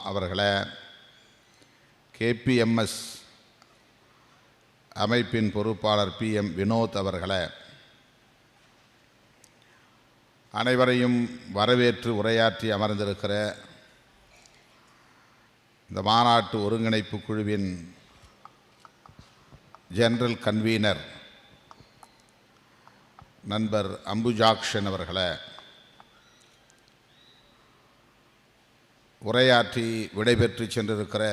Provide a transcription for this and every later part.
அவர்களே, KPMS அமைப்பின் பொறுப்பாளர் PM வினோத் அவர்களே, அனைவரையும் வரவேற்று உரையாற்றி அமர்ந்திருக்கிற இந்த மாநாட்டு ஒருங்கிணைப்பு குழுவின் ஜெனரல் கன்வீனர் நண்பர் அம்புஜாக்ஷன் அவர்களே, உரையாற்றி விடைபெற்று சென்றிருக்கிற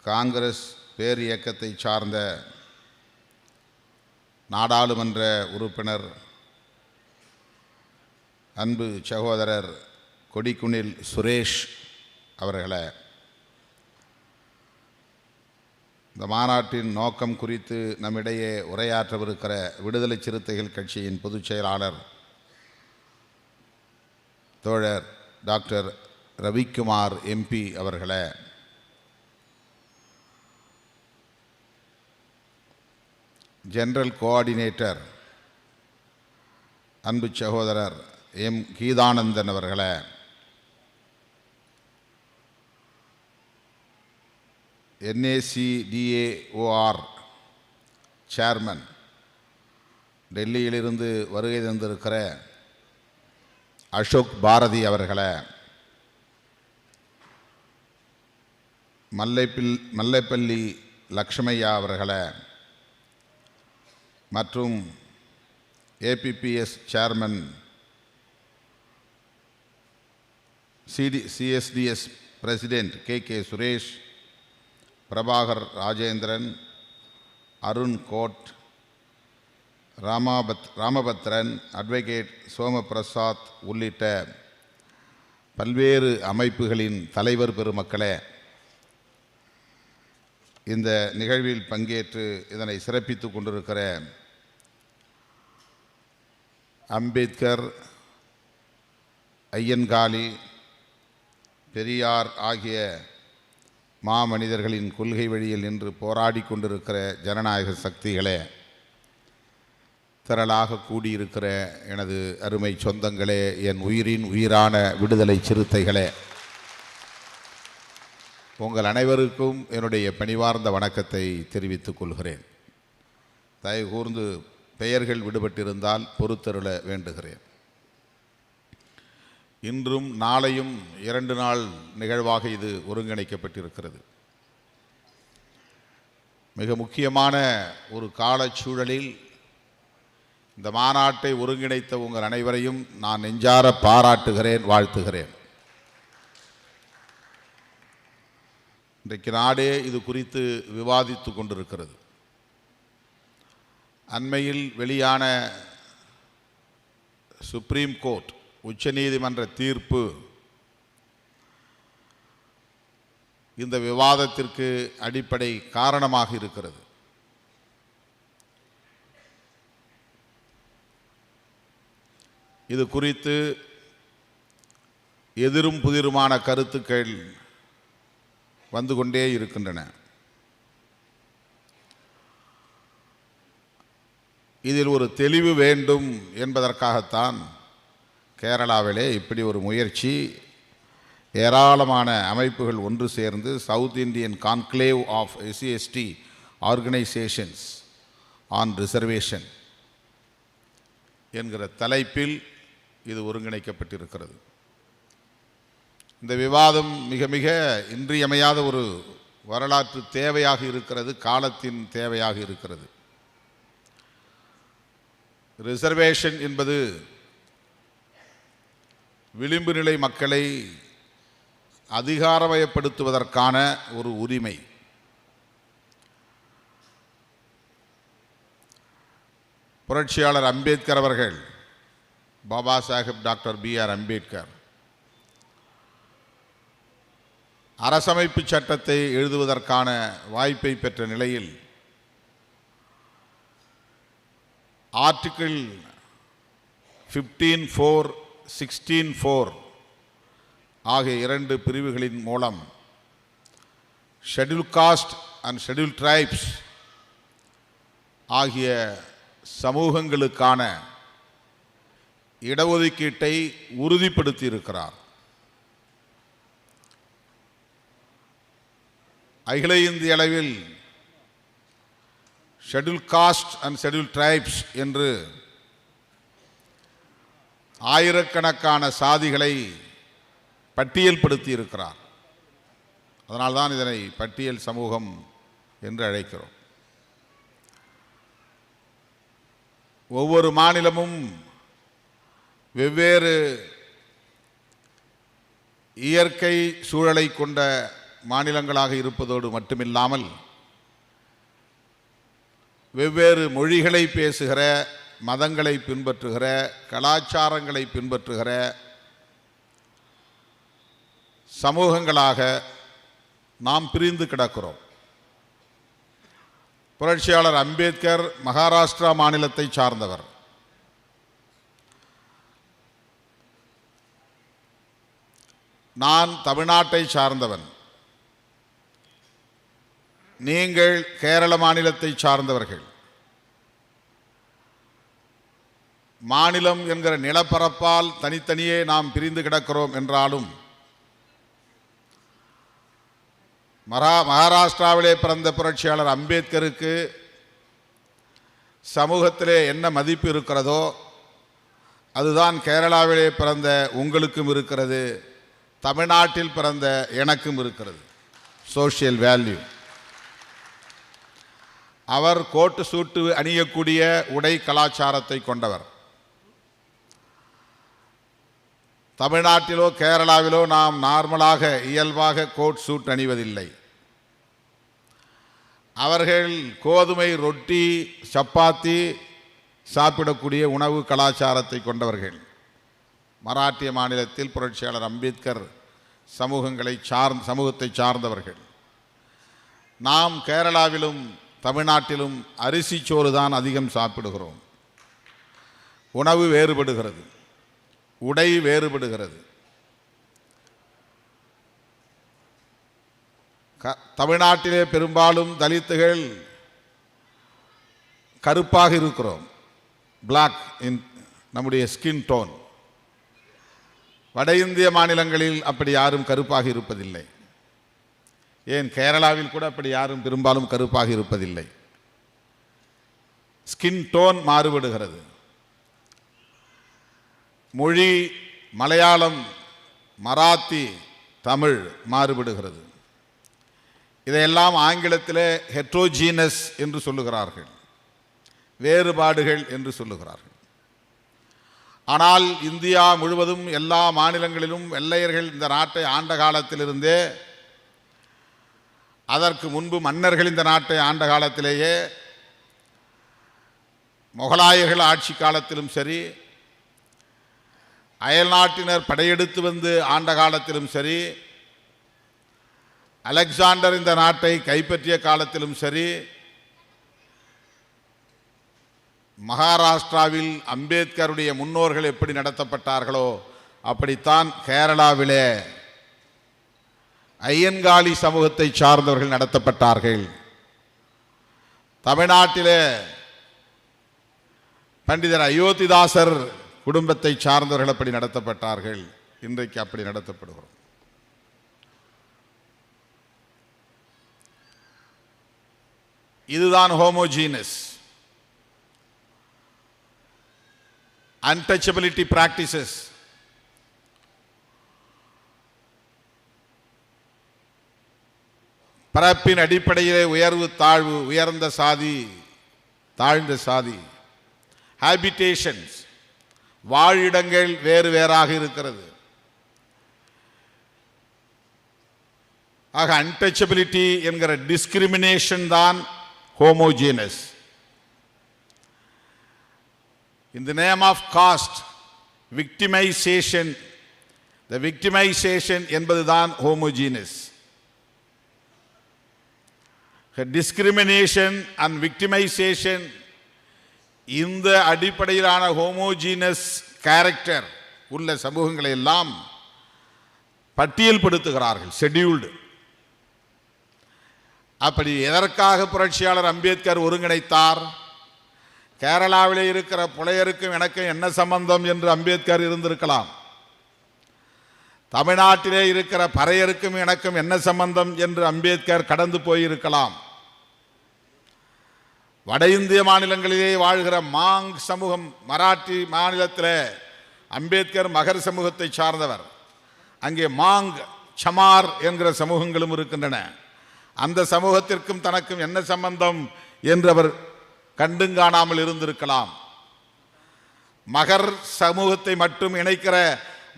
காங்கிரஸ் பேர் இயக்கத்தை சார்ந்த நாடாளுமன்ற உறுப்பினர் அன்பு சகோதரர் கொடிக்குனில் சுரேஷ் அவர்களே, இந்த மாநாட்டின் நோக்கம் குறித்து நம்மிடையே உரையாற்றவிருக்கிற விடுதலை சிறுத்தைகள் கட்சியின் பொதுச் செயலாளர் தோழர் டாக்டர் ரவிக்குமார் MP அவர்களே, ஜெனரல் கோஆர்டினேட்டர் அன்பு சகோதரர் M கீதானந்தன் அவர்களே, NACDAOR சேர்மன் டெல்லியிலிருந்து வருகை தந்திருக்கிற அசோக் பாரதி அவர்களே, மல்லைப்பள்ளி லக்ஷ்மையா அவர்களே மற்றும் APPS chairman CSDS president KK Suresh, Prabhakar Rajendran, Arun Khode, Ramabhadran, advocate Somaprasad உள்ளிட்ட பல்வேறு அமைப்புகளின் தலைவர் பெருமக்களே, இந்த நிகழ்வில் பங்கேற்று இதனை சிறப்பித்து கொண்டிருக்கிற அம்பேத்கர், ஐயன்காளி, பெரியார் ஆகிய மாமனிதர்களின் கொள்கை வழியில் நின்று போராடி கொண்டிருக்கிற ஜனநாயக சக்திகளே, திரளாக கூடியிருக்கிற எனது அருமை சொந்தங்களே, என் உயிரின் உயிரான விடுதலை சிறுத்தைகளே, உங்கள் அனைவருக்கும் என்னுடைய பணிவார்ந்த வணக்கத்தை தெரிவித்துக் கொள்கிறேன். தயவு கூர்ந்து பெயர்கள் விடுபட்டிருந்தால் பொறுத்தருள வேண்டுகிறேன். இன்றும் நாளையும் 2 நாள் நிகழ்வாக இது ஒருங்கிணைக்கப்பட்டிருக்கிறது. மிக முக்கியமான ஒரு காலச்சூழலில் இந்த மாநாட்டை ஒருங்கிணைத்த உங்கள் அனைவரையும் நான் நெஞ்சார பாராட்டுகிறேன், வாழ்த்துகிறேன். இன்றைக்கு நாடே இது குறித்து விவாதித்து கொண்டிருக்கிறது. அண்மையில் வெளியான சுப்ரீம் கோர்ட் உச்சநீதிமன்ற தீர்ப்பு இந்த விவாதத்திற்கு அடிப்படை காரணமாக இருக்கிறது. இது குறித்து எதிரும் புதிருமான கருத்துக்கள் வந்து கொண்டே இருக்கின்றன. இதில் ஒரு தெளிவு வேண்டும் என்பதற்காகத்தான் கேரளாவிலே இப்படி ஒரு முயற்சி, ஏராளமான அமைப்புகள் ஒன்று சேர்ந்து South Indian conclave of SC/ST organisations on reservation என்கிற தலைப்பில் இது ஒருங்கிணைக்கப்பட்டிருக்கிறது. இந்த விவாதம் மிக மிக இன்றியமையாத ஒரு வரலாற்று தேவையாக இருக்கிறது, காலத்தின் தேவையாக இருக்கிறது. ரிசர்வேஷன் என்பது விளிம்பு நிலை மக்களை அதிகாரமயப்படுத்துவதற்கான ஒரு உரிமை. புரட்சியாளர் அம்பேத்கர் அவர்கள், பாபா சாஹிப் டாக்டர் BR அம்பேத்கர் அரசமைப்பு சட்டத்தை எழுதுவதற்கான வாய்ப்பை பெற்ற நிலையில் ஆர்டிகிள் 15(4), 16(4) ஆகிய 2 பிரிவுகளின் மூலம் schedule cost and schedule tribes ஆகிய சமூகங்களுக்கான இடஒதுக்கீட்டை உறுதிப்படுத்தி இருக்கிறார். அகில இந்திய அளவில் schedule cost and schedule tribes என்று ஆயிரக்கணக்கான சாதிகளை பட்டியல்படுத்தி இருக்கிறார். அதனால்தான் இதனை பட்டியல் சமூகம் என்று அழைக்கிறோம். ஒவ்வொரு மாநிலமும் வெவ்வேறு இயற்கை சூழலை கொண்ட மாநிலங்களாக இருப்பதோடு மட்டுமில்லாமல் வெவ்வேறு மொழிகளை பேசுகிற, மதங்களை பின்பற்றுகிற, கலாச்சாரங்களை பின்பற்றுகிற சமூகங்களாக நாம் பிரிந்து கிடக்கிறோம். புரட்சியாளர் அம்பேத்கர் மகாராஷ்டிரா மாநிலத்தை சார்ந்தவர். நான் தமிழ்நாட்டை சார்ந்தவன். நீங்கள் கேரள மாநிலத்தை சார்ந்தவர்கள். மாநிலம் என்கிற நிலப்பரப்பால் தனித்தனியே நாம் பிரிந்து கிடக்கிறோம் என்றாலும் மகாராஷ்டிராவிலே பிறந்த புரட்சியாளர் அம்பேத்கருக்கு சமூகத்திலே என்ன மதிப்பு இருக்கிறதோ அதுதான் கேரளாவிலே பிறந்த உங்களுக்கும் இருக்கிறது, தமிழ்நாட்டில் பிறந்த எனக்கும் இருக்கிறது. Social value. அவர் கோட்டு சூட்டு அணியக்கூடிய உடை கலாச்சாரத்தை கொண்டவர். தமிழ்நாட்டிலோ கேரளாவிலோ நாம் நார்மலாக இயல்பாக கோட் சூட் அணிவதில்லை. அவர்கள் கோதுமை ரொட்டி சப்பாத்தி சாப்பிடக்கூடிய உணவு கலாச்சாரத்தை கொண்டவர்கள். மராட்டிய மாநிலத்தில் புரட்சியாளர் அம்பேத்கர் சமூகத்தை சார்ந்தவர்கள். நாம் கேரளாவிலும் தமிழ்நாட்டிலும் அரிசி சோறு தான் அதிகம் சாப்பிடுகிறோம். உணவு வேறுபடுகிறது, உடை வேறுபடுகிறது. தமிழ்நாட்டிலே பெரும்பாலும் தலித்துகள் கருப்பாக இருக்கிறோம், பிளாக் இன் நம்முடைய ஸ்கின் டோன். வட இந்திய மாநிலங்களில் அப்படி யாரும் கருப்பாக இருப்பதில்லை. ஏன் கேரளாவில் கூட அப்படி யாரும் பெரும்பாலும் கருப்பாக இருப்பதில்லை. ஸ்கின் டோன் மாறுபடுகிறது. மொழி மலையாளம், மராத்தி, தமிழ் மாறுபடுகிறது. இதையெல்லாம் ஆங்கிலத்திலே ஹெட்ரோஜீனஸ் என்று சொல்லுகிறார்கள், வேறுபாடுகள் என்று சொல்லுகிறார்கள். ஆனால் இந்தியா முழுவதும் எல்லா மாநிலங்களிலும் வெள்ளையர்கள் இந்த நாட்டை ஆண்ட காலத்திலிருந்தே, அதற்கு முன்பு மன்னர்கள் இந்த நாட்டை ஆண்ட காலத்திலேயே, முகலாயர்கள் ஆட்சி காலத்திலும் சரி, அயல் நாட்டினர் படையெடுத்து வந்து ஆண்ட காலத்திலும் சரி, அலெக்சாண்டர் இந்த நாட்டை கைப்பற்றிய காலத்திலும் சரி, மகாராஷ்டிராவில் அம்பேத்கருடைய முன்னோர்கள் எப்படி நடத்தப்பட்டார்களோ அப்படித்தான் கேரளாவிலே ஐயன்காளி சமூகத்தை சார்ந்தவர்கள் நடத்தப்பட்டார்கள். தமிழ்நாட்டிலே பண்டிதர் அயோத்திதாசர் குடும்பத்தை சார்ந்தவர்கள் அப்படி நடத்தப்பட்டார்கள். இன்றைக்கு அப்படி நடத்தப்படுகிறோம். இதுதான் ஹோமோஜீனஸ். untouchability practices. பரப்பின் அடிப்படையிலே உயர்வு தாழ்வு, உயர்ந்த சாதி தாழ்ந்த சாதி, ஹேபிடேஷன்ஸ் வாழிடங்கள் வேறு வேறாக இருக்கிறது. ஆக அன்டச்சபிலிட்டி என்கிற டிஸ்கிரிமினேஷன் தான் homogeneous. In the name of caste, victimization, the victimization என்பதுதான் homogeneous. Discrimination and victimization இந்த அடிப்படையிலான homogeneous character உள்ள சமூகங்களை எல்லாம் பட்டியல்படுத்துகிறார்கள், ஷெட்யூல்டு. அப்படி எதற்காக புரட்சியாளர் அம்பேத்கர் ஒருங்கிணைத்தார்? கேரளாவிலே இருக்கிற புலையருக்கும் எனக்கு என்ன சம்பந்தம் என்று அம்பேத்கர் இருந்திருக்கலாம். தமிழ்நாட்டிலே இருக்கிற பறையருக்கும் எனக்கும் என்ன சம்பந்தம் என்று அம்பேத்கர் கடந்து போயிருக்கலாம். வட இந்திய மாநிலங்களிலே வாழ்கிற மாங் சமூகம், மராட்டி மாநிலத்தில் அம்பேத்கர் மகர் சமூகத்தை சார்ந்தவர். அங்கே மாங், சமார் என்கிற சமூகங்களும் இருக்கின்றன. அந்த சமூகத்திற்கும் தனக்கும் என்ன சம்பந்தம் என்று அவர் கண்டுங்காணாமல் இருந்திருக்கலாம். மகர் சமூகத்தை மட்டும் இணைக்கிற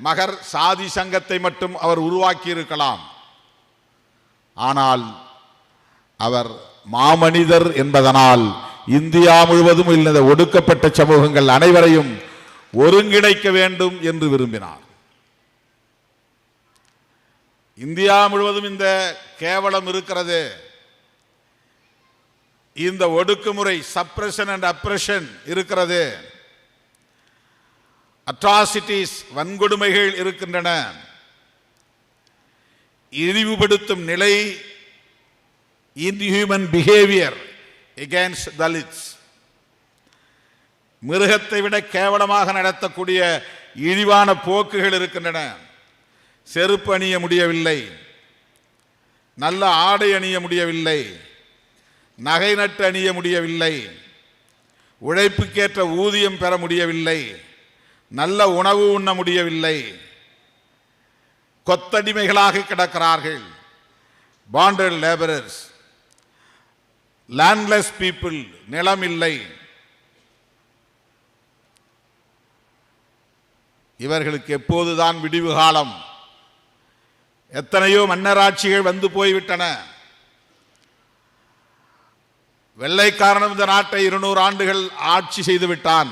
மகர் சாதி சங்கத்தை மட்டும் அவர் உருவாக்கி இருக்கலாம். ஆனால் அவர் மாமனிதர் என்பதனால் இந்தியா முழுவதும் உள்ள ஒடுக்கப்பட்ட சமூகங்கள் அனைவரையும் ஒருங்கிணைக்க வேண்டும் என்று விரும்பினார். இந்தியா முழுவதும் இந்த கேவலம் இருக்கிறது, இந்த ஒடுக்குமுறை, சப்ரஷன் அண்ட் அப்ரஷன் இருக்கிறது, அட்ராசிட்டிஸ், வன்கொடுமைகள் இருக்கின்றன, இழிவுபடுத்தும் நிலை, inhuman behavior against Dalits, மிருகத்தை விட கேவலமாக நடத்தக்கூடிய இழிவான போக்குகள் இருக்கின்றன. செருப்பு அணிய முடியவில்லை, நல்ல ஆடை அணிய முடியவில்லை, நகை நட்டு அணிய முடியவில்லை, உழைப்புக்கேற்ற ஊதியம் பெற முடியவில்லை, நல்ல உணவு உண்ண முடியவில்லை, கொத்தடிமைகளாக கிடக்கிறார்கள், bonded laborers, landless people, நிலம் இல்லை. இவர்களுக்கு எப்போதுதான் விடிவு காலம்? எத்தனையோ மன்னராட்சிகள் வந்து போய்விட்டன. வெள்ளைக்காரனும் இந்த நாட்டை 200 ஆண்டுகள் ஆட்சி செய்து விட்டான்.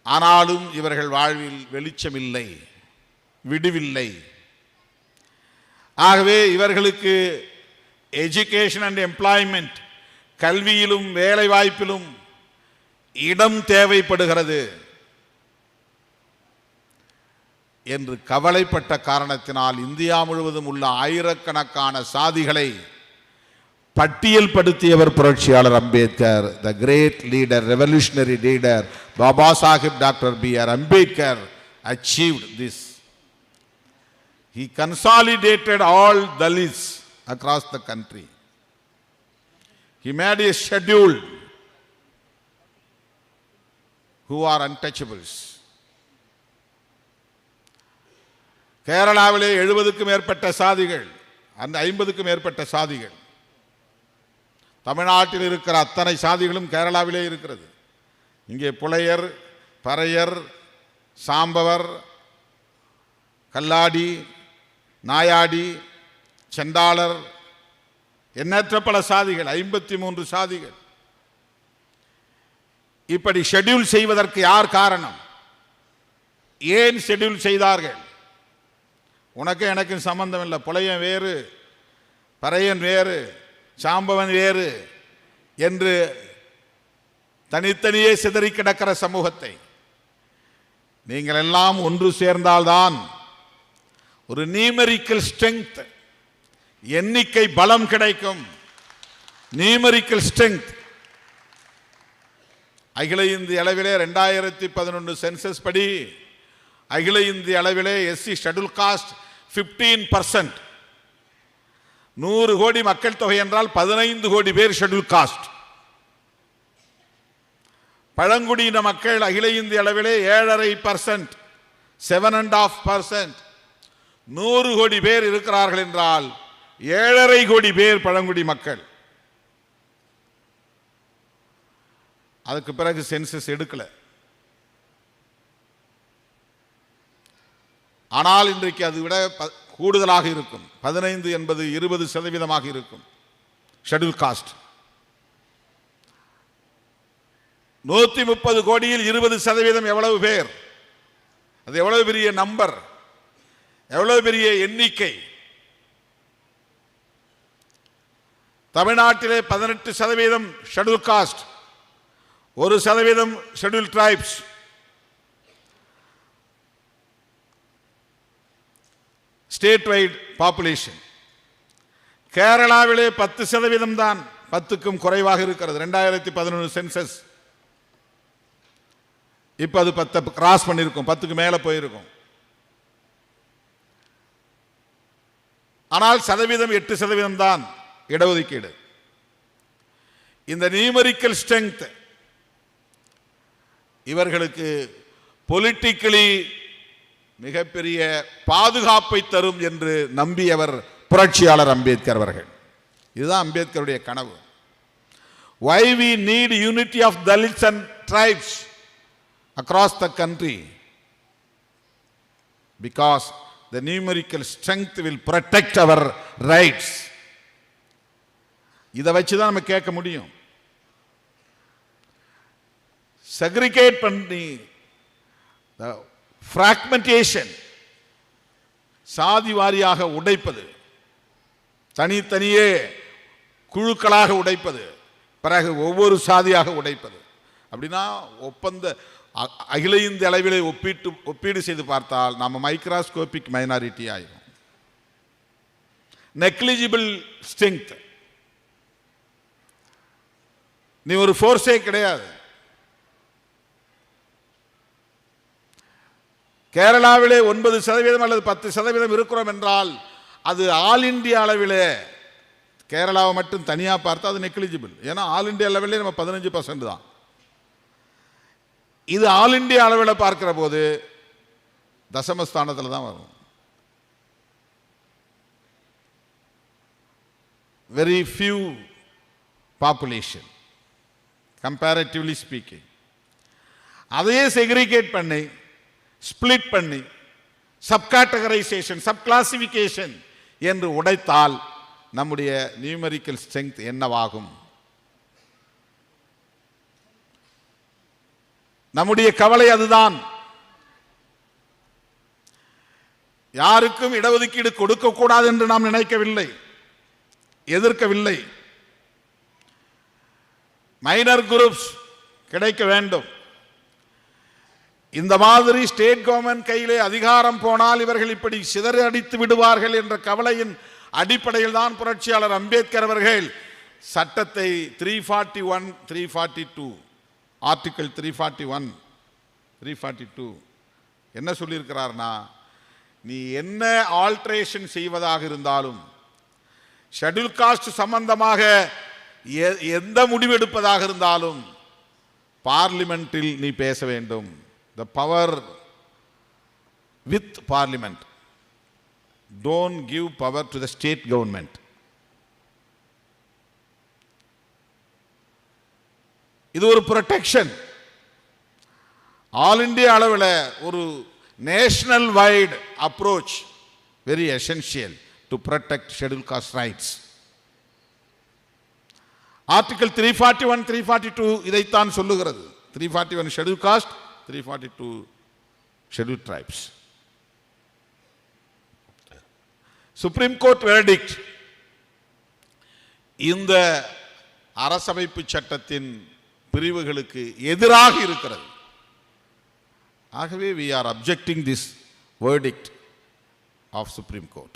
ஆனாலும் இவர்கள் வாழ்வில் வெளிச்சமில்லை, விடிவில்லை. ஆகவே இவர்களுக்கு எஜுகேஷன் அண்ட் எம்ப்ளாய்மெண்ட், கல்வியிலும் வேலை வாய்ப்பிலும் இடம் தேவைப்படுகிறது என்று கவலைப்பட்ட காரணத்தினால் இந்தியா முழுவதும் உள்ள ஆயிரக்கணக்கான சாதிகளை பட்டியல் படுத்தியவர் புரட்சியாளர் Ambedkar. The great leader, revolutionary leader Baba Sahib doctor B.R. Ambedkar achieved this. He consolidated all Dalits across the country. He made a schedule who are untouchables. கேரளாவிலே 70க்கும் மேற்பட்ட சாதிகள், அந்த 50க்கும் மேற்பட்ட சாதிகள். தமிழ்நாட்டில் இருக்கிற அத்தனை சாதிகளும் கேரளாவிலே இருக்கிறது. இங்கே புலையர், பறையர், சாம்பவர், கல்லாடி, நாயாடி, செண்டாளர், எண்ணற்ற பல சாதிகள், 53 சாதிகள். இப்படி ஷெட்யூல் செய்வதற்கு யார் காரணம்? ஏன் ஷெட்யூல் செய்தார்கள்? உனக்கு எனக்கும் சம்பந்தம் இல்லை, புலையன் வேறு, பறையன் வேறு, சாம்பவன் வேறு என்று தனித்தனியே சிதறி கிடக்கிற சமூகத்தை நீங்கள் எல்லாம் ஒன்று சேர்ந்தால்தான் ஒரு நியூமெரிக்கல் ஸ்ட்ரெங்த், எண்ணிக்கை பலம் கிடைக்கும். Numerical strength. அகில இந்திய அளவிலே 2011 சென்சஸ் படி அகில இந்திய அளவிலே எஸ்சி ஷெட்யூல் காஸ்ட் 15%. 100 கோடி மக்கள் தொகை என்றால் 15 கோடி பேர் ஷெட்யூல் காஸ்ட். பழங்குடியின மக்கள் அகில இந்திய அளவிலே 7.5%, 7.5%. 100 கோடி பேர் இருக்கிறார்கள் என்றால் 7.5 கோடி பேர் பழங்குடி மக்கள். அதுக்கு பிறகு சென்சஸ் எடுக்கல. ஆனால் இன்றைக்கு அதை விட கூடுதலாக இருக்கும். 15 என்பது 20% இருக்கும் ஷெட்யூல் காஸ்ட். 130 கோடியில் 20% எவ்வளவு பேர்? அது எவ்வளவு பெரிய நம்பர், எவ்வளவு பெரிய எண்ணிக்கை. தமிழ்நாட்டிலே 18% schedule caste, 1% schedule tribes. State wide population. கேரளாவிலே 10% தான், 10க்கும் குறைவாக இருக்கிறது. 2011 சென்சஸ். இப்போ அது 10 கிராஸ் பண்ணியிருக்கும், 10க்கு மேலே போயிருக்கும். ஆனால் சதவீதம் 8% தான் இடஒதுக்கீடு. இந்த நியூமெரிக்கல் ஸ்ட்ரெங்த் இவர்களுக்கு பொலிட்டிக்கலி மிகப்பெரிய பாதுகாப்பை தரும் என்று நம்பியவர் புரட்சியாளர் அம்பேத்கர் அவர்கள். இதுதான் அம்பேத்கருடைய கனவு. Why we need unity of Dalits and tribes across the country? Because the numerical strength will protect our rights. இதை வச்சு தான் நம்ம கேட்க முடியும். செக்ரிகேட் பண்ணி fragmentation, சாதி வாரியாக உடைப்பது, தனித்தனியே குழுக்களாக உடைப்பது, பிறகு ஒவ்வொரு சாதியாக உடைப்பது. அப்படின்னா அகில இந்திய அளவிலே ஒப்பீடு செய்து பார்த்தால் நம்ம மைக்ரோஸ்கோபிக் மைனாரிட்டி ஆயிரும். நெக்லிஜிபிள் ஸ்ட்ரெங்த், நீ ஒரு ஃபோர்ஸே கிடையாது. கேரளாவிலே 9% அல்லது 10% இருக்கிறோம் என்றால் அது ஆல் இண்டியா அளவிலே, கேரளாவை மட்டும் தனியாக பார்த்தா அது நெக்லிஜிபிள். ஏன்னா ஆல் இண்டியா லெவலில் நம்ம 15% தான். இது ஆல் இண்டியா அளவில் பார்க்கிற போது தசமஸ்தானத்தில் தான் வரும். Very few population comparatively speaking. அதையே செக்ரிகேட் பண்ணி, ஸ்பிளிட் பண்ணி, சப்கேட்டகரைசேஷன், சப்கிளாசிபிகேஷன் என்று உடைத்தால் நம்முடைய நியூமெரிக்கல் ஸ்ட்ரெங்த் என்னவாகும்? நம்முடைய கவலை அதுதான். யாருக்கும் இடஒதுக்கீடு கொடுக்க கூடாது என்று நாம் நினைக்கவில்லை, எதிர்க்கவில்லை. மைனர் குரூப்ஸ் கிடைக்க வேண்டும். இந்த மாதிரி ஸ்டேட் கவர்மெண்ட் கையிலே அதிகாரம் போனால் இவர்கள் இப்படி சிதறடித்து விடுவார்கள் என்ற கவலையின் அடிப்படையில் தான் புரட்சியாளர் அம்பேத்கர் அவர்கள் சட்டத்தை 341, 342, ஆர்டிகிள் 341, 342 என்ன சொல்லியிருக்கிறார்னா, நீ என்ன ஆல்ட்ரேஷன் செய்வதாக இருந்தாலும், ஷெட்யூல் காஸ்ட் சம்பந்தமாக எந்த முடிவெடுப்பதாக இருந்தாலும் பார்லிமெண்டில் நீ பேச வேண்டும். The power with parliament. Don't give power to the state government. இது ஒரு ப்ரொடெக்ஷன். ஆல் இண்டியா அளவில் ஒரு nation wide approach very essential to protect schedule caste rights. Article 341, 342 இதைத்தான் சொல்லுகிறது. 341 schedule caste, 342 scheduled tribes. Supreme Court verdict இந்த அரசமைப்பு சட்டத்தின் பிரிவுகளுக்கு எதிராக இருக்கிறது. ஆகவே we are objecting this verdict of Supreme Court.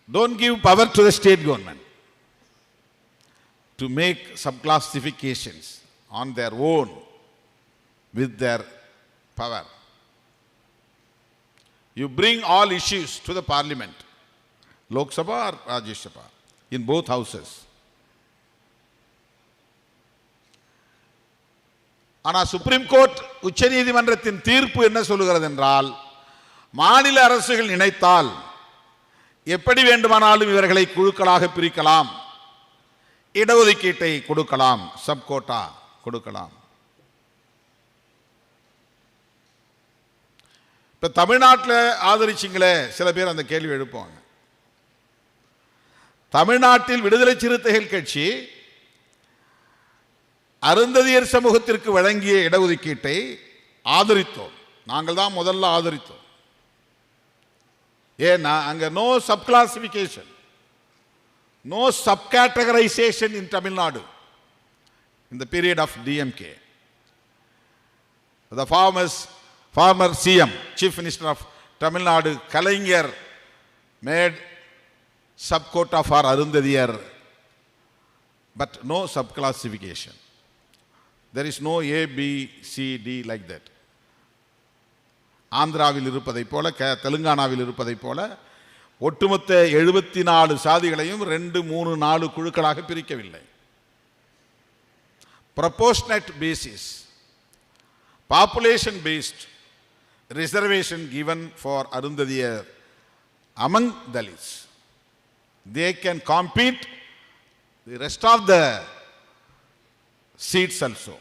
Don't give power to the state government to make subclassifications on their own with their power. You bring all issues to the parliament, Lok Sabha or Rajya Sabha, in both houses. ஆனால் supreme court, உச்ச நீதிமன்றத்தின் தீர்ப்பு என்ன சொல்லுகிறது என்றால், மாநில அரசுகள் நினைத்தால் எப்படி வேண்டுமானாலும் இவர்களை குழுக்களாக பிரிக்கலாம், இடஒதுக்கீட்டை கொடுக்கலாம், சப்கோட்டா கொடுக்கலாம். இப்ப தமிழ்நாட்டில் ஆதரிச்சிங்களே, சில பேர் அந்த கேள்வி எழுப்புவாங்க. தமிழ்நாட்டில் விடுதலை சிறுத்தைகள் கட்சி அருந்ததியர் சமூகத்திற்கு வழங்கிய இடஒதுக்கீட்டை ஆதரித்தோம். நாங்கள் தான் முதல்ல ஆதரித்தோம். ஏன்னா அங்க no சப்கிளாசிபிகேஷன், no subcategorization in Tamil Nadu in the period of DMK. The former CM, Chief Minister of Tamil Nadu, Kalaignar, made subquota for Arunthathiyar, but no subclassification. There is no A, B, C, D like that. ஆந்திராவில் இருப்பதைப் போல, தெலுங்கானாவில் இருப்பதைப் போல ஒட்டுமொத்த 74 சாதிகளையும் 2, 3, 4 குழுக்களாக பிரிக்கவில்லை. proportionate basis, population based reservation given for Arunthathiyar among Dalits. They can compete the rest of the seats also.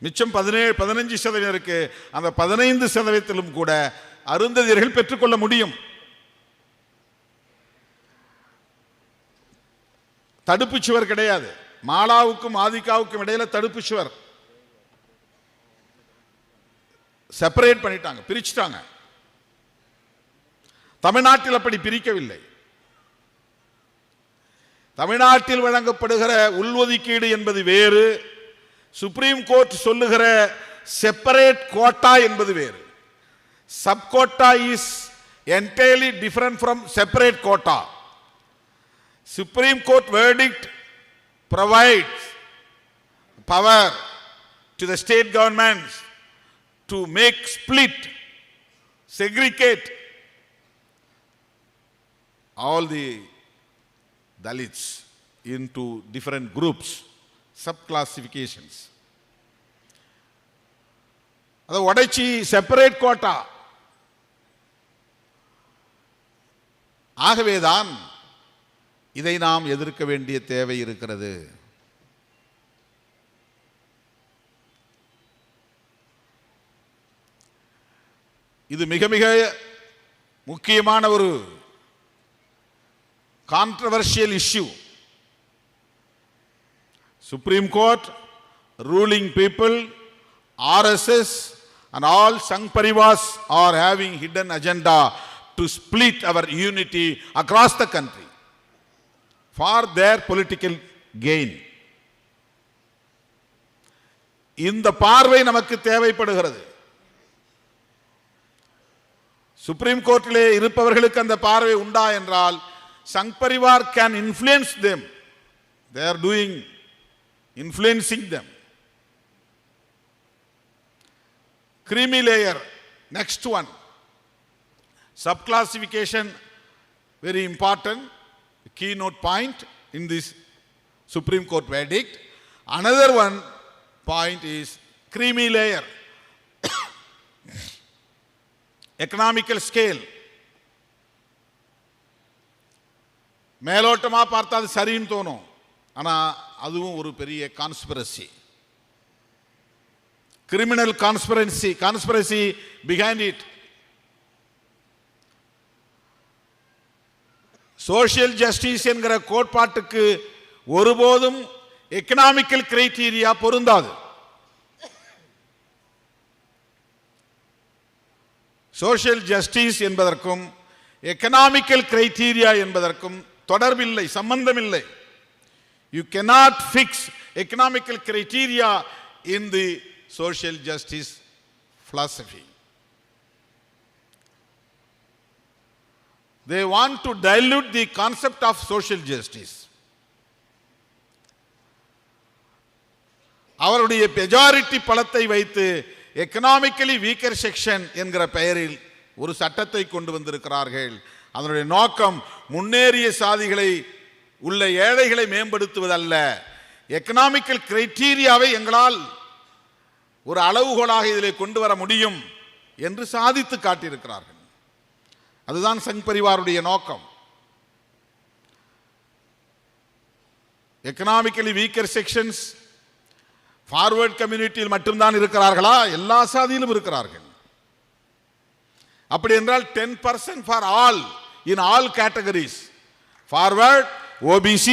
மிச்சம் 15% இருக்கு. அந்த 15% கூட அருந்ததியர்கள் பெற்றுக்கொள்ள முடியும். தடுப்பு சுவர் கிடையாது. மாலாவுக்கும் ஆதிக்காவுக்கும் இடையில தடுப்பு சுவர் செப்பரேட் பண்ணிட்டாங்க, பிரிச்சுட்டாங்க. தமிழ்நாட்டில் அப்படி பிரிக்கவில்லை. தமிழ்நாட்டில் வழங்கப்படுகிற உள்ஒதுக்கீடு என்பது வேறு, சுப்ரீம் கோர்ட் சொல்லுகிற செப்பரேட் கோட்டா என்பது வேறு. Sub quota is entirely different from separate quota. Supreme Court verdict provides power to the state governments to make split, segregate all the Dalits into different groups, subclassifications. அது உடைச்சி separate quota. ஆகவேதான் இதை நாம் எதிர்க்க வேண்டிய தேவை இருக்கிறது. இது மிக மிக முக்கியமான ஒரு controversial issue. Supreme court, ruling people, RSS and all Sangh Parivars are having hidden agenda to split our unity across the country for their political gain. இந்த பார்வை நமக்கு தேவைப்படுகிறது. சுப்ரீம் கோர்ட்டிலே இருப்பவர்களுக்கு அந்த பார்வை உண்டா என்றால், Sangh Parivar can influence them. They are doing influencing them. Creamy layer, next one. Subclassification, very important keynote point in this Supreme Court verdict. Another one point is creamy layer, economical scale. மேலோட்டமா பார்த்தா அது சரின்னு தோணும், ஆனா அதுவும் ஒரு பெரிய conspiracy, criminal conspiracy behind it. Social justice என்கிற கோட்பாட்டுக்கு ஒருபோதும் எக்கனாமிக்கல் கிரைட்டீரியா பொருந்தாது. சோஷியல் ஜஸ்டிஸ் என்பதற்கும் எக்கனாமிக்கல் கிரைட்டீரியா என்பதற்கும் தொடர்பில்லை, சம்பந்தமில்லை. You cannot fix economical criteria in the social justice philosophy. They want to dilute the concept of social justice. அவருடைய பெஜாரிட்டி பலத்தை வைத்து economically weaker section என்கிற பெயரில் ஒரு சட்டத்தை கொண்டு வந்திருக்கிறார்கள். அதனுடைய நோக்கம் முன்னேறிய சாதிகளை உள்ள ஏழைகளை மேம்படுத்துவதல்ல, எக்கனாமிக்கல் கிரைட்டீரியாவை எங்களால் ஒரு அளவுகோலாக இதிலே கொண்டு வர முடியும் என்று சாதித்து காட்டியிருக்கிறார்கள். அதுதான் சங் பரிவாருடைய நோக்கம். எக்கனாமிக்கலி வீக்கர் செக்ஷன்ஸ் ஃபார்வர்ட் கம்யூனிட்டியில் மட்டும்தான் இருக்கிறார்களா? எல்லா சாதியிலும் இருக்கிறார்கள். அப்படி என்றால் 10% for all in all categories, forward, OBC,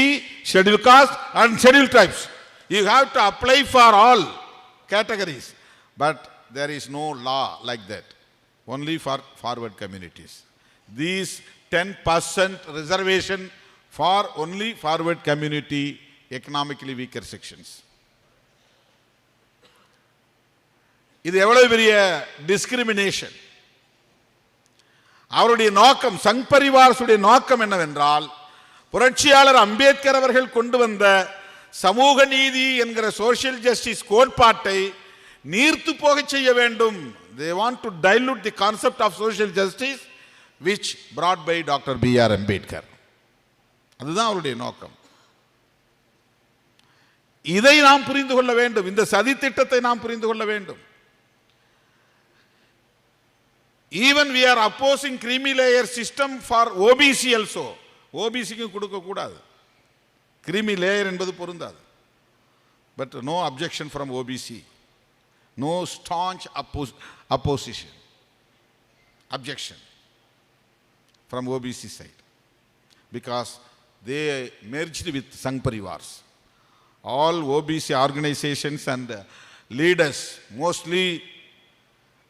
scheduled caste and scheduled tribes. You have to apply for all categories, but there is no law like that, only for forward communities. These 10% reservation for only forward community, economically weaker sections. இது எவ்வளவு பெரிய discrimination! அவருடைய நோக்கம், சங் பரிவாரசுடைய நோக்கம் என்னவென்றால், புரட்சியாளர் அம்பேத்கர் அவர்கள் கொண்டு வந்த சமூக நீதி என்கிற சோஷியல் ஜஸ்டிஸ் கோட்பாட்டை நீர்த்து போக செய்ய வேண்டும். They want to dilute the concept of social justice which brought by Dr. B.R. Ambedkar. அதுதான் அவருடைய நோக்கம். இதை நாம் புரிந்து கொள்ள வேண்டும். இந்த சதி திட்டத்தை நாம் புரிந்து கொள்ள வேண்டும். Even we are opposing creamy layer system for OBC also. OBCக்கு கொடுக்க கூடாது. creamy layer என்பது பொருந்தாது. But no objection from OBC. No staunch opposition. Objection from OBC side. Because they merged with Sangh Parivars. All OBC organizations and leaders mostly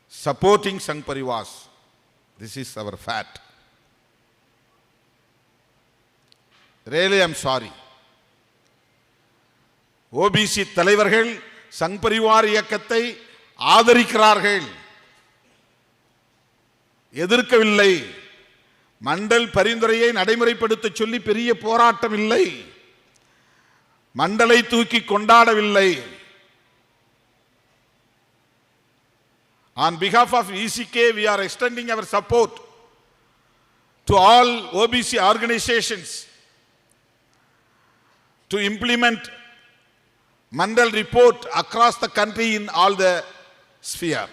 supporting Sangh Parivars. This is our fact. Really, I am sorry. OBC தலைவர்கள் சங் பரிவார் இயக்கத்தை ஆதரிக்கிறார்கள், எதிர்க்கவில்லை. மண்டல் பரிந்துரையை நடைமுறைப்படுத்த சொல்லி பெரிய போராட்டம் இல்லை, Mandalay தூக்கி கொண்டாடவில்லை. On behalf of VCK, we are extending our support to all OBC organizations to implement Mandal report across the country in all the sphere.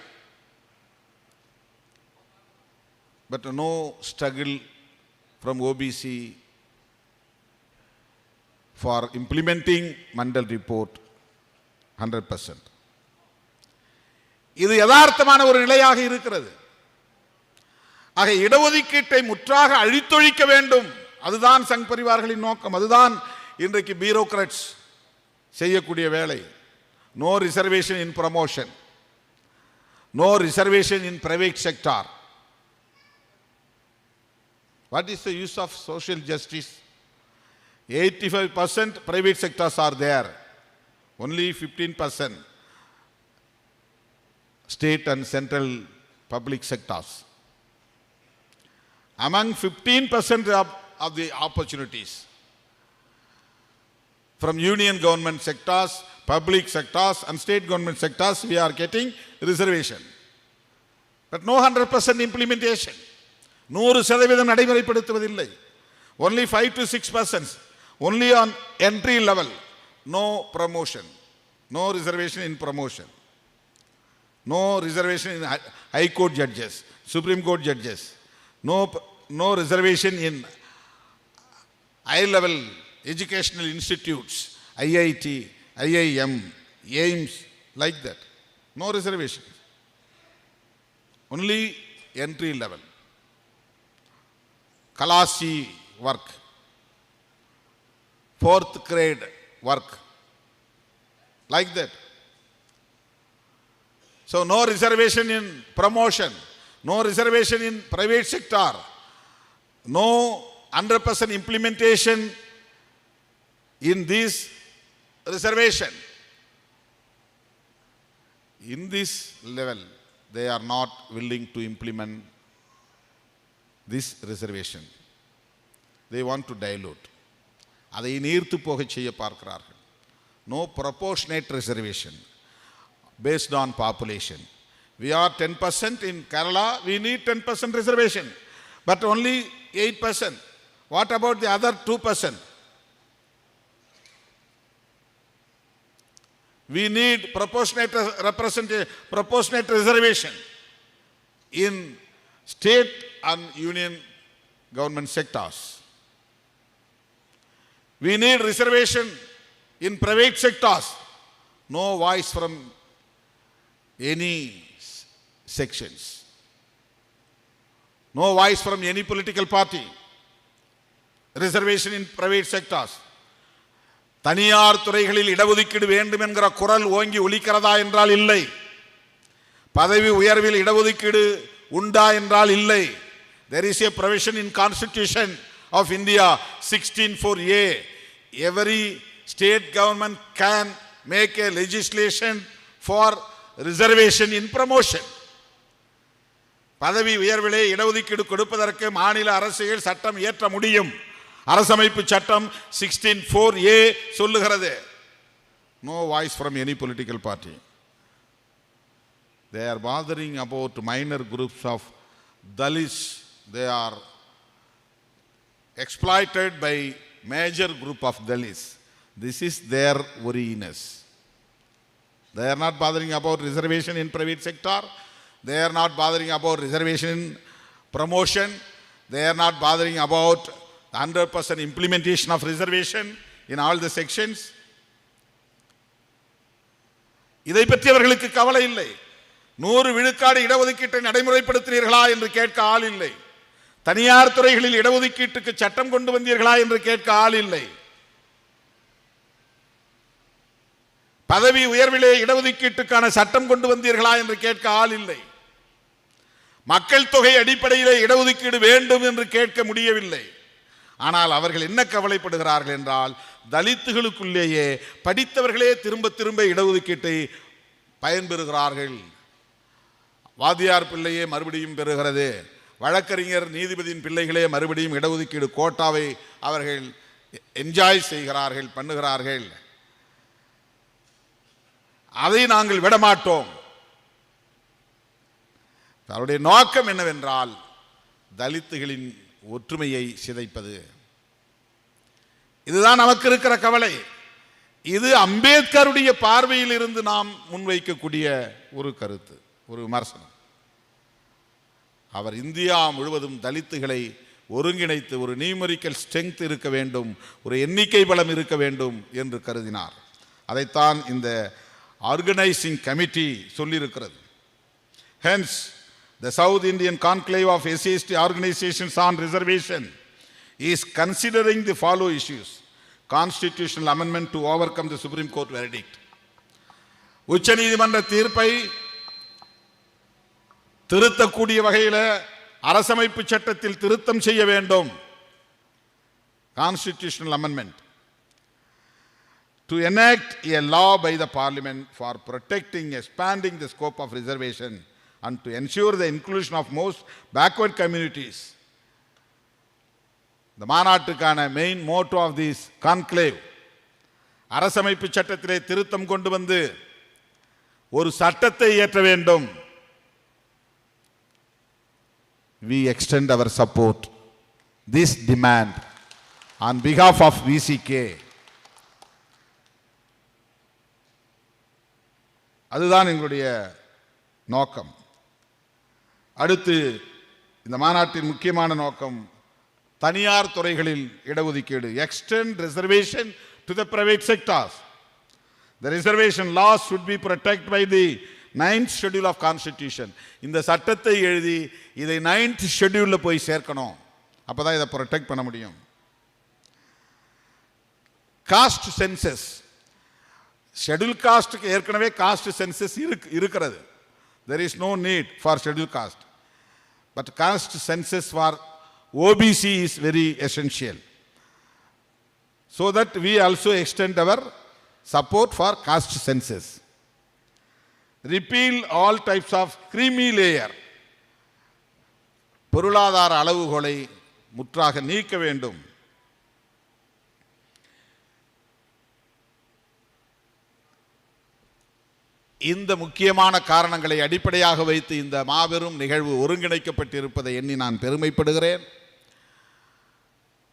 But no struggle from OBC for implementing Mandal report 100%. இது யதார்த்தமான ஒரு நிலையாக இருக்கிறது. ஆக இடஒதுக்கீட்டை முற்றாக அழித்தொழிக்க வேண்டும். அதுதான் சங் பரிவார்களின் நோக்கம். அதுதான் இன்றைக்கு பியூரோக்ராட்ஸ் செய்யக்கூடிய வேலை. No reservation in promotion, no reservation in private sector. What is the use of social justice? 85% private sectors are there, only 15% state and central public sectors. Among 15% of the opportunities from union government sectors, public sectors and state government sectors, we are getting reservation. But no 100% implementation. 100% நடைமுறைப்படுத்துவதில்லை. Only 5 to 6%. Only on entry level. No promotion. No reservation in promotion. No reservation in High Court judges, Supreme Court judges. No reservation in high level educational institutes, IIT, IIM, AIMS, like that. No reservation. Only entry level. Kalasi work, 4th grade work, like that. So no reservation in promotion, no reservation in private sector, no 100% implementation in this reservation. In this level, they are not willing to implement this reservation. They want to dilute. அதை நீர்த்து போக செய்ய பார்க்கிறார்கள். No proportionate reservation based on population. We are 10% in Kerala, we need 10% reservation, but only 8%. What about the other 2%? We need proportionate reservation in state and union government sectors. We need reservation in private sectors. No voice from any sections. No voice from any political party. Reservation in private sectors. தனியார் துறைகளில் இடஒதுக்கீடு வேண்டும் என்கிற குரல் ஓங்கி ஒலிக்கிறதா என்றால் இல்லை. பதவி உயர்வில் இடஒதுக்கீடு உண்டா என்றால் இல்லை. There is a provision in Constitution of India 16(4)(a). Every state government can make a legislation for reservation in promotion. பதவி உயர்விலே இடஒதுக்கீடு கொடுப்பதற்கு மாநில அரசுகள் சட்டம் இயற்ற முடியும். அரசமைப்பு சட்டம் 16(4)(a) சொல்லுகிறது. No voice from any political party. They are bothering about minor groups of Dalits. They are exploited by major group of Dalits. This is their worriness. They are not bothering about reservation in private sector. They are not bothering about reservation in promotion. They are not bothering about 100% implementation of reservation in all the sections. இதை பற்றி அவர்களுக்கு கவலை இல்லை. 100 விழுக்காடு இடஒதுக்கீட்டை நடைமுறைப்படுத்தினீர்களா என்று கேட்க ஆள் இல்லை. தனியார் துறைகளில் இடஒதுக்கீட்டுக்கு சட்டம் கொண்டு வந்தீர்களா என்று கேட்க ஆள் இல்லை. பதவி உயர்விலே இடஒதுக்கீட்டுக்கான சட்டம் கொண்டு வந்தீர்களா என்று கேட்க ஆள் இல்லை. மக்கள் தொகை அடிப்படையிலே இடஒதுக்கீடு வேண்டும் என்று கேட்க முடியவில்லை. ஆனால் அவர்கள் என்ன கவலைப்படுகிறார்கள் என்றால், தலித்துகளுக்குள்ளேயே படித்தவர்களே திரும்ப திரும்ப இடஒதுக்கீட்டை பயன்பெறுகிறார்கள். வாதியார் பிள்ளையே மறுபடியும் பெறுகிறது, வழக்கறிஞர் நீதிபதியின் பிள்ளைகளே மறுபடியும் இடஒதுக்கீடு கோட்டாவை அவர்கள் என்ஜாய் செய்கிறார்கள், பண்ணுகிறார்கள். அதை நாங்கள் விடமாட்டோம். அவருடைய நோக்கம் என்னவென்றால் தலித்துகளின் ஒற்றுமையை சிதைப்பது. இதுதான் நமக்கு இருக்கிற கவலை. இது அம்பேத்கருடைய பார்வையில் இருந்து நாம் முன்வைக்கக்கூடிய ஒரு கருத்து, ஒரு விமர்சனம். அவர் இந்தியா முழுவதும் தலித்துகளை ஒருங்கிணைத்து ஒரு நியூமெரிக்கல் ஸ்ட்ரெங்த் இருக்க வேண்டும், ஒரு எண்ணிக்கை பலம் இருக்க வேண்டும் என்று கருதினார். அதைத்தான் இந்த ஆர்கனைசிங் கமிட்டி சொல்லியிருக்கிறது. Hence the South Indian conclave of SC/ST organizations on reservation is considering the follow issues: constitutional amendment to overcome the Supreme Court verdict. உச்ச நீதிமன்ற தீர்ப்பை திருத்தக்கூடிய வகையில் அரசமைப்பு சட்டத்தில் திருத்தம் செய்ய வேண்டும். Constitutional amendment to enact a law by the parliament for protecting, expanding the scope of reservation and to ensure the inclusion of most backward communities. The மாநாட்டுக்கான main motto of this conclave, அரசமைப்பு சட்டத்திலே திருத்தம் கொண்டு வந்து ஒரு சட்டத்தை இயற்ற வேண்டும். We extend our support this demand on behalf of VCK. அதுதான் எங்களுடைய நோக்கம். அடுத்து இந்த மாநாட்டின் முக்கியமான நோக்கம் தனியார் துறைகளில் இடஒதுக்கீடு. Extend reservation to the private sectors. The reservation laws should be protected by the 9th schedule of constitution. இந்த சட்டத்தை எழுதி இதை 9th schedule போய் சேர்க்கணும். அப்பதான் இதை ப்ரொடெக்ட் பண்ண முடியும். காஸ்ட் சென்சஸ், ஷெட்யூல் காஸ்டுக்கு ஏற்கனவே காஸ்ட் சென்சஸ் இருக்கிறது. There is no need for scheduled caste, but caste census for OBC is very essential, so that we also extend our support for caste census. Repeal all types of creamy layer. பொருளாதார அளவுகோலை முற்றாக நீக்க வேண்டும். இந்த முக்கியமான காரணங்களை அடிப்படையாக வைத்து இந்த மாபெரும் நிகழ்வு ஒருங்கிணைக்கப்பட்டிருப்பதை எண்ணி நான் பெருமைப்படுகிறேன்.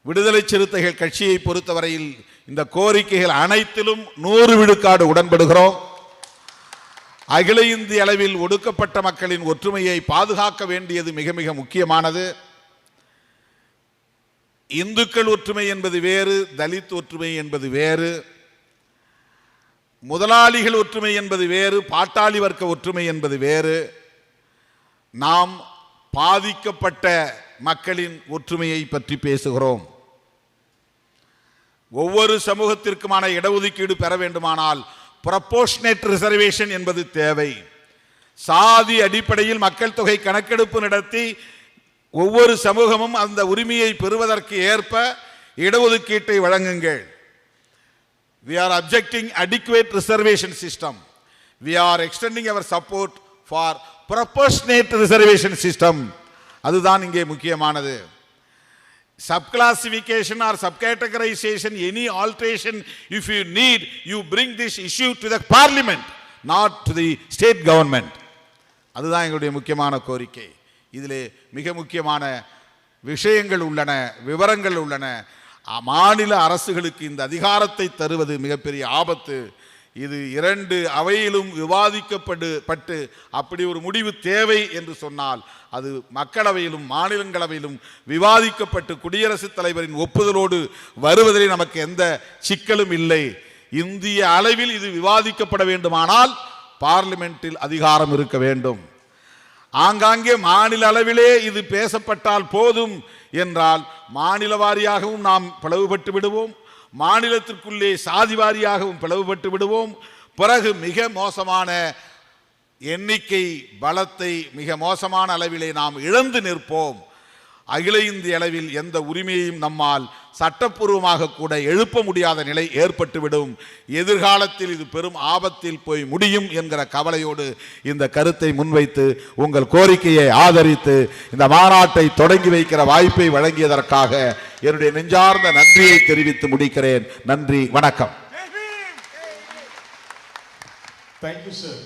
விடுதலை சிறுத்தைகள் கட்சியை பொறுத்தவரையில் இந்த கோரிக்கைகள் அனைத்திலும் 100 விழுக்காடு உடன்படுகிறோம். அகில இந்திய அளவில் ஒடுக்கப்பட்ட மக்களின் ஒற்றுமையை பாதுகாக்க வேண்டியது மிக மிக முக்கியமானது. இந்துக்கள் ஒற்றுமை என்பது வேறு, தலித் ஒற்றுமை என்பது வேறு, முதலாளிகள் ஒற்றுமை என்பது வேறு, பாட்டாளி வர்க்க ஒற்றுமை என்பது வேறு. நாம் பாதிக்கப்பட்ட மக்களின் ஒற்றுமையை பற்றி பேசுகிறோம். ஒவ்வொரு சமூகத்திற்குமான இடஒதுக்கீடு பெற வேண்டுமானால் ப்ரொபோர்ஷனேட் ரிசர்வேஷன் என்பது தேவை. சாதி அடிப்படையில் மக்கள் தொகை கணக்கெடுப்பு நடத்தி ஒவ்வொரு சமூகமும் அந்த உரிமையை பெறுவதற்கு ஏற்ப இடஒதுக்கீட்டை வழங்குங்கள். We are objecting adequate reservation system. We are extending our support for proportionate reservation system. அதுதான் இங்கே முக்கியமானது. Subclassification or subcategorization, any alteration, if you need, you bring this issue to the parliament, not to the state government. அதுதான் எங்களுடைய முக்கியமான கோரிக்கை. இதிலே மிக முக்கியமான விஷயங்கள் உள்ளன, விவரங்கள் உள்ளன. மாநில அரசுகளுக்கு இந்த அதிகாரத்தை தருவது மிகப்பெரிய ஆபத்து. இது 2 அவையிலும் விவாதிக்கப்பட்டு அப்படி ஒரு முடிவு தேவை என்று சொன்னால் அது மக்களவையிலும் மாநிலங்களவையிலும் விவாதிக்கப்பட்டு குடியரசுத் தலைவரின் ஒப்புதலோடு வருவதிலே நமக்கு எந்த சிக்கலும் இல்லை. இந்திய அளவில் இது விவாதிக்கப்பட வேண்டுமானால் பார்லிமெண்டில் அதிகாரம் இருக்க வேண்டும். ஆங்காங்கே மாநில அளவிலே இது பேசப்பட்டால் போதும் என்றால் மாநில வாரியாகவும் நாம் பிளவுபட்டு விடுவோம், மாநிலத்திற்குள்ளே சாதி வாரியாகவும் பிளவுபட்டு விடுவோம். பிறகு மிக மோசமான எண்ணிக்கை பலத்தை மிக மோசமான அளவிலே நாம் இழந்து நிற்போம். அகில இந்திய அளவில் எந்த உரிமையையும் நம்மால் சட்டப்பூர்வமாக கூட எழுப்ப முடியாத நிலை ஏற்பட்டுவிடும். எதிர்காலத்தில் இது பெரும் ஆபத்தில் போய் முடியும் என்கிற கவலையோடு இந்த கருத்தை முன்வைத்து உங்கள் கோரிக்கையை ஆதரித்து இந்த மாநாட்டை தொடங்கி வைக்கிற வாய்ப்பை வழங்கியதற்காக என்னுடைய நெஞ்சார்ந்த நன்றியை தெரிவித்து முடிக்கிறேன். நன்றி, வணக்கம். Thank you sir.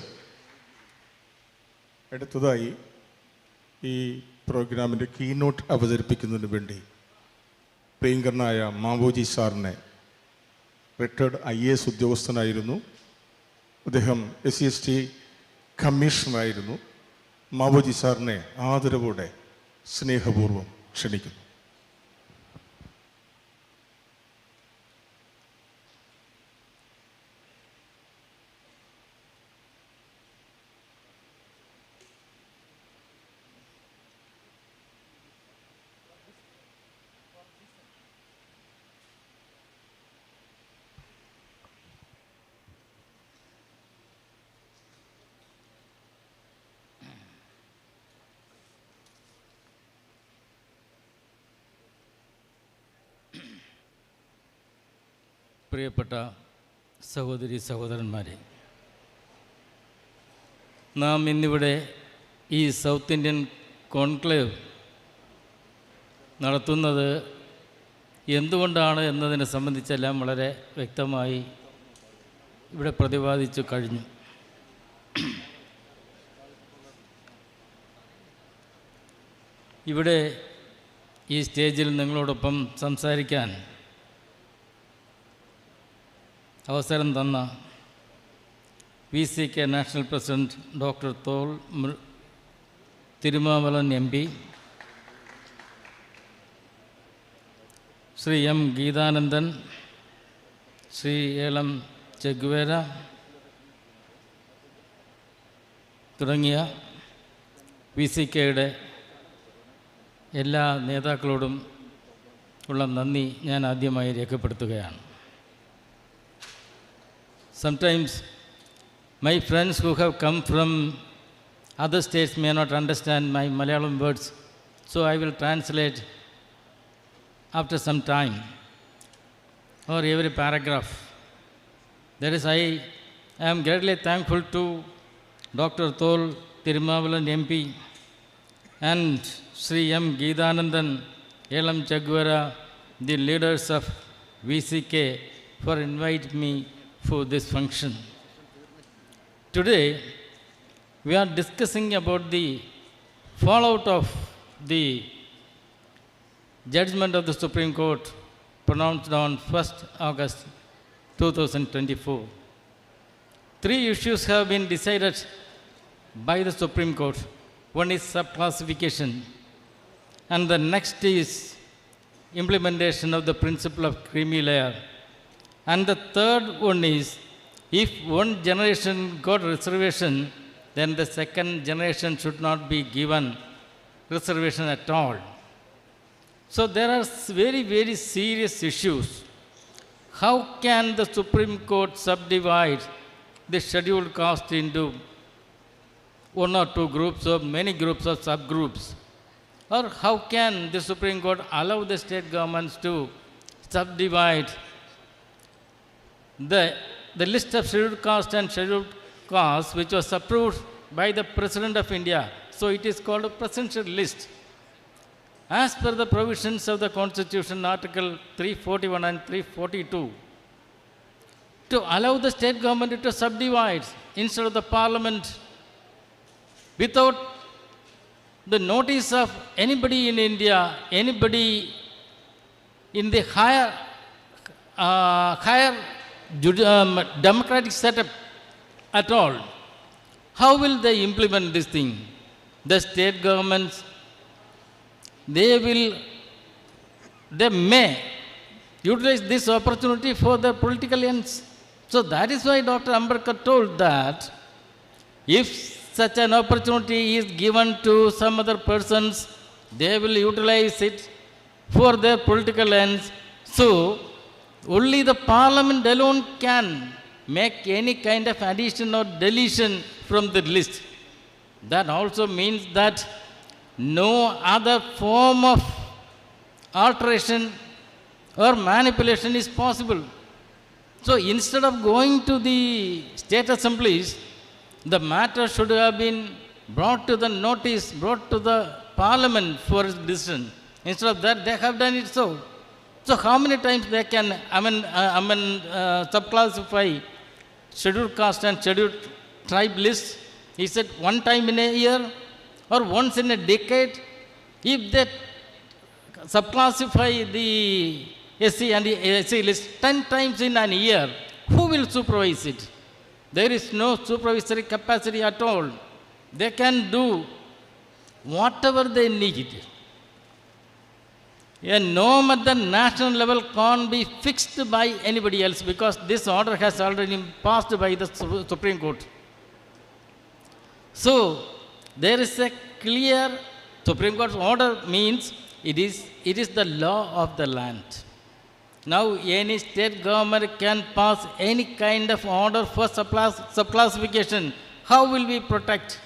അടുത്തതായി ഈ പ്രോഗ്രാമിൻ്റെ കീനോട്ട് അവതരിപ്പിക്കുന്നതിന് വേണ്ടി പ്രിയങ്കരനായ മാവോജി സാറിനെ, റിട്ടയർഡ് IAS ഉദ്യോഗസ്ഥനായിരുന്നു, അദ്ദേഹം SC/ST കമ്മീഷണറായിരുന്നു. മാവോജി സാറിനെ ആദരവോടെ സ്നേഹപൂർവ്വം ക്ഷണിക്കുന്നു. പ്രിയപ്പെട്ട സഹോദരി സഹോദരന്മാരെ, നാം ഇന്നിവിടെ ഈ സൗത്ത് ഇന്ത്യൻ കോൺക്ലേവ് നടത്തുന്നത് എന്തുകൊണ്ടാണ് എന്നതിനെ സംബന്ധിച്ചെല്ലാം വളരെ വ്യക്തമായി ഇവിടെ പ്രതിപാദിച്ചു കഴിഞ്ഞു. ഇവിടെ ഈ സ്റ്റേജിൽ നിങ്ങളോടൊപ്പം സംസാരിക്കാൻ അവസരം തന്ന VCK national president doctor Thol Thirumavalavan MP, Shri M Geethanandan, Shri Elam Che Guevara തുടങ്ങിയ VCKയുടെ എല്ലാ നേതാക്കളോടും ഉള്ള നന്ദി ഞാൻ ആദ്യമായി രേഖപ്പെടുത്തുകയാണ്. Sometimes my friends who have come from other states may not understand my Malayalam words, so I will translate after some time or every paragraph. That is, I am greatly thankful to Dr. Thol Thirumavalavan MP and Sri M. Geethanandan, Elam Chagwara, the leaders of VCK, for inviting me for this function. Today we are discussing about the fallout of the judgment of the Supreme Court pronounced on 1st August 2024. 3 issues have been decided by the Supreme Court. One is subclassification, and the next is implementation of the principle of creamy layer. And the third one is, if one generation got reservation, then the second generation should not be given reservation at all. So there are very, very serious issues. How can the Supreme Court subdivide the scheduled caste into 1 or 2 groups or many groups or subgroups? Or how can the Supreme Court allow the state governments to subdivide the list of scheduled caste and scheduled caste which was approved by the President of India? So it is called a presidential list. As per the provisions of the Constitution, Article 341 and 342, to allow the state government to subdivide instead of the Parliament without the notice of anybody in India, anybody in the higher democratic setup at all. How will they implement this thing? The state governments, they may utilize this opportunity for their political ends. So that is why Dr. Ambedkar told that if such an opportunity is given to some other persons, they will utilize it for their political ends. So only the parliament alone can make any kind of addition or deletion from the list. That also means that no other form of alteration or manipulation is possible. So instead of going to the state assemblies, the matter should have been brought to the notice, brought to the parliament for its decision. Instead of that, they have done it so. So how many times they can subclassify scheduled caste and scheduled tribe lists? Is it one time in a year or once in a decade? If they subclassify the SC and the SC list 10 times in a year, who will supervise it? There is no supervisory capacity at all. They can do whatever they need. A norm at the national level can't be fixed by anybody else because this order has already been passed by the Supreme Court. So there is a clear Supreme Court's order means it is the law of the land. Now any state government can pass any kind of order for subclassification. How will we protect?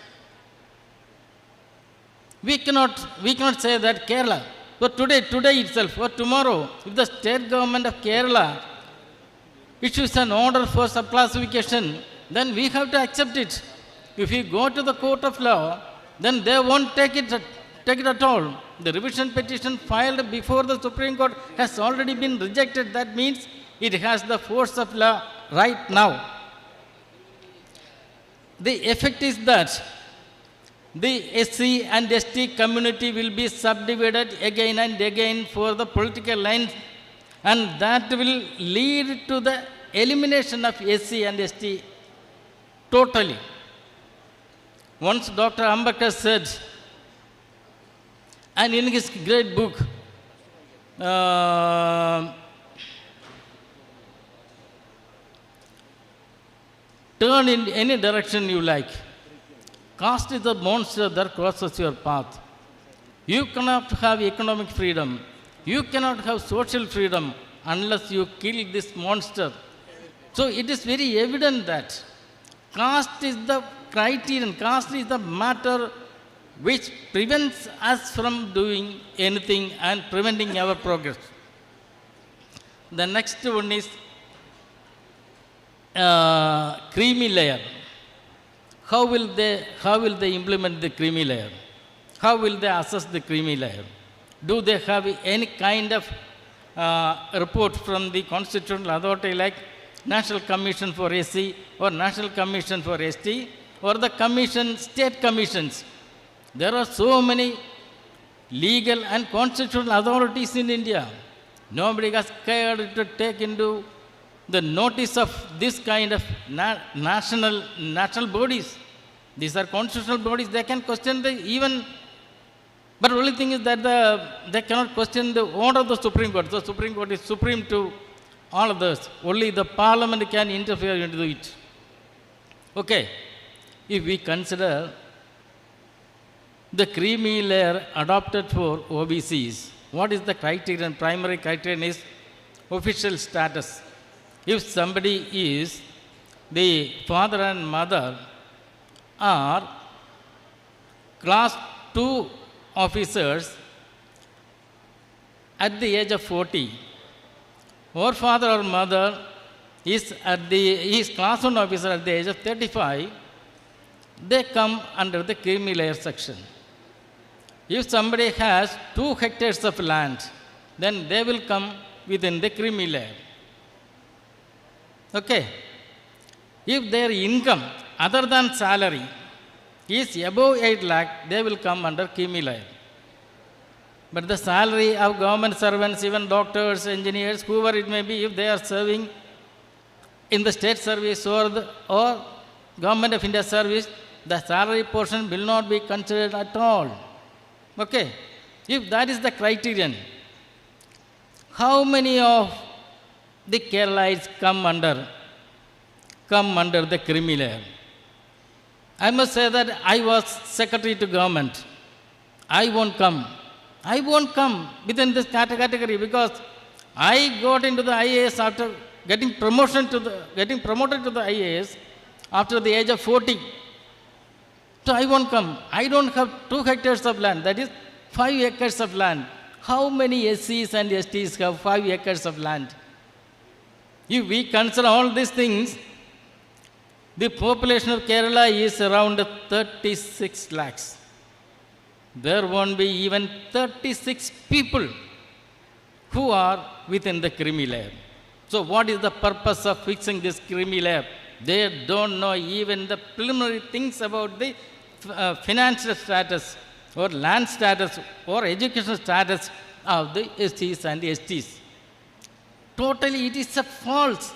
We cannot say that Kerala, but today itself, or tomorrow, if the state government of Kerala issues an order for subclassification, then we have to accept it. If we go to the court of law, then they won't take it at all. The revision petition filed before the Supreme Court has already been rejected. That means it has the force of law right now. The effect is that the SC and ST community will be subdivided again and again for the political lines, and that will lead to the elimination of SC and ST totally. Once Dr. Ambedkar said, and in his great book, turn in any direction you like. Caste is the monster that crosses your path. You cannot have economic freedom. You cannot have social freedom unless you kill this monster. So it is very evident that caste is the criterion, caste is the matter which prevents us from doing anything and preventing our progress. The next one is creamy layer. How will they implement the creamy layer? How will they assess the creamy layer? Do they have any kind of report from the constitutional authority like National Commission for SC or National Commission for ST or the commission, state commissions? There are so many legal and constitutional authorities in India. Nobody has cared to take into the notice of this kind of national bodies. These are constitutional bodies. They can question even, but the only thing is that they cannot question the order of the Supreme Court. The Supreme Court is supreme to all of this. Only the Parliament can interfere into it. Okay, if we consider the creamy layer adopted for OBCs, what is the criterion? Primary criterion is official status. If somebody is the father and mother are class 2 officers at the age of 40, or father or mother is class 1 officer at the age of 35, they come under the creamy layer section. If somebody has 2 hectares of land, then they will come within the creamy layer. Okay. If their income other than salary is above 8 lakh, they will come under creamy layer. But the salary of government servants, even doctors, engineers, whoever it may be, if they are serving in the state service or government of India service, the salary portion will not be considered at all. Okay? If that is the criterion, how many of the Keralites come under the creamy layer? I must say that I was secretary to government. I won't come within this category because I got into the IAS after getting promoted to the IAS after the age of 40. So I won't come. I don't have 2 hectares of land, that is 5 acres of land. How many SCs and STs have 5 acres of land? If we consider all these things, the population of Kerala is around 36 lakhs. There won't be even 36 people who are within the creamy layer. So what is the purpose of fixing this creamy layer? They don't know even the preliminary things about the financial status or land status or educational status of the SCs and the STs. Totally it is a false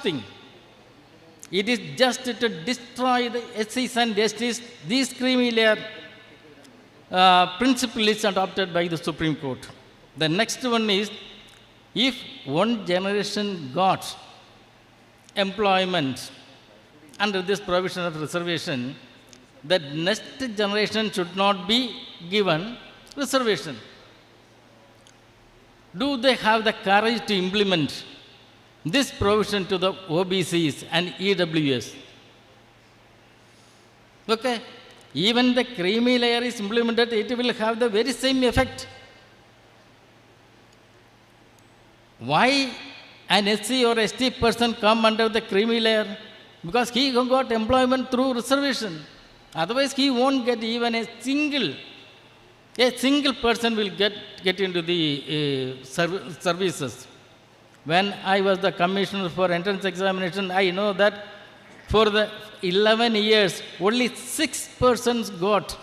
thing. It is just to destroy the SCs and STs. This creamy layer principle is adopted by the Supreme Court. The next one is, if one generation got employment under this provision of reservation, the next generation should not be given reservation. Do they have the courage to implement this provision to the OBCs and EWS? Okay? Even the creamy layer is implemented, it will have the very same effect. Why an SC or ST person come under the creamy layer? Because he got employment through reservation. Otherwise, he won't get even a single person will get into the services. When I was the commissioner for entrance examination, I know that for the 11 years, only 6 persons got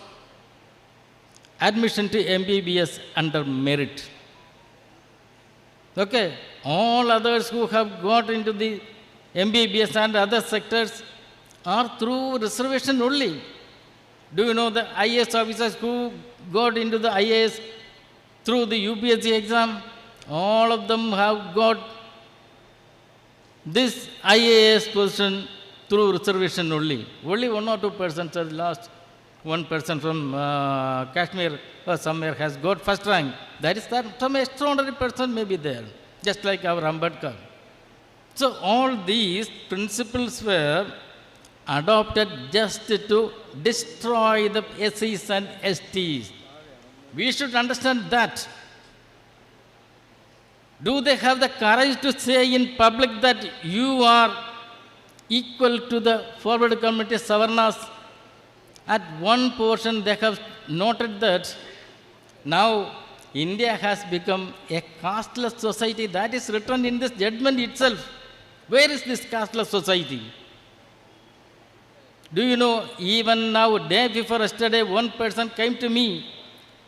admission to MBBS under merit. Okay, all others who have got into the MBBS and other sectors are through reservation only. Do you know the IAS officers who got into the IAS through the UPSC exam? All of them have got this IAS position through reservation only. Only 1 or 2 persons are lost. 1 person from Kashmir or somewhere has got first rank. That is that some extraordinary person may be there, just like our Ambedkar. So all these principles were adopted just to destroy the SCs and STs. We should understand that. Do they have the courage to say in public that you are equal to the forward community Savarnas? At one portion they have noted that now India has become a casteless society. That is written in this judgment itself. Where is this casteless society? Do you know, even now, day before yesterday, one person came to me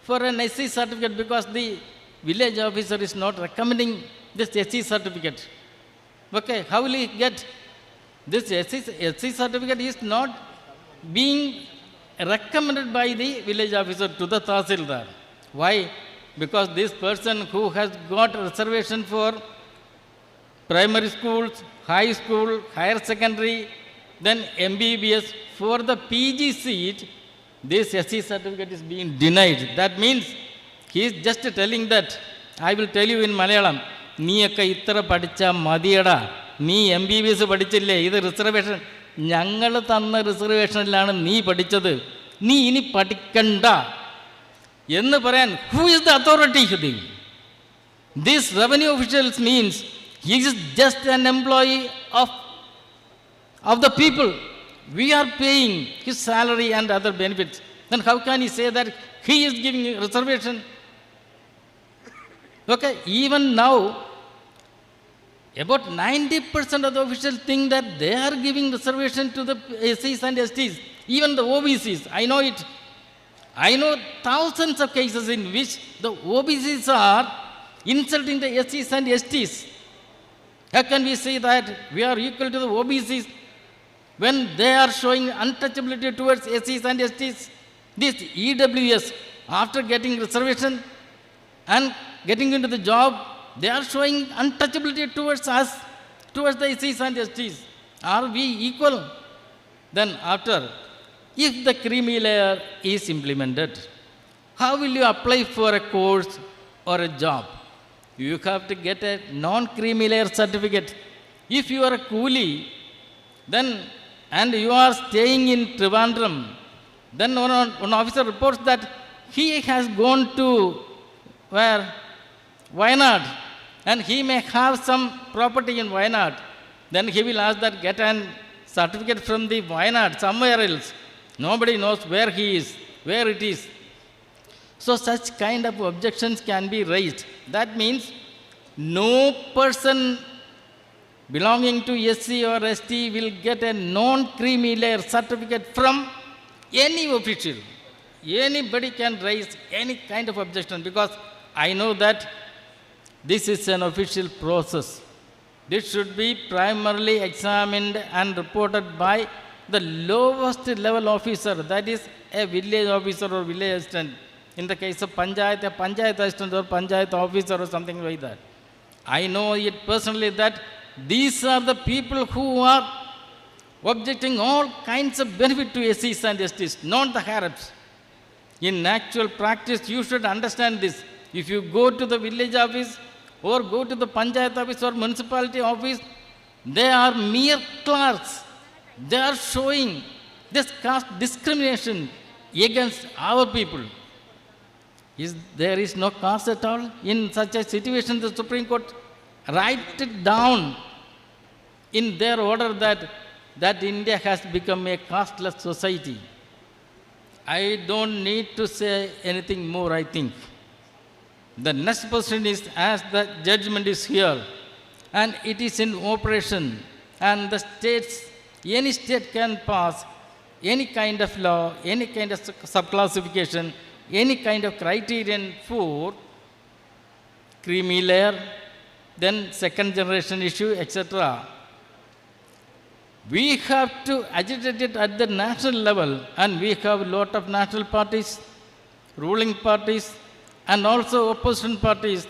for an SC certificate because the village officer is not recommending this SC certificate. Okay, how will he get? This SC certificate is not being recommended by the village officer to the Tahsildar. Why? Because this person who has got reservation for primary schools, high school, higher secondary, then MBBS, for the PG seat, this SC certificate is being denied. That means he is just telling that, I will tell you in Malayalam, നീയൊക്കെ ഇത്ര പഠിച്ചാൽ മതിയടാ, നീ MBBS പഠിച്ചില്ലേ, ഇത് reservation, ഞങ്ങൾ തന്ന റിസർവേഷനിലാണ് നീ പഠിച്ചത്, നീ ഇനി പഠിക്കണ്ട എന്ന് പറയാൻ who is the authority? This revenue officials means he is just an employee of the people. We are paying his salary and other benefits. Then how can he say that he is giving reservation? Okay, even now, about 90% of the officials think that they are giving reservation to the SCs and STs. Even the OBCs, I know it. I know thousands of cases in which the OBCs are insulting the SCs and STs. How can we say that we are equal to the OBCs when they are showing untouchability towards SCs and STs? This EWS, after getting reservation and getting into the job, they are showing untouchability towards us, towards the SCs and STs. Are we equal? Then after, if the creamy layer is implemented, how will you apply for a course or a job? You have to get a non-creamy layer certificate. If you are a coolie, then, and you are staying in Trivandrum, then one officer reports that he has gone to where? Wayanad, and he may have some property in Wayanad. Then he will ask that get a certificate from the Wayanad, somewhere else. Nobody knows where he is, where it is. So such kind of objections can be raised. That means no person belonging to SC or ST will get a non-creamy layer certificate from any official. Anybody can raise any kind of objection, because I know that this is an official process. This should be primarily examined and reported by the lowest level officer, that is a village officer or village assistant. In the case of Panchayat, a Panchayat assistant or Panchayat officer or something like that. I know it personally that these are the people who are objecting all kinds of benefit to SCs and STs, not the Arabs. In actual practice, you should understand this. If you go to the village office or go to the Panchayat office or municipality office, they are mere clerks. They are showing this caste discrimination against our people. There is no caste at all? In such a situation, the Supreme Court write it down in their order that India has become a casteless society. I don't need to say anything more, I think. The next question is, as the judgment is here and it is in operation, and the states, any state can pass any kind of law, any kind of subclassification, any kind of criterion for creamy layer, then second generation issue, etc. We have to agitate it at the national level, and we have a lot of national parties, ruling parties, and also opposition parties,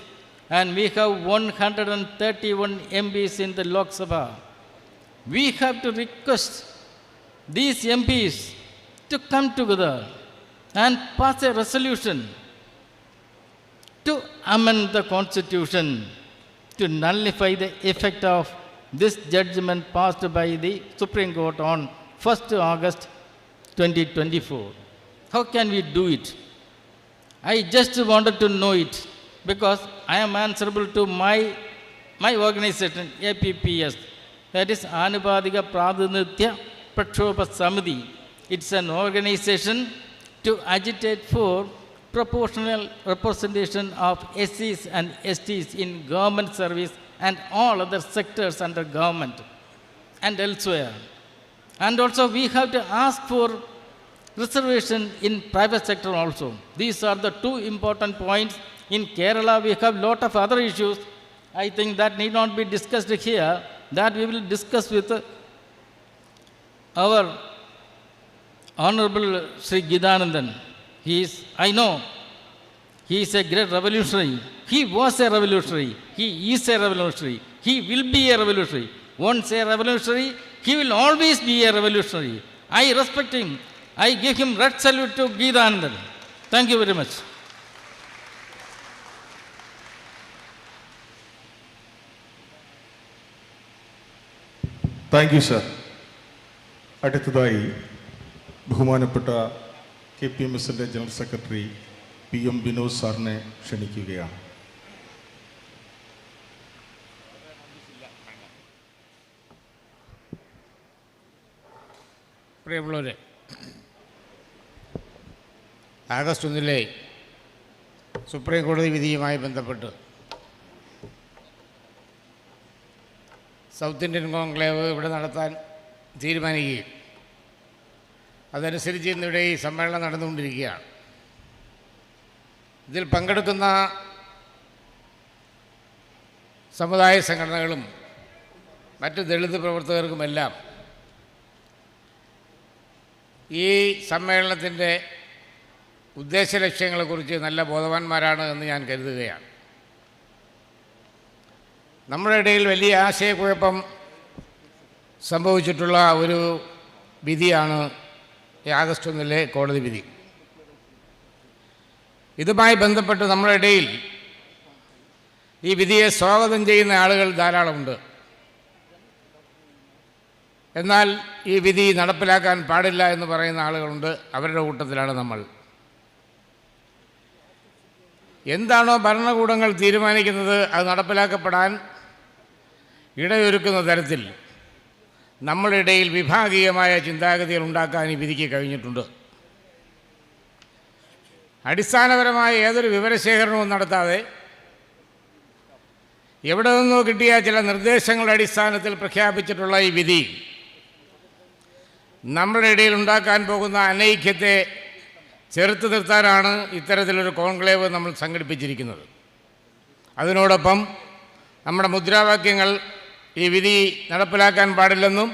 and we have 131 MPs in the Lok Sabha. We have to request these MPs to come together and pass a resolution to amend the constitution to nullify the effect of this judgment passed by the Supreme Court on 1st August 2024. How can we do it? I just wanted to know it because I am answerable to my organization, APPS, that is Anubadika Pradhanithya Prakshopa Samiti. It's an organization to agitate for proportional representation of SCs and STs in government service and all other sectors under government and elsewhere. And also we have to ask for reservation in private sector also. These are the two important points. In Kerala we have lot of other issues. I think that need not be discussed here. That we will discuss with our Honorable Sri Gidanandan. I know, he is a great revolutionary. He was a revolutionary. He is a revolutionary. He will be a revolutionary. Once a revolutionary, he will always be a revolutionary. I respect him. I give him red salute to Gidanandan. Thank you very much. Thank you sir. അടുത്തതായി ബഹുമാനപ്പെട്ട KPMSൻ്റെ general secretary PM Vinod സാറിനെ ക്ഷണിക്കുകയാണ്. പ്രിയമുള്ളവരെ, August 1 supreme കോടതി വിധിയുമായി ബന്ധപ്പെട്ട് south Indian conclave ഇവിടെ നടത്താൻ തീരുമാനിക്കുകയും അതനുസരിച്ച് ഇന്നിവിടെ ഈ സമ്മേളനം നടന്നുകൊണ്ടിരിക്കുകയാണ്. ഇതിൽ പങ്കെടുക്കുന്ന സമുദായ സംഘടനകളും മറ്റ് ദളിത് പ്രവർത്തകർക്കുമെല്ലാം ഈ സമ്മേളനത്തിൻ്റെ ഉദ്ദേശ ലക്ഷ്യങ്ങളെക്കുറിച്ച് നല്ല ബോധവാന്മാരാണ് എന്ന് ഞാൻ കരുതുകയാണ്. നമ്മുടെ ഇടയിൽ വലിയ ആശയക്കുഴപ്പം സംഭവിച്ചിട്ടുള്ള ഒരു വിധിയാണ് ഈ ആഗസ്റ്റ് 1 കോടതി വിധി. ഇതുമായി ബന്ധപ്പെട്ട് നമ്മുടെ ഇടയിൽ ഈ വിധിയെ സ്വാഗതം ചെയ്യുന്ന ആളുകൾ ധാരാളമുണ്ട്. എന്നാൽ ഈ വിധി നടപ്പിലാക്കാൻ പാടില്ല എന്ന് പറയുന്ന ആളുകളുണ്ട്. അവരുടെ കൂട്ടത്തിലാണ് നമ്മൾ. എന്താണോ ഭരണകൂടങ്ങൾ തീരുമാനിക്കുന്നത് അത് നടപ്പിലാക്കപ്പെടാൻ ഇടയൊരുക്കുന്ന തരത്തിൽ നമ്മുടെ ഇടയിൽ വിഭാഗീയമായ ചിന്താഗതികൾ ഉണ്ടാക്കാൻ ഈ വിധിക്ക് കഴിഞ്ഞിട്ടുണ്ട്. അടിസ്ഥാനപരമായ ഏതൊരു വിവരശേഖരണവും നടത്താതെ എവിടെ നിന്നോ കിട്ടിയ ചില നിർദ്ദേശങ്ങളുടെ അടിസ്ഥാനത്തിൽ പ്രഖ്യാപിച്ചിട്ടുള്ള ഈ വിധി നമ്മുടെ ഇടയിൽ ഉണ്ടാക്കാൻ പോകുന്ന അനൈക്യത്തെ ചെറുത്തു നിർത്താനാണ് ഇത്തരത്തിലൊരു കോൺക്ലേവ് നമ്മൾ സംഘടിപ്പിച്ചിരിക്കുന്നത്. അതിനോടൊപ്പം നമ്മുടെ മുദ്രാവാക്യങ്ങൾ ഈ വിധി നടപ്പിലാക്കാൻ പാടില്ലെന്നും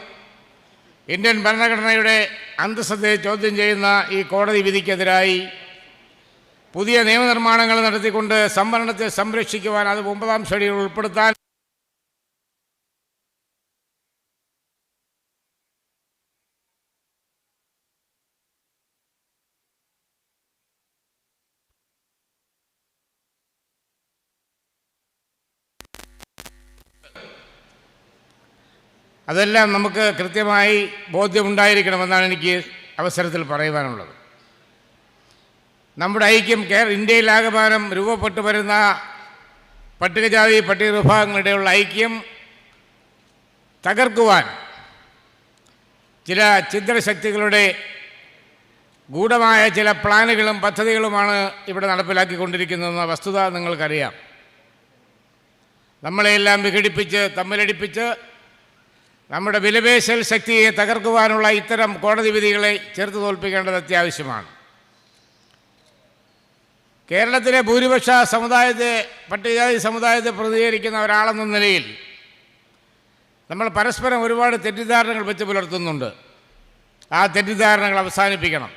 ഇന്ത്യൻ ഭരണഘടനയുടെ അന്തസ്സത്തെ ചോദ്യം ചെയ്യുന്ന ഈ കോടതി വിധിക്കെതിരായി പുതിയ നിയമനിർമ്മാണങ്ങൾ നടത്തിക്കൊണ്ട് സംവരണത്തെ സംരക്ഷിക്കുവാൻ അത് 9-ാം ഷെഡ്യൂൾ ഉൾപ്പെടുത്താൻ അതെല്ലാം നമുക്ക് കൃത്യമായി ബോധ്യമുണ്ടായിരിക്കണമെന്നാണ് എനിക്ക് അവസരത്തിൽ പറയുവാനുള്ളത്. നമ്മുടെ ഐക്യം ഇന്ത്യയിലാകമാനം രൂപപ്പെട്ടു വരുന്ന പട്ടികജാതി പട്ടിക വിഭാഗങ്ങളുടെയുള്ള ഐക്യം തകർക്കുവാൻ ചില ഛിദ്രശക്തികളുടെ ഗൂഢമായ ചില പ്ലാനുകളും പദ്ധതികളുമാണ് ഇവിടെ നടപ്പിലാക്കിക്കൊണ്ടിരിക്കുന്നതെന്ന വസ്തുത നിങ്ങൾക്കറിയാം. നമ്മളെയെല്ലാം വിഘടിപ്പിച്ച് തമ്മിലടിപ്പിച്ച് നമ്മുടെ വിലപേശൽ ശക്തിയെ തകർക്കുവാനുള്ള ഇത്തരം കോടതി വിധികളെ ചെറുത്ത് തോൽപ്പിക്കേണ്ടത് അത്യാവശ്യമാണ്. കേരളത്തിലെ ഭൂരിപക്ഷ സമുദായത്തെ പട്ടികജാതി സമുദായത്തെ പ്രതിനിധീകരിക്കുന്ന ഒരാളെന്ന നിലയിൽ നമ്മൾ പരസ്പരം ഒരുപാട് തെറ്റിദ്ധാരണകൾ വെച്ച് പുലർത്തുന്നുണ്ട്. ആ തെറ്റിദ്ധാരണകൾ അവസാനിപ്പിക്കണം.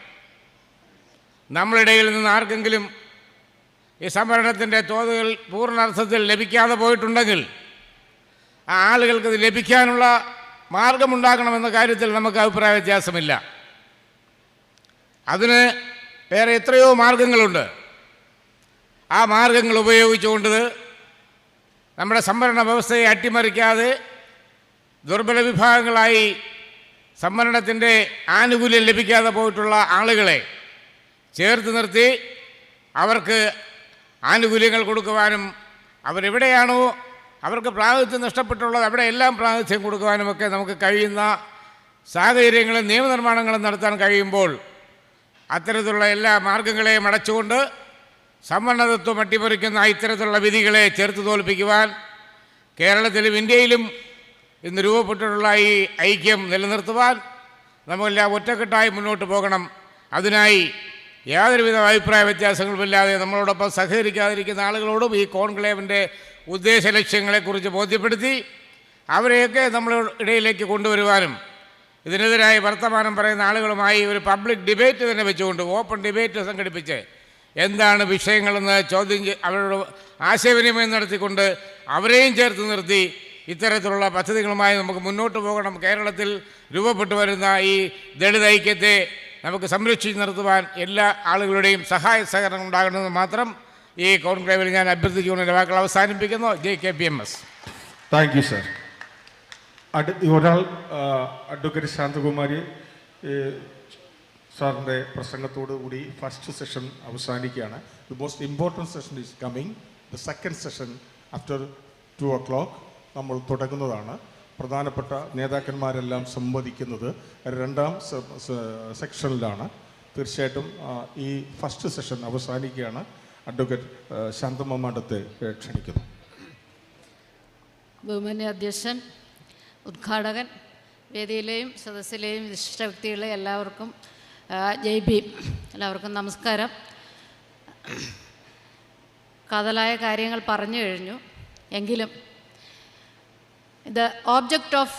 നമ്മളിടയിൽ നിന്ന് ആർക്കെങ്കിലും ഈ സംവരണത്തിൻ്റെ തോതുകൾ പൂർണ്ണാർത്ഥത്തിൽ ലഭിക്കാതെ പോയിട്ടുണ്ടെങ്കിൽ ആ ആളുകൾക്കത് ലഭിക്കാനുള്ള മാർഗമുണ്ടാക്കണമെന്ന കാര്യത്തിൽ നമുക്ക് അഭിപ്രായ വ്യത്യാസമില്ല. അതിന് വേറെ എത്രയോ മാർഗങ്ങളുണ്ട്. ആ മാർഗങ്ങൾ ഉപയോഗിച്ചുകൊണ്ട് നമ്മുടെ സംവരണ വ്യവസ്ഥയെ അട്ടിമറിക്കാതെ ദുർബല വിഭാഗങ്ങളായി സംവരണത്തിൻ്റെ ആനുകൂല്യം ലഭിക്കാതെ പോയിട്ടുള്ള ആളുകളെ ചേർത്ത് നിർത്തി അവർക്ക് ആനുകൂല്യങ്ങൾ കൊടുക്കുവാനും അവരെവിടെയാണോ അവർക്ക് പ്രാതിനിധ്യം നഷ്ടപ്പെട്ടുള്ളത് അവിടെയെല്ലാം പ്രാതിനിധ്യം കൊടുക്കുവാനുമൊക്കെ നമുക്ക് കഴിയുന്ന സാഹചര്യങ്ങളും നിയമനിർമ്മാണങ്ങളും നടത്താൻ കഴിയുമ്പോൾ അത്തരത്തിലുള്ള എല്ലാ മാർഗങ്ങളെയും അടച്ചുകൊണ്ട് സംവരണതത്വം അട്ടിമറിക്കുന്ന ഇത്തരത്തിലുള്ള വിധികളെ ചെറുത്ത് തോൽപ്പിക്കുവാൻ കേരളത്തിലും ഇന്ത്യയിലും ഇന്ന് രൂപപ്പെട്ടിട്ടുള്ള ഈ ഐക്യം നിലനിർത്തുവാൻ നമ്മളെല്ലാം ഒറ്റക്കെട്ടായി മുന്നോട്ട് പോകണം. അതിനായി യാതൊരുവിധ അഭിപ്രായ വ്യത്യാസങ്ങളുമില്ലാതെ നമ്മളോടൊപ്പം സഹകരിക്കാതിരിക്കുന്ന ആളുകളോടും ഈ കോൺക്ലേവിൻ്റെ ഉദ്ദേശ ലക്ഷ്യങ്ങളെക്കുറിച്ച് ബോധ്യപ്പെടുത്തി അവരെയൊക്കെ നമ്മുടെ ഇടയിലേക്ക് കൊണ്ടുവരുവാനും ഇതിനെതിരായി വർത്തമാനം പറയുന്ന ആളുകളുമായി ഒരു പബ്ലിക് ഡിബേറ്റ് തന്നെ വെച്ചുകൊണ്ട് ഓപ്പൺ ഡിബേറ്റ് സംഘടിപ്പിച്ച് എന്താണ് വിഷയങ്ങളെന്ന് അവരോട് ആശയവിനിമയം നടത്തിക്കൊണ്ട് അവരെയും ചേർത്ത് നിർത്തി ഇത്തരത്തിലുള്ള പദ്ധതികളുമായി നമുക്ക് മുന്നോട്ട് പോകണം. കേരളത്തിൽ രൂപപ്പെട്ടു വരുന്ന ഈ ദളിത് ഐക്യത്തെ നമുക്ക് സംരക്ഷിച്ച് നിർത്തുവാൻ എല്ലാ ആളുകളുടെയും സഹായ സഹകരണം ഉണ്ടാകണമെന്ന് മാത്രം ഈ കോൺക്ലേവിൽ ഞാൻ അഭ്യർത്ഥിച്ചുകൊണ്ട് എൻ്റെ വാക്കുകൾ അവസാനിപ്പിക്കുന്നു. JKPMS. Thank you sir. ഒരാൾ അഡ്വക്കേറ്റ് ശാന്തകുമാരി സാറിൻ്റെ പ്രസംഗത്തോടു കൂടി ഫസ്റ്റ് സെഷൻ അവസാനിക്കുകയാണ്. The most important session is coming. The second session after 2 o'clock നമ്മൾ തുടങ്ങുന്നതാണ്. പ്രധാനപ്പെട്ട നേതാക്കന്മാരെല്ലാം സംവദിക്കുന്നത് 2ാം സെക്ഷനിലാണ്. തീർച്ചയായിട്ടും ഈ ഫസ്റ്റ് സെഷൻ അവസാനിക്കുകയാണ്. അഡ്വക്കേറ്റ് ശാന്തമ്മ ക്ഷണിക്കുന്നു. ബഹുമാന്യ അധ്യക്ഷൻ, ഉദ്ഘാടകൻ, വേദിയിലെയും സദസ്സിലെയും വിശിഷ്ട വ്യക്തികളെ എല്ലാവർക്കും ജയ് ഭീം. എല്ലാവർക്കും നമസ്കാരം. കാതലായ കാര്യങ്ങൾ പറഞ്ഞു കഴിഞ്ഞു. എങ്കിലും the object of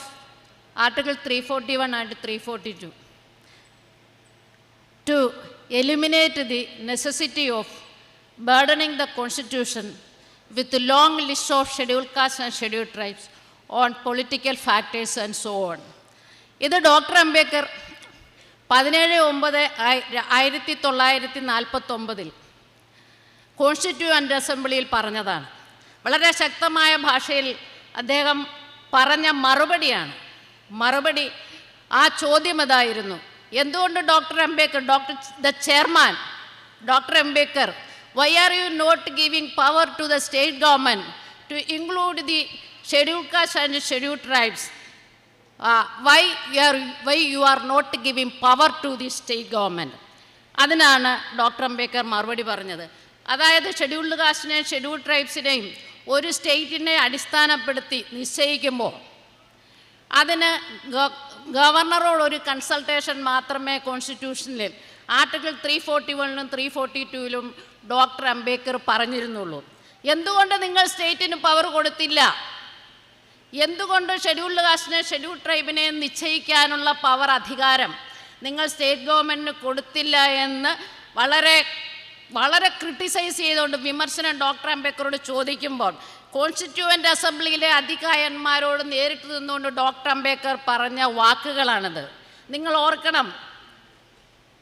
Article 341 and 342 to eliminate the necessity of burdening the Constitution with a long list of scheduled castes and scheduled tribes on political factors and so on. ഇത് ഡോക്ടർ അംബേദ്കർ 17/9/1949 കോൺസ്റ്റിറ്റ്യൂവൻ്റ് അസംബ്ലിയിൽ പറഞ്ഞതാണ്. വളരെ ശക്തമായ ഭാഷയിൽ അദ്ദേഹം പറഞ്ഞ മറുപടി ആ ചോദ്യം ഇതായിരുന്നു: എന്തുകൊണ്ട് doctor Ambedkar, the chairman doctor Ambedkar, why are you not giving power to the state government to include the scheduled castes and scheduled tribes? Why you are not giving power to the state government? അതിനാണ് doctor Ambedkar മറുപടി പറഞ്ഞത്. അതായത് scheduled കാസ്റ്റിനെയും scheduled ട്രൈബ്സിനെയും ഒരു സ്റ്റേറ്റിനെ അടിസ്ഥാനപ്പെടുത്തി നിശ്ചയിക്കുമ്പോൾ അതിന് ഗവർണറോടൊരു consultation മാത്രമേ കോൺസ്റ്റിറ്റ്യൂഷനിൽ article 341 342 doctor Ambedkar പറഞ്ഞിരുന്നുള്ളൂ. എന്തുകൊണ്ട് നിങ്ങൾ സ്റ്റേറ്റിന് പവർ കൊടുത്തില്ല? എന്തുകൊണ്ട് ഷെഡ്യൂൾഡ് കാസ്റ്റിനെ ഷെഡ്യൂൾഡ് ട്രൈബിനെ നിശ്ചയിക്കാനുള്ള പവർ, അധികാരം നിങ്ങൾ സ്റ്റേറ്റ് ഗവൺമെൻറ്റിന് കൊടുത്തില്ല എന്ന് വളരെ ക്രിട്ടിസൈസ് ചെയ്തുകൊണ്ട് വിമർശനം ഡോക്ടർ അംബേദ്കറോട് ചോദിക്കുമ്പോൾ കോൺസ്റ്റിറ്റ്യൂവൻ്റ് അസംബ്ലിയിലെ അധികാരന്മാരോട് നേരിട്ട് നിന്നുകൊണ്ട് ഡോക്ടർ അംബേദ്കർ പറഞ്ഞ വാക്കുകളാണിത്. നിങ്ങൾ ഓർക്കണം,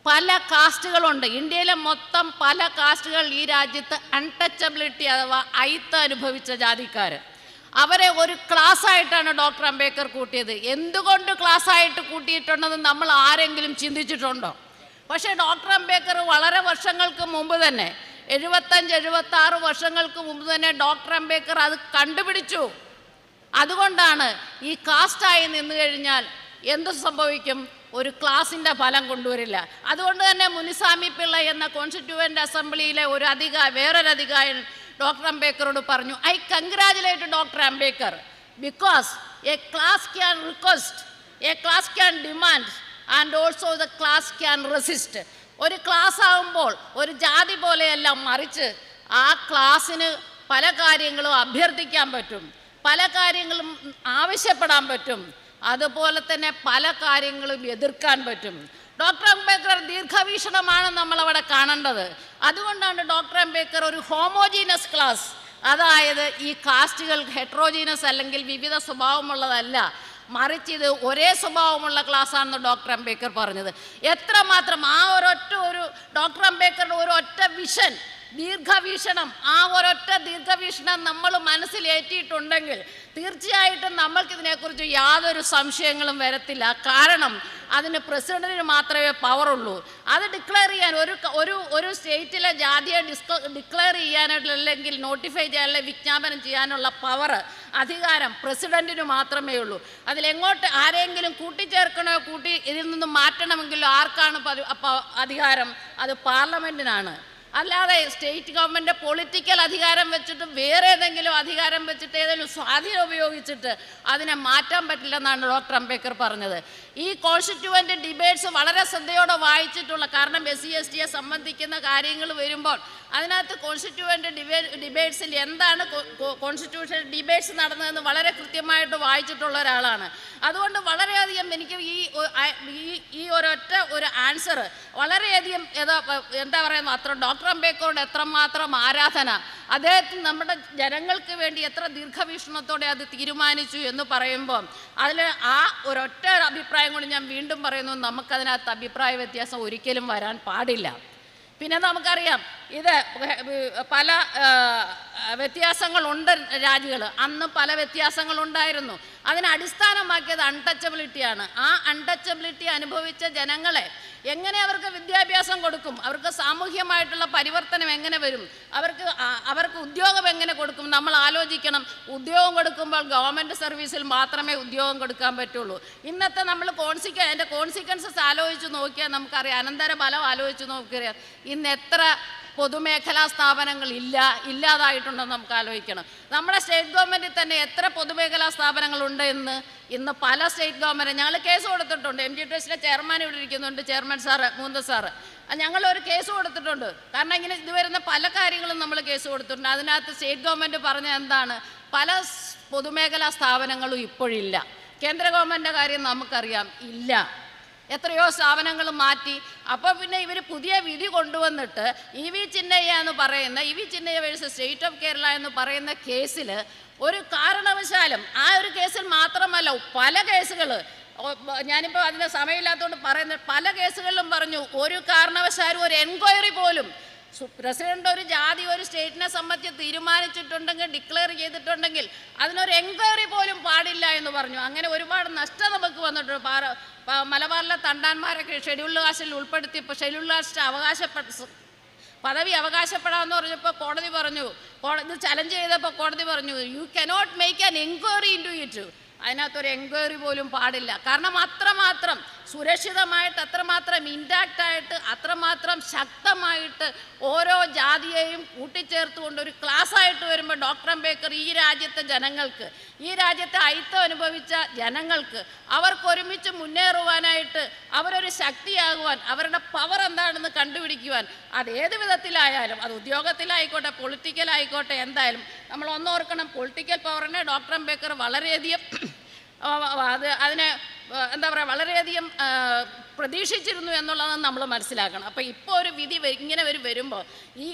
പല കാസ്റ്റുകളുണ്ട് ഇന്ത്യയിലെ. മൊത്തം പല കാസ്റ്റുകൾ ഈ രാജ്യത്ത് അൺടച്ചബിലിറ്റി അഥവാ അയിത്ത് അനുഭവിച്ച ജാതിക്കാർ, അവരെ ഒരു ക്ലാസ്സായിട്ടാണ് ഡോക്ടർ അംബേദ്കർ കൂട്ടിയത്. എന്തുകൊണ്ട് ക്ലാസ്സായിട്ട് കൂട്ടിയിട്ടുണ്ടെന്ന് നമ്മൾ ആരെങ്കിലും ചിന്തിച്ചിട്ടുണ്ടോ? പക്ഷേ ഡോക്ടർ അംബേദ്കർ വളരെ വർഷങ്ങൾക്ക് മുമ്പ് തന്നെ, 75-76 വർഷങ്ങൾക്ക് മുമ്പ് തന്നെ ഡോക്ടർ അംബേദ്കർ അത് കണ്ടുപിടിച്ചു. അതുകൊണ്ടാണ് ഈ കാസ്റ്റായി നിന്നു കഴിഞ്ഞാൽ എന്തു സംഭവിക്കും? ഒരു ക്ലാസിൻ്റെ ഫലം കൊണ്ടുവരില്ല. അതുകൊണ്ട് തന്നെ മുനിസ്വാമി പിള്ള എന്ന കോൺസ്റ്റിറ്റ്യൂവൻ്റ് അസംബ്ലിയിലെ വേറൊരു അധികാരൻ ഡോക്ടർ അംബേദ്കറോട് പറഞ്ഞു, I congratulate doctor Ambedkar because A class can request, A class can demand and also the class can resist. ഒരു ക്ലാസ് ആകുമ്പോൾ ഒരു ജാതി പോലെയല്ല, മറിച്ച് ആ ക്ലാസ്സിന് പല കാര്യങ്ങളും അഭ്യർത്ഥിക്കാൻ പറ്റും, പല കാര്യങ്ങളും ആവശ്യപ്പെടാൻ പറ്റും, അതുപോലെ തന്നെ പല കാര്യങ്ങളും എതിർക്കാൻ പറ്റും. ഡോക്ടർ അംബേദ്കർ ദീർഘവീക്ഷണമാണ് നമ്മളവിടെ കാണേണ്ടത്. അതുകൊണ്ടാണ് ഡോക്ടർ അംബേദ്കർ ഒരു ഹോമോജീനസ് ക്ലാസ്, അതായത് ഈ കാസ്റ്റുകൾ ഹെട്രോജീനസ് അല്ലെങ്കിൽ വിവിധ സ്വഭാവമുള്ളതല്ല, മറിച്ച് ഇത് ഒരേ സ്വഭാവമുള്ള ക്ലാസ്സാണെന്ന് ഡോക്ടർ അംബേദ്കർ പറഞ്ഞത്. എത്രമാത്രം ആ ഒരു ഡോക്ടർ അംബേദ്കറുടെ ഒരൊറ്റ വിഷൻ, ദീർഘവീക്ഷണം, ആ ഒരൊറ്റ ദീർഘവീക്ഷണം നമ്മൾ മനസ്സിലേറ്റിയിട്ടുണ്ടെങ്കിൽ തീർച്ചയായിട്ടും നമ്മൾക്കിതിനെക്കുറിച്ച് യാതൊരു സംശയങ്ങളും വരത്തില്ല. കാരണം അതിന് പ്രസിഡന്റിന് മാത്രമേ പവറുള്ളൂ. അത് ഡിക്ലെയർ ചെയ്യാൻ ഒരു സ്റ്റേറ്റിലെ ജാതിയെ ഡിക്ലെയർ ചെയ്യാനായിട്ട് അല്ലെങ്കിൽ നോട്ടിഫൈ ചെയ്യാനുള്ള വിജ്ഞാപനം ചെയ്യാനുള്ള പവർ, അധികാരം പ്രസിഡന്റിന് മാത്രമേ ഉള്ളൂ. അതിലെങ്ങോട്ട് ആരെങ്കിലും കൂട്ടിച്ചേർക്കണോ ഇതിൽ നിന്ന് മാറ്റണമെങ്കിലോ ആർക്കാണ് അധികാരം? അത് പാർലമെൻറ്റിനാണ്. അല്ലാതെ സ്റ്റേറ്റ് ഗവൺമെൻറ് പൊളിറ്റിക്കൽ അധികാരം വെച്ചിട്ട് വേറെ ഏതെങ്കിലും അധികാരം വെച്ചിട്ട് ഏതെങ്കിലും സ്വാധീനം ഉപയോഗിച്ചിട്ട് അതിനെ മാറ്റാൻ പറ്റില്ലെന്നാണ് ഡോക്ടർ അംബേദ്കർ പറഞ്ഞത്. ഈ കോൺസ്റ്റിറ്റ്യൂവൻ്റ് ഡിബേറ്റ്സ് വളരെ ശ്രദ്ധയോടെ വായിച്ചിട്ടുള്ള, കാരണം SC/ST സംബന്ധിക്കുന്ന കാര്യങ്ങൾ വരുമ്പോൾ അതിനകത്ത് കോൺസ്റ്റിറ്റ്യൂവൻ്റ് ഡിബേറ്റ്സിൽ എന്താണ് കോൺസ്റ്റിറ്റ്യൂഷൻ ഡിബേറ്റ്സ് നടന്നതെന്ന് വളരെ കൃത്യമായിട്ട് വായിച്ചിട്ടുള്ള ഒരാളാണ്. അതുകൊണ്ട് വളരെയധികം എനിക്ക് ഈ ഒരു ആൻസർ വളരെയധികം എന്താ പറയുന്നത്, അത്ര ഡോക്ടർ അംബേദ്കറോട് എത്രമാത്രം ആരാധന, അദ്ദേഹത്തിന് നമ്മുടെ ജനങ്ങൾക്ക് വേണ്ടി എത്ര ദീർഘവീക്ഷണത്തോടെ അത് തീരുമാനിച്ചു എന്ന് പറയുമ്പോൾ അതിൽ ആ ഒരൊറ്റ അഭിപ്രായം കൊണ്ട് ഞാൻ വീണ്ടും പറയുന്നു, നമുക്കതിനകത്ത് അഭിപ്രായ വ്യത്യാസം ഒരിക്കലും വരാൻ പാടില്ല. പിന്നെ നമുക്കറിയാം ഇത് പല വ്യത്യാസങ്ങളുണ്ട് രാജ്യങ്ങൾ, അന്ന് പല വ്യത്യാസങ്ങളുണ്ടായിരുന്നു. അതിനെ അടിസ്ഥാനമാക്കിയത് അൺടച്ചബിലിറ്റിയാണ്. ആ അൺടച്ചബിലിറ്റി അനുഭവിച്ച ജനങ്ങളെ എങ്ങനെ അവർക്ക് വിദ്യാഭ്യാസം കൊടുക്കും, അവർക്ക് സാമൂഹ്യമായിട്ടുള്ള പരിവർത്തനം എങ്ങനെ വരും, അവർക്ക് ഉദ്യോഗം എങ്ങനെ കൊടുക്കും? നമ്മൾ ആലോചിക്കണം. ഉദ്യോഗം കൊടുക്കുമ്പോൾ ഗവൺമെൻറ് സർവീസിൽ മാത്രമേ ഉദ്യോഗം കൊടുക്കാൻ പറ്റുള്ളൂ. ഇന്നത്തെ നമ്മൾ അതിൻ്റെ കോൺസിക്വൻസസ് ആലോചിച്ച് നോക്കിയാൽ നമുക്കറിയാം, അനന്തര ഫലം ആലോചിച്ച് നോക്കിയാൽ ഇന്ന് എത്ര പൊതുമേഖലാ സ്ഥാപനങ്ങൾ ഇല്ലാതായിട്ടുണ്ടെന്ന് നമുക്ക് ആലോചിക്കണം. നമ്മുടെ സ്റ്റേറ്റ് ഗവൺമെൻറ്റിൽ തന്നെ എത്ര പൊതുമേഖലാ സ്ഥാപനങ്ങളുണ്ട് എന്ന് ഇന്ന് പല സ്റ്റേറ്റ് ഗവൺമെൻറ് ഞങ്ങൾ കേസ് കൊടുത്തിട്ടുണ്ട്. MG ട്രസ്റ്റിലെ ചെയർമാൻ ഇവിടെ ഇരിക്കുന്നുണ്ട്, ചെയർമാൻ സാറ്, മൂന്ന് സാറ്. ഞങ്ങളൊരു കേസ് കൊടുത്തിട്ടുണ്ട്. കാരണം ഇങ്ങനെ ഇത് വരുന്ന പല കാര്യങ്ങളും നമ്മൾ കേസ് കൊടുത്തിട്ടുണ്ട്. അതിനകത്ത് സ്റ്റേറ്റ് ഗവൺമെൻറ് പറഞ്ഞ എന്താണ്, പല പൊതുമേഖലാ സ്ഥാപനങ്ങളും ഇപ്പോഴില്ല. കേന്ദ്ര ഗവൺമെൻറ്റിൻ്റെ കാര്യം നമുക്കറിയാം, ഇല്ല. എത്രയോ സ്ഥാപനങ്ങൾ മാറ്റി. അപ്പോൾ പിന്നെ ഇവർ പുതിയ വിധി കൊണ്ടുവന്നിട്ട് EV ചിന്നയ്യ എന്ന് പറയുന്ന EV Chinnaiah versus state of Kerala എന്ന് പറയുന്ന കേസിൽ ഒരു കാരണവശാലും ആ ഒരു കേസിൽ മാത്രമല്ല പല കേസുകൾ, ഞാനിപ്പോൾ അതിന് സമയമില്ലാത്തതുകൊണ്ട് പറയുന്നത്, പല കേസുകളിലും പറഞ്ഞു ഒരു കാരണവശാലും ഒരു എൻക്വയറി പോലും പ്രസിഡന്റ് ഒരു ജാതി ഒരു സ്റ്റേറ്റിനെ സംബന്ധിച്ച് തീരുമാനിച്ചിട്ടുണ്ടെങ്കിൽ, ഡിക്ലെയർ ചെയ്തിട്ടുണ്ടെങ്കിൽ അതിനൊരു എൻക്വയറി പോലും പാടില്ല എന്ന് പറഞ്ഞു. അങ്ങനെ ഒരുപാട് നഷ്ടം നമുക്ക് വന്നിട്ടുണ്ട്. മലബാറിലെ തണ്ടാന്മാരൊക്കെ ഷെഡ്യൂൾഡ് കാസ്റ്റിൽ ഉൾപ്പെടുത്തിയപ്പോൾ ഷെഡ്യൂൾഡ് കാസ്റ്റ് പദവി അവകാശപ്പെടാമെന്ന് പറഞ്ഞപ്പോൾ കോടതി പറഞ്ഞു, കോടതി ചലഞ്ച് ചെയ്തപ്പോൾ കോടതി പറഞ്ഞു you cannot make an enquiry into it. അതിനകത്തൊരു എൻക്വയറി പോലും പാടില്ല. കാരണം അത്രമാത്രം സുരക്ഷിതമായിട്ട്, അത്രമാത്രം ഇൻടാക്റ്റായിട്ട്, അത്രമാത്രം ശക്തമായിട്ട് ഓരോ ജാതിയെയും കൂട്ടിച്ചേർത്തുകൊണ്ട് ഒരു ക്ലാസ്സായിട്ട് വരുമ്പോൾ ഡോക്ടർ അംബേദ്കർ ഈ രാജ്യത്തെ ജനങ്ങൾക്ക്, ഈ രാജ്യത്തെ അയിത്തം അനുഭവിച്ച ജനങ്ങൾക്ക് അവർക്കൊരുമിച്ച് മുന്നേറുവാനായിട്ട്, അവരൊരു ശക്തിയാകുവാൻ, അവരുടെ പവർ എന്താണെന്ന് കണ്ടുപിടിക്കുവാൻ, അത് ഏത് വിധത്തിലായാലും, അത് ഉദ്യോഗത്തിലായിക്കോട്ടെ പൊളിറ്റിക്കലായിക്കോട്ടെ, എന്തായാലും നമ്മൾ ഒന്നോർക്കണം, പൊളിറ്റിക്കൽ പവറിനെ ഡോക്ടർ അംബേദ്കർ വളരെയധികം അതിനെ എന്താ പറയുക വളരെയധികം പ്രതീക്ഷിച്ചിരുന്നു എന്നുള്ളത് നമ്മൾ മനസ്സിലാക്കണം. അപ്പോൾ ഇപ്പോൾ ഒരു വിധി ഇങ്ങനെ വരുമ്പോൾ ഈ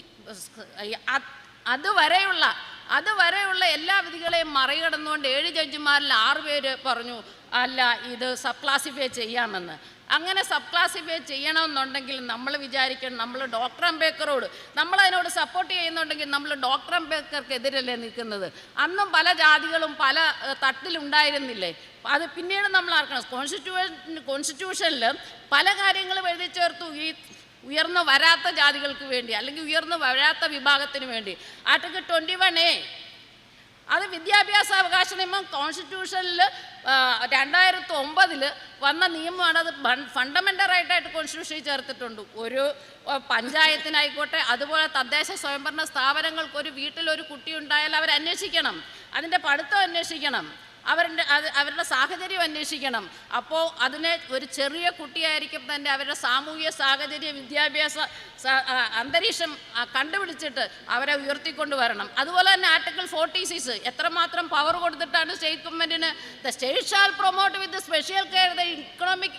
അതുവരെയുള്ള എല്ലാ വിധികളെയും മറികടന്നുകൊണ്ട് 7 ജഡ്ജിമാരിൽ 6 പേര് പറഞ്ഞു അല്ല ഇത് സബ് ക്ലാസിഫൈ ചെയ്യാമെന്ന്. അങ്ങനെ സബ് ക്ലാസിഫൈ ചെയ്യണമെന്നുണ്ടെങ്കിൽ നമ്മൾ വിചാരിക്കണം, നമ്മൾ ഡോക്ടർ അംബേദ്കറോട് നമ്മളതിനോട് സപ്പോർട്ട് ചെയ്യുന്നുണ്ടെങ്കിൽ നമ്മൾ ഡോക്ടർ അംബേദ്കർക്കെതിരല്ലേ നിൽക്കുന്നത്. അന്നും പല ജാതികളും പല തട്ടിലുണ്ടായിരുന്നില്ലേ. അത് പിന്നീട് നമ്മൾ ആർക്കണം, കോൺസ്റ്റിറ്റ്യൂഷനിൽ പല കാര്യങ്ങളും എഴുതി ചേർത്തു ഈ ഉയർന്നു വരാത്ത ജാതികൾക്ക് വേണ്ടി, അല്ലെങ്കിൽ ഉയർന്നു വരാത്ത വിഭാഗത്തിന് വേണ്ടി. ആർട്ടിക്കിൾ 21A അത് വിദ്യാഭ്യാസ അവകാശ നിയമം കോൺസ്റ്റിറ്റ്യൂഷനിൽ 2009 വന്ന നിയമമാണ്. അത് ഫണ്ടമെൻ്റൽ റൈറ്റായിട്ട് കോൺസ്റ്റിറ്റ്യൂഷനിൽ ചേർത്തിട്ടുണ്ട്. ഒരു പഞ്ചായത്തിനായിക്കോട്ടെ, അതുപോലെ തദ്ദേശ സ്വയംഭരണ സ്ഥാപനങ്ങൾക്ക് ഒരു വീട്ടിലൊരു കുട്ടി ഉണ്ടായാൽ അവരന്വേഷിക്കണം, അതിൻ്റെ പഠിത്തം അന്വേഷിക്കണം, അവരുടെ സാഹചര്യം അന്വേഷിക്കണം. അപ്പോൾ അതിനെ ഒരു ചെറിയ കുട്ടിയായിരിക്കും തന്നെ അവരുടെ സാമൂഹിക സാഹചര്യ വിദ്യാഭ്യാസ അന്തരീക്ഷം കണ്ടുപിടിച്ചിട്ട് അവരെ ഉയർത്തിക്കൊണ്ട് വരണം. അതുപോലെ തന്നെ ആർട്ടിക്കിൾ 46 എത്രമാത്രം പവർ കൊടുത്തിട്ടാണ് സ്റ്റേറ്റ് ഗവൺമെൻറ്റിന്, the state shall promote with special care the economic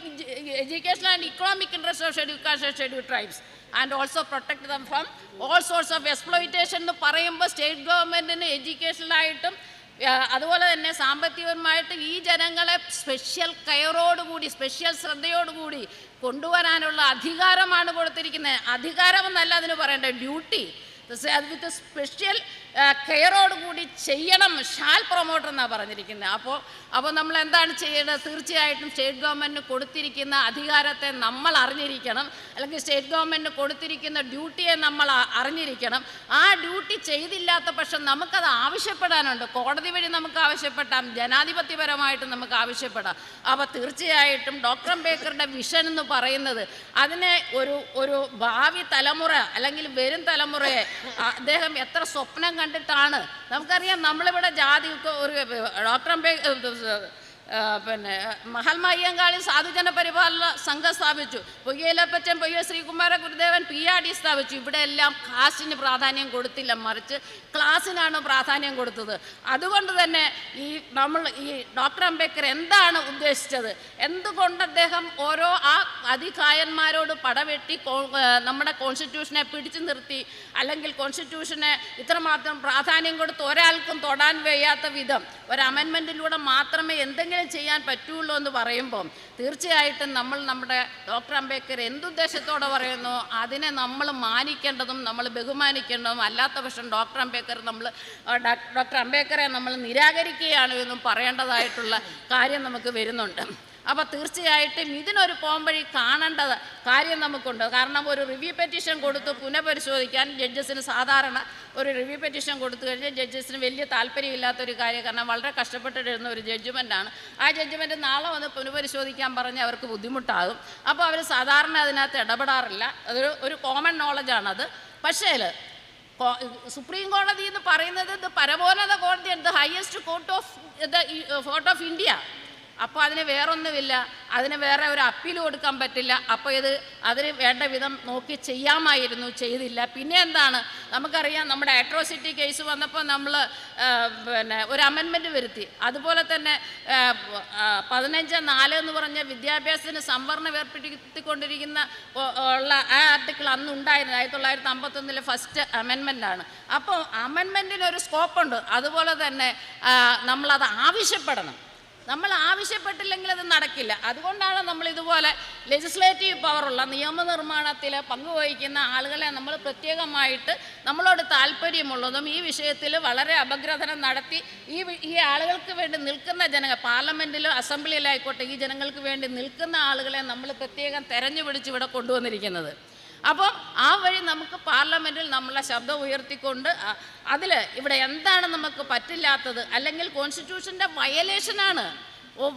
education and economic interest of schedule caste and schedule tribes and also protect them from all sorts of exploitation എന്ന് പറയുമ്പോൾ state ഗവൺമെൻറ്റിന് എഡ്യൂക്കേഷനിലായിട്ടും അതുപോലെ തന്നെ സാമ്പത്തികപരമായിട്ട് ഈ ജനങ്ങളെ special കെയറോടുകൂടി, special ശ്രദ്ധയോടുകൂടി കൊണ്ടുവരാനുള്ള അധികാരമാണ് കൊടുത്തിരിക്കുന്നത്. അധികാരമെന്നല്ല അതിന് പറയേണ്ടത്, ഡ്യൂട്ടി. വിത്ത് സ്പെഷ്യൽ കെയറോടുകൂടി ചെയ്യണം, ഷാൽ പ്രൊമോട്ട് എന്നാണ് പറഞ്ഞിരിക്കുന്നത്. അപ്പോൾ നമ്മൾ എന്താണ് ചെയ്യേണ്ടത്? തീർച്ചയായിട്ടും സ്റ്റേറ്റ് ഗവൺമെൻറ്റിന് കൊടുത്തിരിക്കുന്ന അധികാരത്തെ നമ്മൾ അറിഞ്ഞിരിക്കണം, അല്ലെങ്കിൽ സ്റ്റേറ്റ് ഗവൺമെൻറ്റിന് കൊടുത്തിരിക്കുന്ന ഡ്യൂട്ടിയെ നമ്മൾ അറിഞ്ഞിരിക്കണം. ആ ഡ്യൂട്ടി ചെയ്തില്ലാത്ത പക്ഷം നമുക്കത് ആവശ്യപ്പെടാനുണ്ട്. കോടതി വഴി നമുക്ക് ആവശ്യപ്പെടാം, ജനാധിപത്യപരമായിട്ട് നമുക്ക് ആവശ്യപ്പെടാം. അപ്പോൾ തീർച്ചയായിട്ടും ഡോക്ടർ അംബേദ്കറുടെ വിഷൻ എന്ന് പറയുന്നത് അതിനെ ഒരു ഭാവി തലമുറ അല്ലെങ്കിൽ വരും തലമുറയെ അദ്ദേഹം എത്ര സ്വപ്നം കണ്ടിട്ടാണ്. നമുക്കറിയാം, നമ്മളിവിടെ ജാതി ഒരു ഡോക്ടർ പിന്നെ മഹാത്മാ അയ്യങ്കാളി സാധുജന പരിപാലന സംഘം സ്ഥാപിച്ചു, പൊയ്യലപ്പച്ചൻ പൊയ്യ ശ്രീകുമാര ഗുരുദേവൻ PRD സ്ഥാപിച്ചു. ഇവിടെ എല്ലാം കാസ്റ്റിന് പ്രാധാന്യം കൊടുത്തില്ല, മറിച്ച് ക്ലാസ്സിനാണ് പ്രാധാന്യം കൊടുത്തത്. അതുകൊണ്ട് തന്നെ ഈ ഡോക്ടർ അംബേദ്കർ എന്താണ് ഉദ്ദേശിച്ചത്, എന്തുകൊണ്ട് അദ്ദേഹം ഓരോ ആ അതികായന്മാരോട് പടവെട്ടി നമ്മുടെ കോൺസ്റ്റിറ്റ്യൂഷനെ പിടിച്ചു നിർത്തി, അല്ലെങ്കിൽ കോൺസ്റ്റിറ്റ്യൂഷനെ ഇത്രമാത്രം പ്രാധാന്യം കൊടുത്ത് ഒരാൾക്കും തൊടാൻ വയ്യാത്ത വിധം ഒരു അമെൻമെൻറ്റിലൂടെ മാത്രമേ എന്തെങ്കിലും ചെയ്യാൻ പറ്റുള്ളൂ എന്ന് പറയുമ്പോൾ തീർച്ചയായിട്ടും നമ്മൾ നമ്മുടെ ഡോക്ടർ അംബേദ്കർ എന്തുദ്ദേശത്തോടെ പറയുന്നു അതിനെ നമ്മൾ മാനിക്കേണ്ടതും നമ്മൾ ബഹുമാനിക്കേണ്ടതും. അല്ലാത്ത പക്ഷം ഡോക്ടർ അംബേദ്കറെ നമ്മൾ നിരാകരിക്കുകയാണ് എന്നും പറയേണ്ടതായിട്ടുള്ള കാര്യം നമുക്ക് വരുന്നുണ്ട്. അപ്പോൾ തീർച്ചയായിട്ടും ഇതിനൊരു പോംവഴി കാണേണ്ട കാര്യം നമുക്കുണ്ട്. കാരണം ഒരു റിവ്യൂ പെറ്റീഷൻ കൊടുത്ത് പുനഃപരിശോധിക്കാൻ ജഡ്ജസിന് സാധാരണ ഒരു റിവ്യൂ പെറ്റീഷൻ കൊടുത്തു കഴിഞ്ഞാൽ ജഡ്ജസിന് വലിയ താല്പര്യമില്ലാത്തൊരു കാര്യം, കാരണം വളരെ കഷ്ടപ്പെട്ടിരുന്ന ഒരു ജഡ്ജ്മെൻറ്റാണ്. ആ ജഡ്ജ്മെൻറ്റ് നാളെ വന്ന് പുനഃപരിശോധിക്കാൻ പറഞ്ഞാൽ അവർക്ക് ബുദ്ധിമുട്ടാകും. അപ്പോൾ അവർ സാധാരണ അതിനകത്ത് ഇടപെടാറില്ല. ഒരു കോമൺ നോളജാണത്. പക്ഷേ സുപ്രീം കോടതി എന്ന് പറയുന്നത് ഇത് പരമോന്നത കോടതിയാണ്, the highest court of India. അപ്പോൾ അതിന് വേറൊന്നുമില്ല, അതിന് വേറെ ഒരു അപ്പീൽ കൊടുക്കാൻ പറ്റില്ല. അപ്പോൾ അതിന് വേണ്ട വിധം നോക്കി ചെയ്യാമായിരുന്നു, ചെയ്തില്ല. പിന്നെ എന്താണ്, നമുക്കറിയാം നമ്മുടെ അട്രോസിറ്റി കേസ് വന്നപ്പോൾ നമ്മൾ ഒരു അമെൻമെൻറ്റ് വരുത്തി. അതുപോലെ തന്നെ 15(4) എന്ന് പറഞ്ഞ വിദ്യാഭ്യാസത്തിന് സംവരണം ഏർപ്പെടുത്തിക്കൊണ്ടിരിക്കുന്ന ഉള്ള ആ ആർട്ടിക്കിൾ അന്ന് ഉണ്ടായിരുന്നു, 1951 ഫസ്റ്റ് അമെൻമെൻറ്റാണ്. അപ്പോൾ അമെൻമെൻറ്റിനൊരു സ്കോപ്പുണ്ട്. അതുപോലെ തന്നെ നമ്മളത് ആവശ്യപ്പെടണം. നമ്മൾ ആവശ്യപ്പെട്ടില്ലെങ്കിൽ അത് നടക്കില്ല. അതുകൊണ്ടാണ് നമ്മൾ ഇതുപോലെ ലെജിസ്ലേറ്റീവ് പവറുള്ള നിയമനിർമ്മാണത്തിൽ പങ്കുവഹിക്കുന്ന ആളുകളെ നമ്മൾ പ്രത്യേകമായിട്ട് നമ്മളോട് താല്പര്യമുള്ളതും ഈ വിഷയത്തിൽ വളരെ അപഗ്രഥനം നടത്തി ഈ ആളുകൾക്ക് വേണ്ടി നിൽക്കുന്ന പാർലമെൻറ്റിലും അസംബ്ലിയിലായിക്കോട്ടെ ഈ ജനങ്ങൾക്ക് വേണ്ടി നിൽക്കുന്ന ആളുകളെ നമ്മൾ പ്രത്യേകം തെരഞ്ഞുപിടിച്ച് ഇവിടെ കൊണ്ടുവന്നിരിക്കുന്നത്. അപ്പോൾ ആ വഴി നമുക്ക് പാർലമെൻറ്റിൽ നമ്മളെ ശബ്ദം ഉയർത്തിക്കൊണ്ട് അതിൽ ഇവിടെ എന്താണ് നമുക്ക് പറ്റില്ലാത്തത്, അല്ലെങ്കിൽ കോൺസ്റ്റിറ്റ്യൂഷൻ്റെ വയലേഷനാണ്.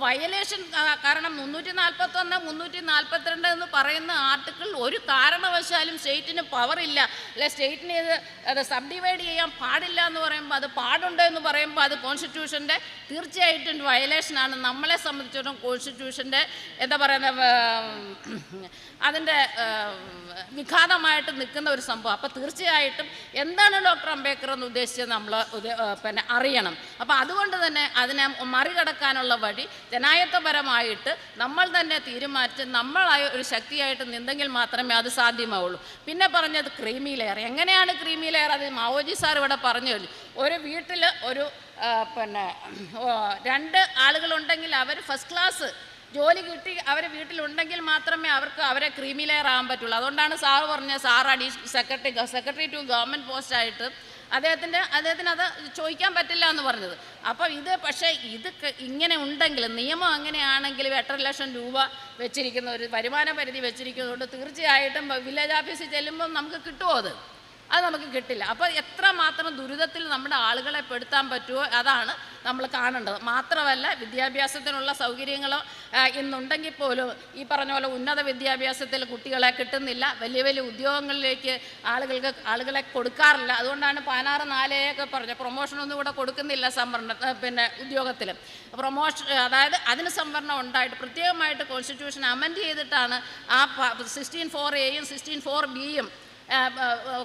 വയലേഷൻ കാരണം 341, 342 എന്ന് പറയുന്ന ആർട്ടിക്കിൾ ഒരു കാരണവശാലും സ്റ്റേറ്റിന് പവറില്ല, അല്ലെ സ്റ്റേറ്റിന് അത് സബ്ഡിവൈഡ് ചെയ്യാൻ പാടില്ല എന്ന് പറയുമ്പോൾ, അത് പാടുണ്ട് എന്ന് പറയുമ്പോൾ അത് കോൺസ്റ്റിറ്റ്യൂഷൻ്റെ തീർച്ചയായിട്ടും വയലേഷനാണ്. നമ്മളെ സംബന്ധിച്ചിടത്തോളം കോൺസ്റ്റിറ്റ്യൂഷൻ്റെ എന്താ പറയുന്ന അതിൻ്റെ വിഘാതമായിട്ട് നിൽക്കുന്ന ഒരു സംഭവം. അപ്പോൾ തീർച്ചയായിട്ടും എന്താണ് ഡോക്ടർ അംബേദ്കർ എന്ന് ഉദ്ദേശിച്ചത് നമ്മൾ അറിയണം. അപ്പോൾ അതുകൊണ്ട് തന്നെ അതിനെ മറികടക്കാനുള്ള വഴി ജനായത്വപരമായിട്ട് നമ്മൾ തന്നെ തീരുമാനിച്ച് നമ്മളായ ഒരു ശക്തിയായിട്ട് നിന്നെങ്കിൽ മാത്രമേ അത് സാധ്യമാവുള്ളൂ. പിന്നെ പറഞ്ഞത് ക്രീമി ലെയർ. എങ്ങനെയാണ് ക്രീമി ലെയർ? അത് മാവോജി സാർ ഇവിടെ പറഞ്ഞു. ഒരു വീട്ടിൽ ഒരു 2 ആളുകളുണ്ടെങ്കിൽ അവർ ഫസ്റ്റ് ക്ലാസ് ജോലി കിട്ടി അവർ വീട്ടിലുണ്ടെങ്കിൽ മാത്രമേ അവരെ ക്രീമി ലെയർ ആകാൻ പറ്റുള്ളൂ. അതുകൊണ്ടാണ് സാറ് പറഞ്ഞത്, sir additional secretary to government പോസ്റ്റായിട്ട് അദ്ദേഹത്തിന് അത് ചോദിക്കാൻ പറ്റില്ല എന്ന് പറഞ്ഞത്. അപ്പോൾ പക്ഷേ ഇത് ഇങ്ങനെ ഉണ്ടെങ്കിൽ, നിയമം അങ്ങനെയാണെങ്കിൽ 8.5 ലക്ഷം രൂപ വെച്ചിരിക്കുന്ന ഒരു വരുമാന പരിധി വെച്ചിരിക്കുന്നതുകൊണ്ട് തീർച്ചയായിട്ടും വില്ലേജ് ഓഫീസിൽ ചെല്ലുമ്പോൾ നമുക്ക് കിട്ടുമോ? അത് നമുക്ക് കിട്ടില്ല. അപ്പോൾ എത്രമാത്രം ദുരിതത്തിൽ നമ്മുടെ ആളുകളെ പെടുത്താൻ പറ്റുമോ അതാണ് നമ്മൾ കാണേണ്ടത്. മാത്രമല്ല വിദ്യാഭ്യാസത്തിനുള്ള സൗകര്യങ്ങളോ ഇന്നുണ്ടെങ്കിൽ പോലും ഈ പറഞ്ഞ പോലെ ഉന്നത വിദ്യാഭ്യാസത്തിൽ കുട്ടികളെ കിട്ടുന്നില്ല, വലിയ വലിയ ഉദ്യോഗങ്ങളിലേക്ക് ആളുകളെ കൊടുക്കാറില്ല. അതുകൊണ്ടാണ് 16(4) പറഞ്ഞ പ്രൊമോഷനൊന്നും കൂടെ കൊടുക്കുന്നില്ല ഉദ്യോഗത്തിൽ അതായത് അതിന് സംവരണം ഉണ്ടായിട്ട് പ്രത്യേകമായിട്ട് കോൺസ്റ്റിറ്റ്യൂഷൻ അമെൻഡ് ചെയ്തിട്ടാണ് ആ 16(4)(a)യും 16(4)(b)യും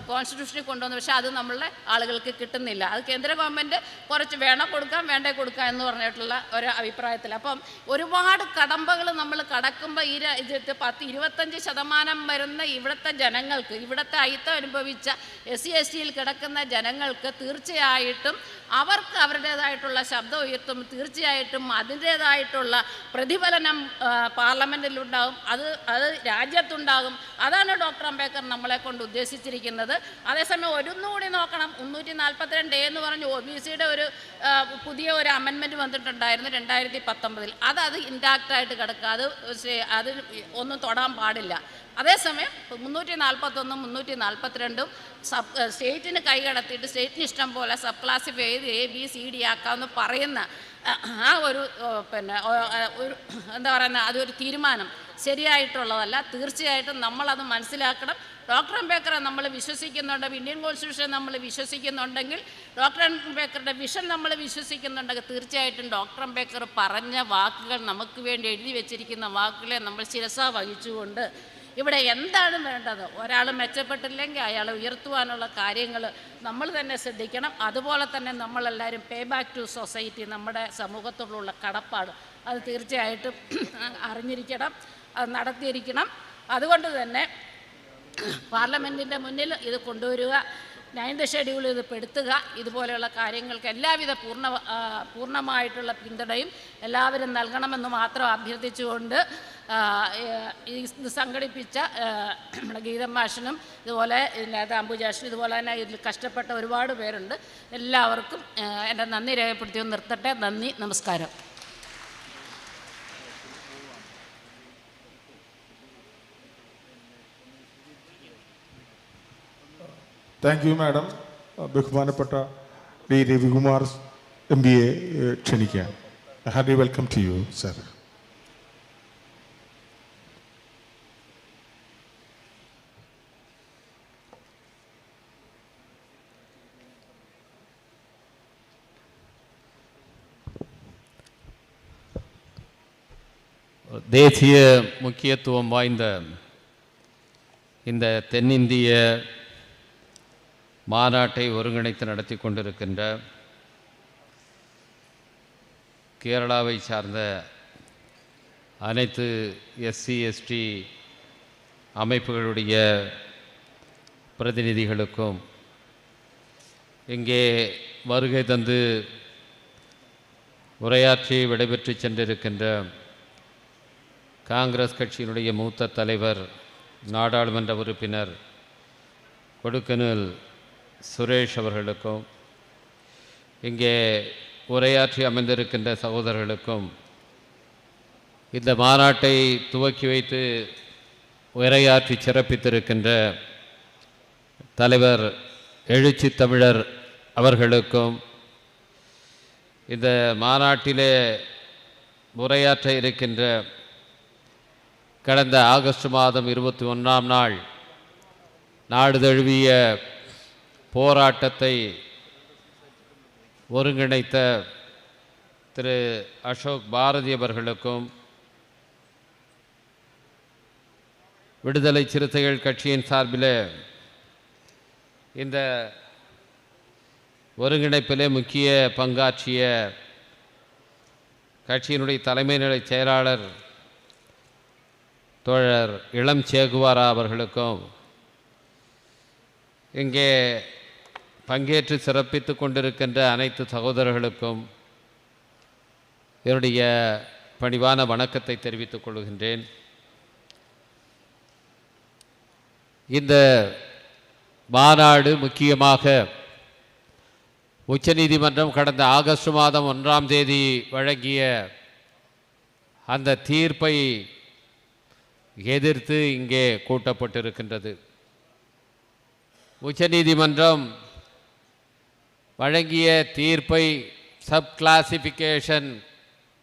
കോൺസ്റ്റിറ്റ്യൂഷനിൽ കൊണ്ടുവന്നു. പക്ഷേ അത് നമ്മളുടെ ആളുകൾക്ക് കിട്ടുന്നില്ല. അത് കേന്ദ്ര ഗവൺമെൻറ് കുറച്ച് കൊടുക്കാം വേണ്ടേ കൊടുക്കാം എന്ന് പറഞ്ഞിട്ടുള്ള ഒരു അഭിപ്രായത്തിൽ. അപ്പം ഒരുപാട് കടമ്പകൾ നമ്മൾ കടക്കുമ്പോൾ ഈ 10-25% വരുന്ന ഇവിടുത്തെ ജനങ്ങൾക്ക്, ഇവിടുത്തെ അയിത്തം അനുഭവിച്ച SC/STയിൽ കിടക്കുന്ന ജനങ്ങൾക്ക് തീർച്ചയായിട്ടും അവർക്ക് അവരുടേതായിട്ടുള്ള ശബ്ദം ഉയർത്തും, തീർച്ചയായിട്ടും അതിൻ്റേതായിട്ടുള്ള പ്രതിഫലനം പാർലമെൻറ്റിലുണ്ടാകും, അത് രാജ്യത്തുണ്ടാകും. അതാണ് ഡോക്ടർ അംബേദ്കർ നമ്മളെ കൊണ്ട് ഉദ്ദേശിച്ചിരിക്കുന്നത്. അതേസമയം ഒന്നുകൂടി നോക്കണം, 342(a) എന്ന് പറഞ്ഞ് OBCയുടെ ഒരു പുതിയ ഒരു അമെൻമെൻറ്റ് വന്നിട്ടുണ്ടായിരുന്നു 2019. അത് ഇൻടാക്റ്റായിട്ട് കിടക്കുക, അത് ഒന്നും തൊടാൻ പാടില്ല. അതേസമയം 341, 342 സ്റ്റേറ്റിന് കൈകടത്തിയിട്ട് സ്റ്റേറ്റിന് ഇഷ്ടം പോലെ സബ് ക്ലാസിഫൈ ചെയ്ത് ABCD ആക്കാമെന്ന് പറയുന്ന ആ ഒരു എന്താ പറയുന്ന അതൊരു തീരുമാനം ശരിയായിട്ടുള്ളതല്ല. തീർച്ചയായിട്ടും നമ്മളത് മനസ്സിലാക്കണം. ഡോക്ടർ അംബേദ്കറെ നമ്മൾ വിശ്വസിക്കുന്നുണ്ടെങ്കിൽ, ഇന്ത്യൻ കോൺസ്റ്റിറ്റ്യൂഷൻ നമ്മൾ വിശ്വസിക്കുന്നുണ്ടെങ്കിൽ, ഡോക്ടർ അംബേദ്കറുടെ വിഷൻ നമ്മൾ വിശ്വസിക്കുന്നുണ്ടെങ്കിൽ തീർച്ചയായിട്ടും ഡോക്ടർ അംബേദ്കർ പറഞ്ഞ വാക്കുകൾ, നമുക്ക് വേണ്ടി എഴുതി വെച്ചിരിക്കുന്ന വാക്കുകളെ നമ്മൾ ശിരസാ വഹിച്ചുകൊണ്ട് ഇവിടെ എന്താണ് വേണ്ടത്, ഒരാൾ മെച്ചപ്പെട്ടില്ലെങ്കിൽ അയാളെ ഉയർത്തുവാനുള്ള കാര്യങ്ങൾ നമ്മൾ തന്നെ ശ്രദ്ധിക്കണം. അതുപോലെ തന്നെ നമ്മളെല്ലാവരും പേ ബാക്ക് ടു സൊസൈറ്റി, നമ്മുടെ സമൂഹത്തോടുള്ള കടപ്പാട് അത് തീർച്ചയായിട്ടും അറിഞ്ഞിരിക്കണം, അത് നടത്തിയിരിക്കണം. അതുകൊണ്ട് തന്നെ പാർലമെൻറ്റിൻ്റെ മുന്നിൽ ഇത് കൊണ്ടുവരിക, 9th ഷെഡ്യൂൾ ഇത് പെടുത്തുക, ഇതുപോലെയുള്ള കാര്യങ്ങൾക്ക് എല്ലാവിധ പൂർണ്ണമായിട്ടുള്ള പിന്തുണയും എല്ലാവരും നൽകണമെന്ന് മാത്രം അഭ്യർത്ഥിച്ചുകൊണ്ട് ഇത് സംഘടിപ്പിച്ച നമ്മുടെ ഗീതമാഷിനും ഇതുപോലെ അംബുജാഷിനും ഇതുപോലെ തന്നെ ഇതിൽ കഷ്ടപ്പെട്ട ഒരുപാട് പേരുണ്ട്. എല്ലാവർക്കും എൻ്റെ നന്ദി രേഖപ്പെടുത്തി നിർത്തട്ടെ. നന്ദി, നമസ്കാരം. Thank you madam. ബഹുമാനപ്പെട്ട ഡി രവികുമാർ MBA ക്ഷണിക്കാം. Hearty welcome to you sir. தேசிய முக்கியத்துவம் வாய்ந்த இந்த தென்னிந்திய மாநாட்டை ஒருங்கிணைத்து நடத்தி கொண்டிருக்கின்ற கேரளாவை சார்ந்த அனைத்து எஸ்சி எஸ்டி அமைப்புகளுடைய பிரதிநிதிகளுக்கும் இங்கே வருகை தந்து உரையாற்றி விடைபெற்று சென்றிருக்கின்ற காங்கிரஸ் கட்சியினுடைய மூத்த தலைவர் நாடாளுமன்ற உறுப்பினர் கொடுக்கனில் சுரேஷ் அவர்களுக்கும் இங்கே உரையாற்றி அமைந்திருக்கின்ற சகோதரர்களுக்கும் இந்த மாநாட்டை துவக்கி வைத்து உரையாற்றி சிறப்பித்திருக்கின்ற தலைவர் எழுச்சி தமிழர் அவர்களுக்கும் இந்த மாநாட்டிலே உரையாற்ற இருக்கின்ற கடந்த ஆகஸ்ட் மாதம் 21ஆம் நாள் நாடு தழுவிய போராட்டத்தை ஒருங்கிணைத்த திரு அசோக் பாரதி அவர்களுக்கும் விடுதலை சிறுத்தைகள் கட்சியின் சார்பில் இந்த ஒருங்கிணைப்பிலே முக்கிய பங்காற்றிய கட்சியினுடைய தலைமை நிலை செயலாளர் தோழர் இளம் சேகுவாரா அவர்களுக்கும் இங்கே பங்கேற்று சிறப்பித்து கொண்டிருக்கின்ற அனைத்து சகோதரர்களுக்கும் என்னுடைய பணிவான வணக்கத்தை தெரிவித்துக் கொள்கின்றேன். இந்த மாநாடு முக்கியமாக உச்சநீதிமன்றம் கடந்த ஆகஸ்ட் மாதம் 1ஆம் தேதி வழங்கிய அந்த தீர்ப்பை எதிர்த்து இங்கே கூட்டப்பட்டிருக்கின்றது. உச்சநீதிமன்றம் வழங்கிய தீர்ப்பை சப்கிளாசிஃபிகேஷன்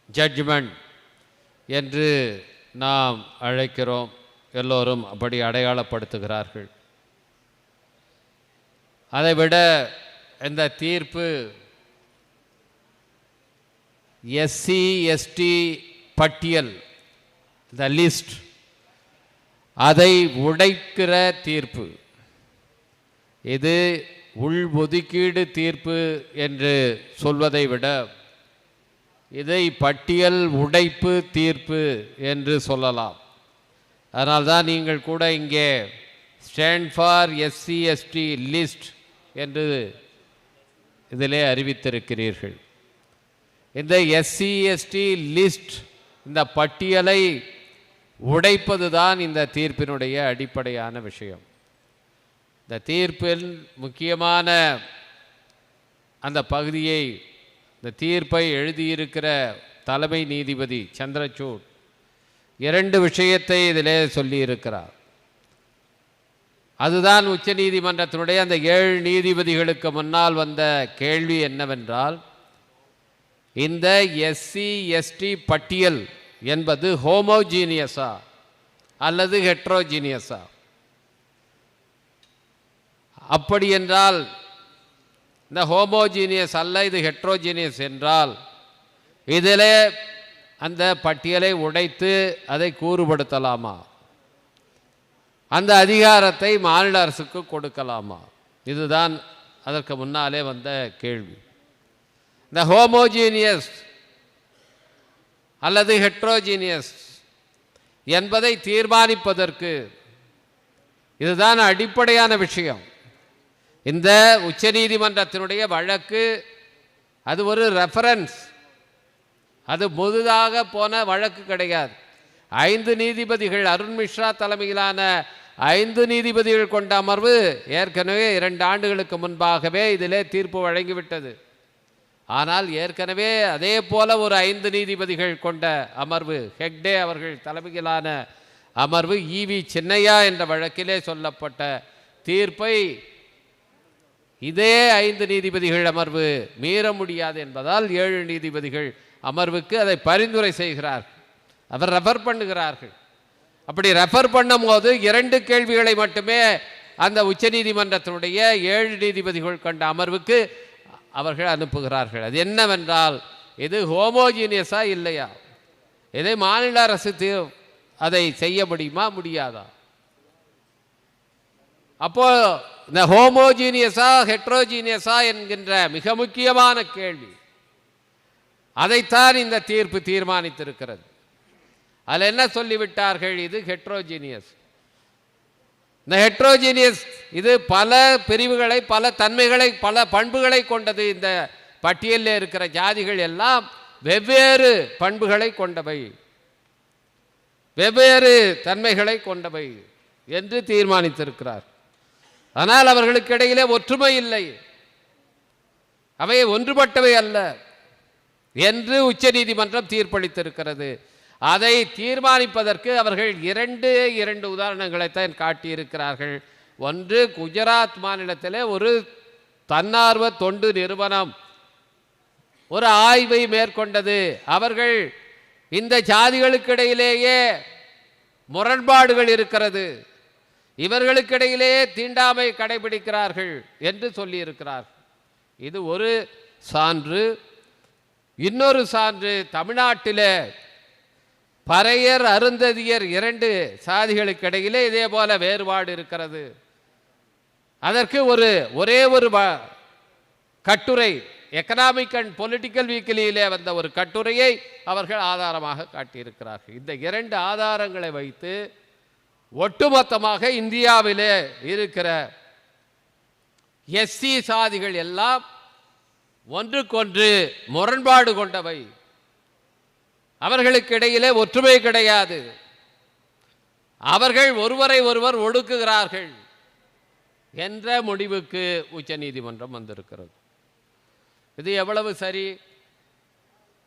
ஜட்ஜ்மெண்ட் என்று நாம் அழைக்கிறோம். எல்லோரும் அப்படி அடையாளப்படுத்துகிறார்கள். அதைவிட இந்த தீர்ப்பு எஸ்சி எஸ்டி பட்டியல் த லிஸ்ட் அதை உடைக்கிற தீர்ப்பு. இது உள்ஒதுக்கீடு தீர்ப்பு என்று சொல்வதை விட இதை பட்டியல் உடைப்பு தீர்ப்பு என்று சொல்லலாம். அதனால்தான் நீங்கள் கூட இங்கே stand for SC ST list என்று இதிலே அறிவித்திருக்கிறீர்கள். இந்த எஸ்சி எஸ்டி லிஸ்ட் இந்த பட்டியலை உடைப்பது தான் இந்த தீர்ப்பினுடைய அடிப்படையான விஷயம். இந்த தீர்ப்பில் முக்கியமான அந்த பகுதியை இந்த தீர்ப்பை எழுதியிருக்கிற தலைமை நீதிபதி சந்திரசூட் 2 விஷயத்தை இதிலே சொல்லியிருக்கிறார். அதுதான் உச்சநீதிமன்றத்தினுடைய அந்த 7 நீதிபதிகளுக்கு முன்னால் வந்த கேள்வி என்னவென்றால், இந்த எஸ்சி எஸ்டி பட்டியல் என்பது ஹோமோஜீனியஸா அல்லது ஹெட்ரோஜீனியஸா? அப்படி என்றால் இந்த ஹோமோஜீனியஸ் அல்ல, இது ஹெட்ரோஜீனியஸ் என்றால் இதிலே அந்த பட்டியலை உடைத்து அதை கூறுபடுத்தலாமா? அந்த அதிகாரத்தை மாநில அரசுக்கு கொடுக்கலாமா? இதுதான் அதற்கு முன்னாலே வந்த கேள்வி. இந்த ஹோமோஜீனியஸ் அல்லது ஹெட்ரோஜீனியஸ் என்பதை தீர்மானிப்பதற்கு இதுதான் அடிப்படையான விஷயம். இந்த உச்சநீதிமன்றத்தினுடைய வழக்கு அது ஒரு ரெஃபரன்ஸ், அது முழுதாக போன வழக்கு கிடையாது. 5 நீதிபதிகள் அருண் மிஸ்ரா தலைமையிலான 5 நீதிபதிகள் கொண்ட அமர்வு ஏற்கனவே 2 ஆண்டுகளுக்கு முன்பாகவே இதிலே தீர்ப்பு வழங்கிவிட்டது. ஆனால் ஏற்கனவே அதே போல ஒரு 5 நீதிபதிகள் கொண்ட அமர்வு, ஹெக்டே அவர்கள் தலைமையிலான அமர்வு ஈவி சின்னையா என்ற வழக்கிலே சொல்லப்பட்ட தீர்ப்பை இதே 5 நீதிபதிகள் அமர்வு மீற முடியாது என்பதால் 7 நீதிபதிகள் அமர்வுக்கு அதை பரிந்துரை செய்கிறார்கள். அவர் ரெஃபர் பண்ணுகிறார்கள். அப்படி ரெஃபர் பண்ணும் போது 2 கேள்விகளை மட்டுமே அந்த உச்சநீதிமன்றத்தினுடைய 7 நீதிபதிகள் கொண்ட அமர்வுக்கு அவர்கள் அனுப்புகிறார்கள். அது என்னவென்றால், இது ஹோமோஜீனியஸா இல்லையா? இதை மாநில அரசு அதை செய்ய முடியுமா, முடியாதா? அப்போ இந்த ஹோமோஜீனியஸா ஹெட்ரோஜீனியஸா என்கின்ற மிக முக்கியமான கேள்வி, அதைத்தான் இந்த தீர்ப்பு தீர்மானித்திருக்கிறது. அதில் என்ன சொல்லிவிட்டார்கள்? இது ஹெட்ரோஜீனியஸ். இந்த ஹெட்ரோஜீனியஸ் இது பல பிரிவுகளை, பல தன்மைகளை, பல பண்புகளை கொண்டது. இந்த பட்டியலில் இருக்கிற ஜாதிகள் எல்லாம் வெவ்வேறு பண்புகளை கொண்டவை, வெவ்வேறு தன்மைகளை கொண்டவை என்று தீர்மானித்திருக்கிறார். ஆனால் அவர்களுக்கு இடையிலே ஒற்றுமை இல்லை, அவை ஒன்றுபட்டவை அல்ல என்று உச்சநீதிமன்றம் தீர்ப்பளித்திருக்கிறது. அதை தீர்மானிப்பதற்கு அவர்கள் இரண்டு உதாரணங்களைத்தான் காட்டியிருக்கிறார்கள். ஒன்று, குஜராத் மாநிலத்திலே ஒரு தன்னார்வ தொண்டு நிறுவனம் ஒரு ஆய்வை மேற்கொண்டது. அவர்கள் இந்த ஜாதிகளுக்கிடையிலேயே முரண்பாடுகள் இருக்கிறது, இவர்களுக்கிடையிலேயே தீண்டாமை கடைபிடிக்கிறார்கள் என்று சொல்லியிருக்கிறார். இது ஒரு சான்று. இன்னொரு சான்று, தமிழ்நாட்டில் பறையர் அருந்ததியர் 2 சாதிகளுக்கு இடையிலே இதே போல வேறுபாடு இருக்கிறது. அதற்கு ஒரே ஒரு கட்டுரை, எக்கனாமிக் அண்ட் பொலிட்டிக்கல் வீக்லியிலே வந்த ஒரு கட்டுரையை அவர்கள் ஆதாரமாக காட்டியிருக்கிறார்கள். இந்த 2 ஆதாரங்களை வைத்து ஒட்டுமொத்தமாக இந்தியாவிலே இருக்கிற எஸ்சி சாதிகள் எல்லாம் ஒன்றுக்கொன்று முரண்பாடு கொண்டவை, அவர்களுக்கு இடையிலே ஒற்றுமை கிடையாது, அவர்கள் ஒருவரை ஒருவர் ஒடுக்குகிறார்கள் என்ற முடிவுக்கு உச்சநீதிமன்றம் வந்திருக்கிறது. இது எவ்வளவு சரி?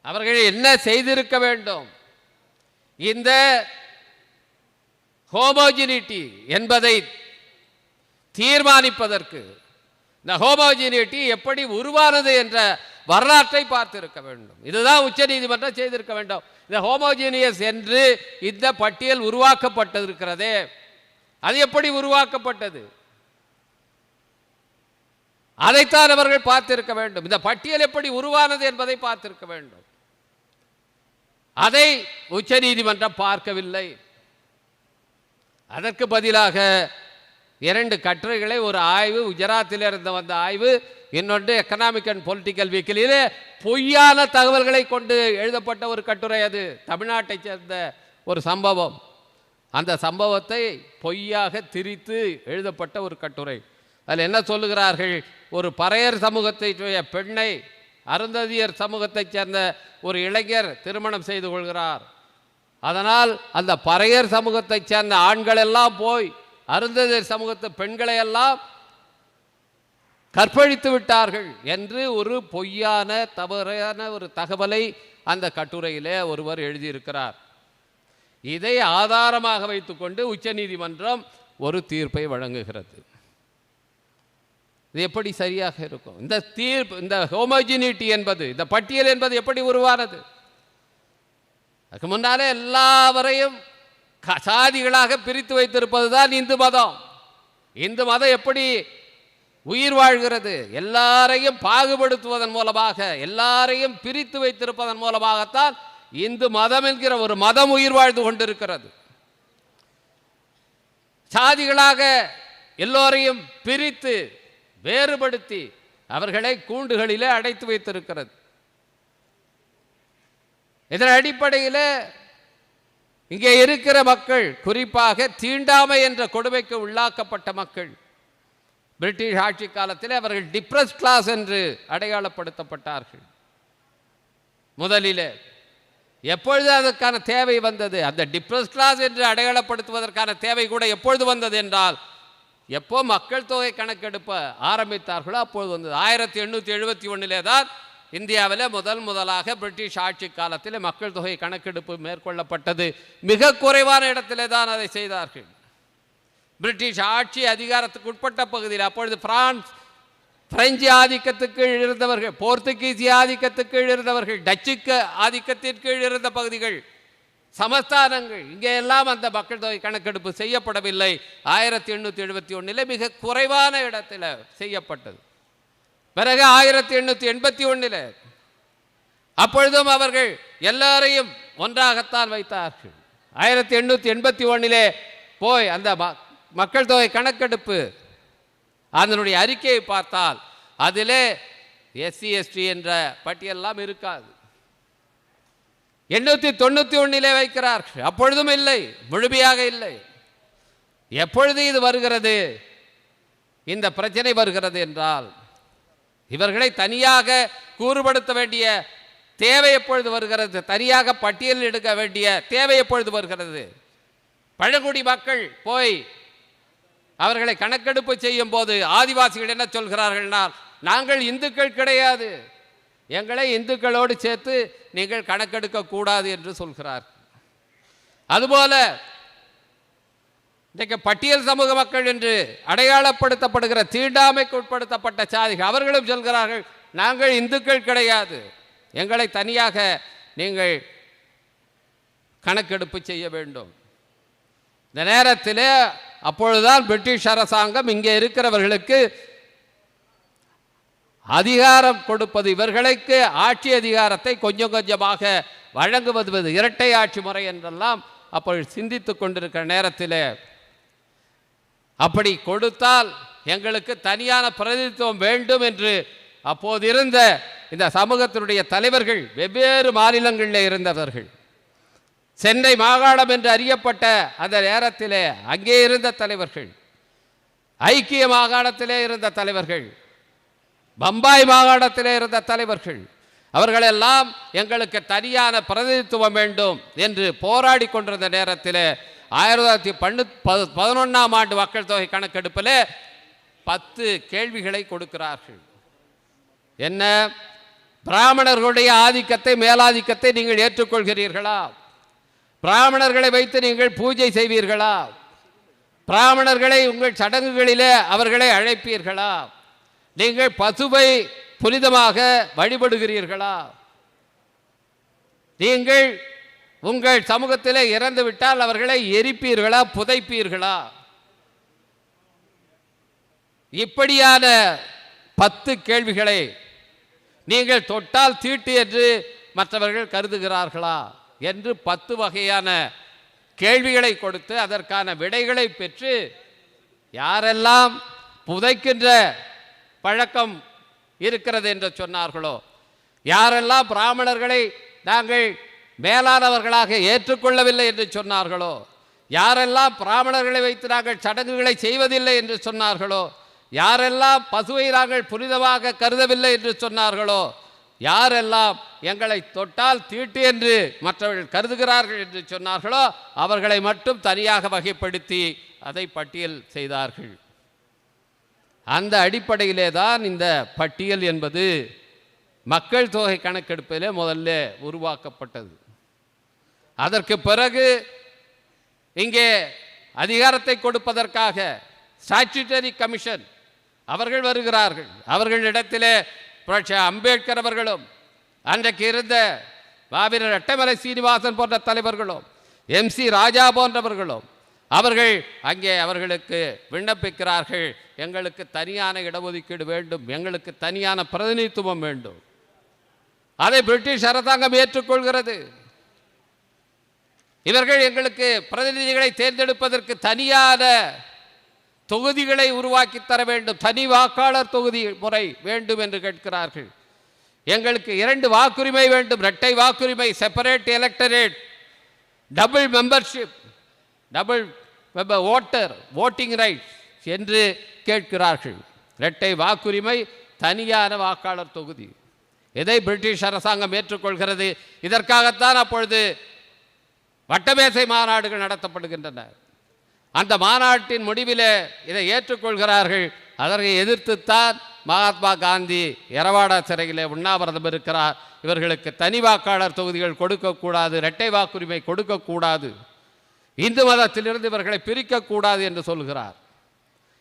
அவர்கள் என்ன செய்திருக்க வேண்டும்? இந்த ஹோமோஜினிட்டி என்பதை தீர்மானிப்பதற்கு, இந்த ஹோமோஜினிட்டி எப்படி உருவானது என்ற வரலாற்றை பார்த்திருக்க வேண்டும். இதுதான் உச்சநீதிமன்றம் செய்திருக்க வேண்டும். இந்த ஹோமோஜீனியஸ் என்று இந்த பட்டியல் உருவாக்கப்பட்டிருக்கிறதே, அது எப்படி உருவாக்கப்பட்டது? அதைத்தான் அவர்கள் பார்த்திருக்க வேண்டும். இந்த பட்டியல் எப்படி உருவானது என்பதை பார்த்திருக்க வேண்டும். அதை உச்சநீதிமன்றம் பார்க்கவில்லை. அதற்கு பதிலாக 2 கட்டுரைகளை, ஒரு ஆய்வு குஜராத்தில் இருந்து வந்த ஆய்வு, இன்னொன்று எக்கனாமிக் அண்ட் பொலிட்டிக்கல் வீக்கிலே பொய்யான தகவல்களை கொண்டு எழுதப்பட்ட ஒரு கட்டுரை. அது தமிழ்நாட்டை சேர்ந்த ஒரு சம்பவம். அந்த சம்பவத்தை பொய்யாக திரித்து எழுதப்பட்ட ஒரு கட்டுரை. அதில் என்ன சொல்லுகிறார்கள்? ஒரு பறையர் சமூகத்தை பெண்ணை அருந்ததியர் சமூகத்தைச் சேர்ந்த ஒரு இளைஞர் திருமணம் செய்து கொள்கிறார். அதனால் அந்த பறையர் சமூகத்தைச் சேர்ந்த ஆண்கள் எல்லாம் போய் அருந்ததியர் சமூகத்து பெண்களை எல்லாம் கற்பழித்து விட்டார்கள் என்று ஒரு பொய்யான தவறான ஒரு தகவலை அந்த கட்டுரையிலே ஒருவர் எழுதியிருக்கிறார். இதை ஆதாரமாக வைத்துக்கொண்டு உச்சநீதிமன்றம் ஒரு தீர்ப்பை வழங்குகிறது. இது எப்படி சரியாக இருக்கும்? இந்த தீர்ப்பு, இந்த ஹோமோஜினிட்டி என்பது, இந்த பட்டியல் என்பது எப்படி உருவானது? அதுக்கு முன்னாலே எல்லாவரையும் சாதிகளாக பிரித்து வைத்திருப்பது தான் இந்து மதம். இந்து மதம் எப்படி உயிர் வாழ்கிறது? எல்லாரையும் பாகுபடுத்துவதன் மூலமாக, எல்லாரையும் பிரித்து வைத்திருப்பதன் மூலமாகத்தான் இந்து மதம் என்கிற ஒரு மதம் உயிர் வாழ்ந்து கொண்டிருக்கிறது. சாதிகளாக எல்லோரையும் பிரித்து வேறுபடுத்தி அவர்களை கூண்டுகளிலே அடைத்து வைத்திருக்கிறது. இதன் அடிப்படையில் இங்கே இருக்கிற மக்கள், குறிப்பாக தீண்டாமை என்ற கொடுமைக்கு உள்ளாக்கப்பட்ட மக்கள், பிரிட்டிஷ் ஆட்சி காலத்தில் அவர்கள் டிப்ரஸ் கிளாஸ் என்று அடையாளப்படுத்தப்பட்டார்கள். முதலிலே எப்பொழுது அதற்கான தேவை வந்தது? அந்த டிப்ரஸ் கிளாஸ் என்று அடையாளப்படுத்துவதற்கான தேவை கூட எப்பொழுது வந்தது என்றால், எப்போ மக்கள் தொகை கணக்கெடுப்ப ஆரம்பித்தார்களோ அப்பொழுது வந்தது. 1871 தான் இந்தியாவில் முதலாக பிரிட்டிஷ் ஆட்சி காலத்தில் மக்கள் தொகை கணக்கெடுப்பு மேற்கொள்ளப்பட்டது. மிக குறைவான இடத்திலே தான் அதை செய்தார்கள். பிரிட்டிஷ் ஆட்சி அதிகாரத்துக்கு உட்பட்ட பகுதியில், அப்பொழுது பிரெஞ்சு ஆதிக்கத்துக்கு கீழ் இருந்தவர்கள், போர்த்துகீசிய ஆதிக்கத்துக்கு கீழ் இருந்தவர்கள், டச்சுக்கு ஆதிக்கத்தின் கீழ் இருந்த பகுதிகள், சமஸ்தானங்கள், இங்கே எல்லாம் அந்த மக்கள் தொகை கணக்கெடுப்பு செய்யப்படவில்லை. 1871 மிக குறைவான இடத்துல செய்யப்பட்டது. பிறகு 1881 அப்பொழுதும் அவர்கள் எல்லாரையும் ஒன்றாகத்தான் வைத்தார்கள். 1881 போய் அந்த மக்கள் தொகை கணக்கெடுப்பு அதனுடைய அறிக்கையை பார்த்தால் அதிலே எஸ்சி எஸ்டி என்ற பட்டியலெல்லாம் இருக்காது. 891 வைக்கிறார்கள். அப்பொழுதும் இல்லை, முழுமையாக இல்லை. எப்பொழுது இது வருகிறது, இந்த பிரச்சனை வருகிறது என்றால் இவர்களை தனியாக கூறுபடுத்த வேண்டிய தேவை எப்பொழுது வருகிறது, தனியாக பட்டியலில் எடுக்க வேண்டிய தேவை எப்பொழுது வருகிறது. பழங்குடி மக்கள் போய் அவர்களை கணக்கெடுப்பு செய்யும் போது ஆதிவாசிகள் என்ன சொல்கிறார்கள்னால், நாங்கள் இந்துக்கள் கிடையாது, எங்களை இந்துக்களோடு சேர்த்து நீங்கள் கணக்கெடுக்க கூடாது என்று சொல்கிறார். அதுபோல இன்றைக்கு பட்டியல் சமூக மக்கள் என்று அடையாளப்படுத்தப்படுகிற தீண்டாமைக்கு உட்படுத்தப்பட்ட சாதிகள் அவர்களும் சொல்கிறார்கள், நாங்கள் இந்துக்கள் கிடையாது, எங்களை தனியாக நீங்கள் கணக்கெடுப்பு செய்ய வேண்டும். இந்த நேரத்தில் அப்பொழுதுதான் பிரிட்டிஷ் அரசாங்கம் இங்கே இருக்கிறவர்களுக்கு அதிகாரம் கொடுப்பது, இவர்களுக்கு ஆட்சி அதிகாரத்தை கொஞ்சம் கொஞ்சமாக வழங்குவது, இரட்டை ஆட்சி முறை என்றெல்லாம் அப்பொழுது சிந்தித்து கொண்டிருக்கிற நேரத்தில் அப்படி கொடுத்தால் எங்களுக்கு தனியான பிரதிநிதித்துவம் வேண்டும் என்று அப்போது இருந்த இந்த சமூகத்தினுடைய தலைவர்கள், வெவ்வேறு மாநிலங்களில் இருந்தவர்கள், சென்னை மாகாணம் என்று அறியப்பட்ட அந்த நேரத்தில் அங்கே இருந்த தலைவர்கள், ஐக்கிய மாகாணத்திலே இருந்த தலைவர்கள், பம்பாய் மாகாணத்திலே இருந்த தலைவர்கள், அவர்களெல்லாம் எங்களுக்கு தனியான பிரதிநிதித்துவம் வேண்டும் என்று போராடி கொண்டிருந்த நேரத்தில் 1911 மக்கள் தொகை கணக்கெடுப்பில் 10 கேள்விகளை கொடுக்கிறார்கள். என்ன, பிராமணர்களுடைய ஆதிக்கத்தை, மேலாதிக்கத்தை நீங்கள் ஏற்றுக்கொள்கிறீர்களா? பிராமணர்களை வைத்து நீங்கள் பூஜை செய்வீர்களா? பிராமணர்களை உங்கள் சடங்குகளிலே அவர்களை அழைப்பீர்களா? நீங்கள் பசுவை புனிதமாக வழிபடுகிறீர்களா? நீங்கள் உங்கள் சமூகத்திலே இறந்து விட்டால் அவர்களை எரிப்பீர்களா, புதைப்பீர்களா? இப்படியான 10 கேள்விகளை நீங்கள் தொட்டால் தீட்டு என்று மற்றவர்கள் கருதுகிறார்களா என்று 10 வகையான கேள்விகளை கொடுத்து அதற்கான விடைகளை பெற்று யாரெல்லாம் புதைக்கின்ற பழக்கம் இருக்கிறது என்று சொன்னார்களோ, யாரெல்லாம் பிராமணர்களை நாங்கள் மேலானவர்களாக ஏற்றுக்கொள்ளவில்லை என்று சொன்னார்களோ, யாரெல்லாம் பிராமணர்களை வைத்து நாங்கள் சடங்குகளை செய்வதில்லை என்று சொன்னார்களோ, யாரெல்லாம் பசுவை நாங்கள் புனிதமாக கருதவில்லை என்று சொன்னார்களோ, யாரெல்லாம் எங்களை தொட்டால் தீட்டு என்று மற்றவர்கள் கருதுகிறார்கள் என்று சொன்னார்களோ, அவர்களை மட்டும் தனியாக வகைப்படுத்தி அதை பட்டியல் செய்தார்கள். அந்த அடிப்படையிலே தான் இந்த பட்டியல் என்பது மக்கள் தொகை கணக்கெடுப்பிலே முதல்ல உருவாக்கப்பட்டது. அதற்கு பிறகு இங்கே அதிகாரத்தை கொடுப்பதற்காக ஸ்டாட்யூட்டரி கமிஷன் அவர்கள் வருகிறார்கள். அவர்களிடத்திலே புரட்சி அம்பேத்கர் அவர்களும் அன்றைக்கு இருந்த மாவீரர் அட்டமலை சீனிவாசன் போன்ற தலைவர்களும் MC ராஜா போன்றவர்களும் அவர்கள் அங்கே அவர்களுக்கு விண்ணப்பிக்கிறார்கள், எங்களுக்கு தனியான இடஒதுக்கீடு வேண்டும், எங்களுக்கு தனியான பிரதிநிதித்துவம் வேண்டும். அதை பிரிட்டிஷ் அரசாங்கம் ஏற்றுக்கொள்கிறது. இவர்கள் எங்களுக்கு பிரதிநிதிகளை தேர்ந்தெடுப்பதற்கு தனியான தொகுதிகளை உருவாக்கி தர வேண்டும், தனி வாக்காளர் தொகுதி முறை வேண்டும் என்று கேட்கிறார்கள். எங்களுக்கு 2 வாக்குரிமை வேண்டும், இரட்டை வாக்குரிமை, separate electorate, double membership, double voter voting rights என்று கேட்கிறார்கள். இரட்டை வாக்குரிமை, தனியான வாக்காளர் தொகுதி. இதை பிரிட்டிஷ் அரசாங்கம் ஏற்றுக்கொள்கிறது. இதற்காகத்தான் அப்பொழுது வட்டமேசை மாநாடுகள் நடத்தப்படுகின்றன. அந்த மாநாட்டின் முடிவில் இதை ஏற்றுக்கொள்கிறார்கள். அதனை எதிர்த்துத்தான் மகாத்மா காந்தி எரவாடா சிறையிலே உண்ணாவிரதம் இருக்கிறார். இவர்களுக்கு தனி வாக்காளர் தொகுதிகள் கொடுக்கக்கூடாது, இரட்டை வாக்குரிமை கொடுக்கக்கூடாது, இந்து மதத்திலிருந்து இவர்களை பிரிக்கக்கூடாது என்று சொல்கிறார்.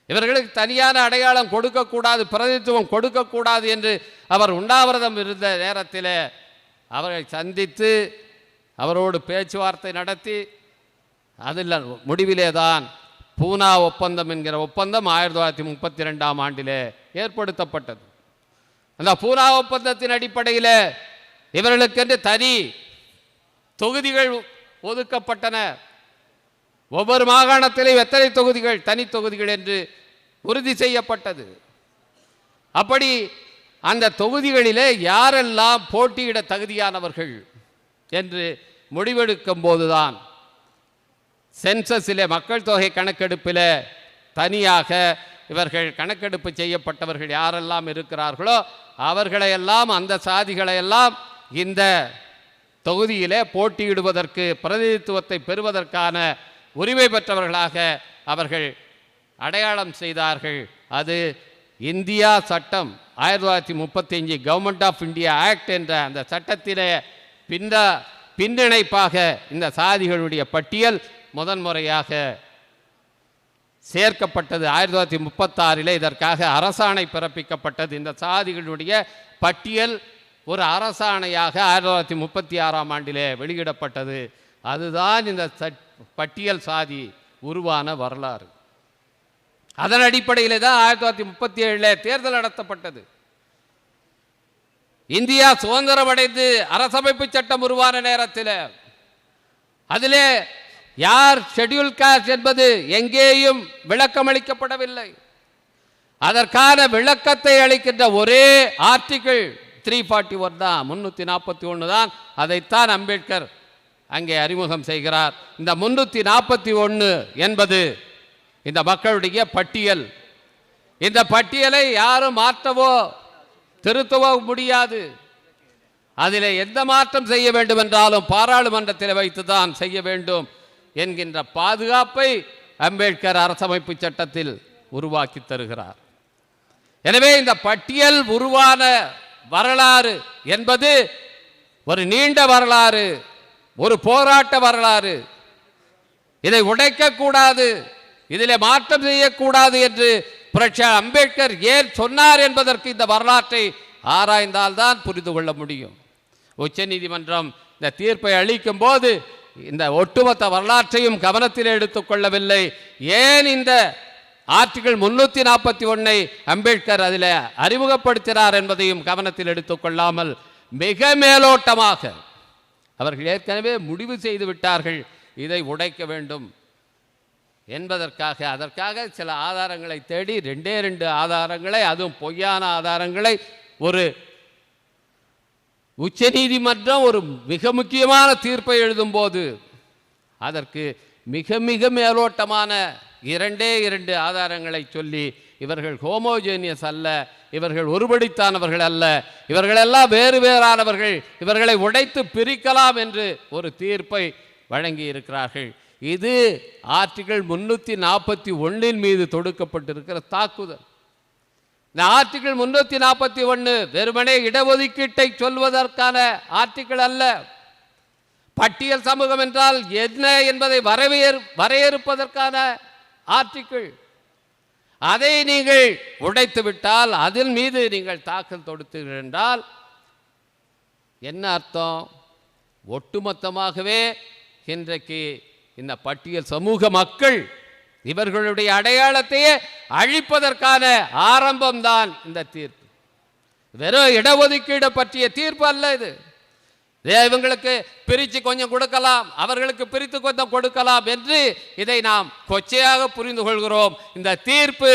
இவர்களுக்கு தனியான அடையாளம் கொடுக்கக்கூடாது, பிரதிநிதித்துவம் கொடுக்கக்கூடாது என்று அவர் உண்ணாவிரதம் இருந்த நேரத்தில் அவரை சந்தித்து அவரோடு பேச்சுவார்த்தை நடத்தி அதில் முடிவிலே தான் பூனா ஒப்பந்தம் என்கிற ஒப்பந்தம் 1932 ஏற்படுத்தப்பட்டது. அந்த பூனா ஒப்பந்தத்தின் அடிப்படையில் இவர்களுக்கென்று தனி தொகுதிகள் ஒதுக்கப்பட்டன. ஒவ்வொரு மாகாணத்திலும் எத்தனை தொகுதிகள், தனி தொகுதிகள் என்று உறுதி செய்யப்பட்டது. அப்படி அந்த தொகுதிகளிலே யாரெல்லாம் போட்டியிட தகுதியானவர்கள் என்று முடிவெடுக்கும் போதுதான் சென்சஸிலே, மக்கள் தொகை கணக்கெடுப்பில் தனியாக இவர்கள் கணக்கெடுப்பு செய்யப்பட்டவர்கள் யாரெல்லாம் இருக்கிறார்களோ அவர்களையெல்லாம், அந்த சாதிகளையெல்லாம் இந்த தொகுதியிலே போட்டியிடுவதற்கு, பிரதிநிதித்துவத்தை பெறுவதற்கான உரிமை பெற்றவர்களாக அவர்கள் அடையாளம் செய்தார்கள். அது இந்தியா சட்டம் 1935 கவர்மெண்ட் ஆஃப் இந்தியா ஆக்ட் என்ற அந்த சட்டத்திலே பின்னிணைப்பாக இந்த சாதிகளுடைய பட்டியல் முதன்முறையாக சேர்க்கப்பட்டது. 1936 இதற்காக அரசாணை பிறப்பிக்கப்பட்டது. இந்த சாதிகளுடைய பட்டியல் ஒரு அரசாணையாக 1936 ஆண்டிலே வெளியிடப்பட்டது. அதுதான் இந்த பட்டியல் சாதி உருவான வரலாறு. அதன் அடிப்படையில் தான் 1937 தேர்தல் நடத்தப்பட்டது. இந்தியா சுதந்திரம் அடைந்து அரசமைப்பு சட்டம் உருவான நேரத்தில் அதிலே யார் ஷெட்யூல் காஸ்ட் என்பது எங்கேயும் விளக்கம் அளிக்கப்படவில்லை. அதற்கான விளக்கத்தை அளிக்கின்ற ஒரே ஆர்டிகிள் 341 தான், 341 தான். அதைத்தான் அம்பேத்கர் அங்கே அறிமுகம் செய்கிறார். இந்த 341 என்பது இந்த மக்களுடைய பட்டியல். இந்த பட்டியலை யாரும் மாற்றவோ திருத்தவோ முடியாது. அதில் எந்த மாற்றம் செய்ய வேண்டும் என்றாலும் பாராளுமன்றத்தில் வைத்துதான் செய்ய வேண்டும் என்கின்ற பாதுகாப்பை அம்பேத்கர் அரசமைப்பு சட்டத்தில் உருவாக்கி தருகிறார். எனவே இந்த பட்டியல் உருவான வரலாறு என்பது ஒரு நீண்ட வரலாறு, ஒரு போராட்ட வரலாறு. இதை உடைக்கக்கூடாது, இதில் மாற்றம் செய்யக்கூடாது என்று புரட்சியாளர் அம்பேத்கர் ஏன் சொன்னார் என்பதற்கு இந்த வரலாற்றை ஆராய்ந்தால்தான் புரிந்து கொள்ள முடியும். உச்ச நீதிமன்றம் இந்த தீர்ப்பை அளிக்கும் போது இந்த ஒட்டுமொத்த வரலாற்றையும் கவனத்தில் எடுத்துக்கொள்ளவில்லை. ஏன் இந்த ஆர்டிகிள் 341 அம்பேத்கர் அதில் அறிமுகப்படுத்தினார் என்பதையும் கவனத்தில் எடுத்துக்கொள்ளாமல் மிக மேலோட்டமாக அவர்கள் ஏற்கனவே முடிவு செய்து விட்டார்கள் இதை உடைக்க வேண்டும் என்பதற்காக. அதற்காக சில ஆதாரங்களை தேடி 2 ஆதாரங்களை, அதுவும் பொய்யான ஆதாரங்களை, ஒரு உச்ச நீதிமன்றம் ஒரு மிக முக்கியமான தீர்ப்பை எழுதும் போது அதற்கு மிக மிக மேலோட்டமான 2 ஆதாரங்களை சொல்லி இவர்கள் ஹோமோஜேனியஸ் அல்ல, இவர்கள் ஒருபடித்தானவர்கள் அல்ல, இவர்களெல்லாம் வேறு வேறானவர்கள், இவர்களை உடைத்து பிரிக்கலாம் என்று ஒரு தீர்ப்பை வழங்கி இருக்கிறார்கள். இது ஆர்டிகிள் 341 மீது தொடுக்கப்பட்டிருக்கிற தாக்குதல். இந்த ஆர்டிகிள் 341 வெறுமனே இடஒதுக்கீட்டை சொல்வதற்கான ஆர்டிகிள் அல்ல. பட்டியல் சமூகம் என்றால் என்ன என்பதை வரையறுப்பதற்கான ஆர்டிகிள். அதை நீங்கள் உடைத்து விட்டால், அதன் மீது நீங்கள் தாக்கல் தொடுத்தீர்கள் என்றால் என்ன அர்த்தம்? ஒட்டுமொத்தமாகவே இன்றைக்கு இந்த பட்டியல் சமூக மக்கள் இவர்களுடைய அடையாளத்தையே அழிப்பதற்கான ஆரம்பம்தான் இந்த தீர்ப்பு. வெறும் இடஒதுக்கீடு பற்றிய தீர்ப்பு அல்ல இது. இவங்களுக்கு பிரித்து கொஞ்சம் கொடுக்கலாம், அவர்களுக்கு பிரித்து கொஞ்சம் கொடுக்கலாம் என்று இதை நாம் கொச்சையாக புரிந்து கொள்கிறோம். இந்த தீர்ப்பு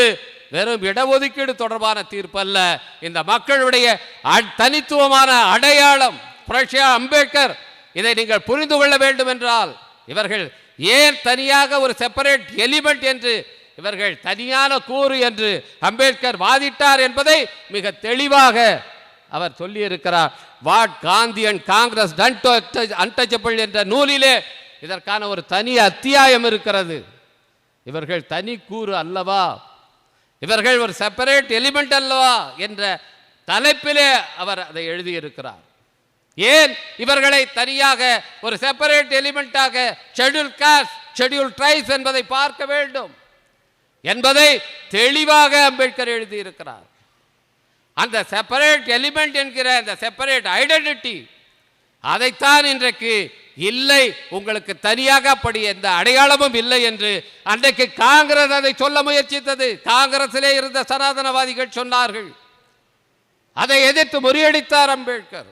வெறும் இடஒதுக்கீடு தொடர்பான தீர்ப்பு அல்ல. இந்த மக்களுடைய தனித்துவமான அடையாளம். புரட்சியாளர் அம்பேத்கர் இதை நீங்கள் புரிந்து கொள்ள வேண்டும் என்றால் இவர்கள் ஏன் தனியாக ஒரு செப்பரேட் எலிமெண்ட் என்று, இவர்கள் தனியான கூறு என்று அம்பேத்கர் வாதிட்டார் என்பதை மிக தெளிவாக அவர் சொல்லியிருக்கிறார். What Gandhi and Congress done to untouchable என்ற நூலிலே இதற்கான ஒரு தனி அத்தியாயம் இருக்கிறது. இவர்கள் தனி கூறு அல்லவா, இவர்கள் ஒரு செப்பரேட் எலிமெண்ட் அல்லவா என்ற தலைப்பிலே அவர் அதை எழுதியிருக்கிறார். ஏன் இவர்களை தனியாக ஒரு செப்பரேட் எலிமெண்டாக ஷெட்யூல் காஸ்ட், ஷெட்யூல் ட்ரைப்ஸ் என்பதை பார்க்க வேண்டும் என்பதை தெளிவாக அம்பேத்கர் எழுதியிருக்கிறார். அந்த செப்பரேட் எலிமெண்ட் என்கிற அந்த செப்பரேட் ஐடென்டிட்டி அதைத்தான் இன்றைக்கு இல்லை, உங்களுக்கு தனியாக அப்படி எந்த அடையாளமும் இல்லை என்று அன்றைக்கு காங்கிரஸ் அதை சொல்ல முயற்சித்தது. காங்கிரஸிலே இருந்த சனாதனவாதிகள் சொன்னார்கள். அதை எதிர்த்து முறியடித்தார் அம்பேத்கர்.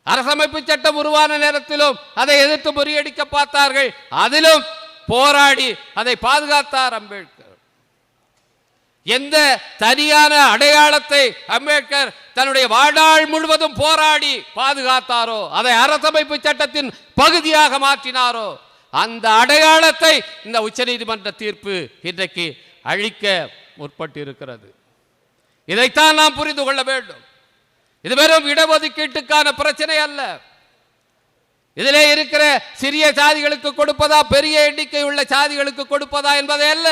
அரசமைப்பு சட்டம் உருவான நேரத்திலும் அதை எதிர்த்து முறியடிக்க பார்த்தார்கள். அதிலும் போராடி அதை பாதுகாத்தார் அம்பேத்கர். எந்த தனியான அடையாளத்தை அம்பேத்கர் தன்னுடைய வாழ்நாள் முழுவதும் போராடி பாதுகாத்தாரோ, அதை அரசமைப்பு சட்டத்தின் பகுதியாக மாற்றினாரோ, அந்த அடையாளத்தை இந்த உச்சநீதிமன்ற தீர்ப்பு இன்றைக்கு அழிக்க முற்பட்டிருக்கிறது. இதைத்தான் நாம் புரிந்து கொள்ள வேண்டும். இது வெறும் இடஒதுக்கீட்டுக்கான பிரச்சனை அல்ல. இதிலே இருக்கிற சிறிய சாதிகளுக்கு கொடுப்பதா, பெரிய எண்ணிக்கை உள்ள சாதிகளுக்கு கொடுப்பதா என்பதே அல்ல.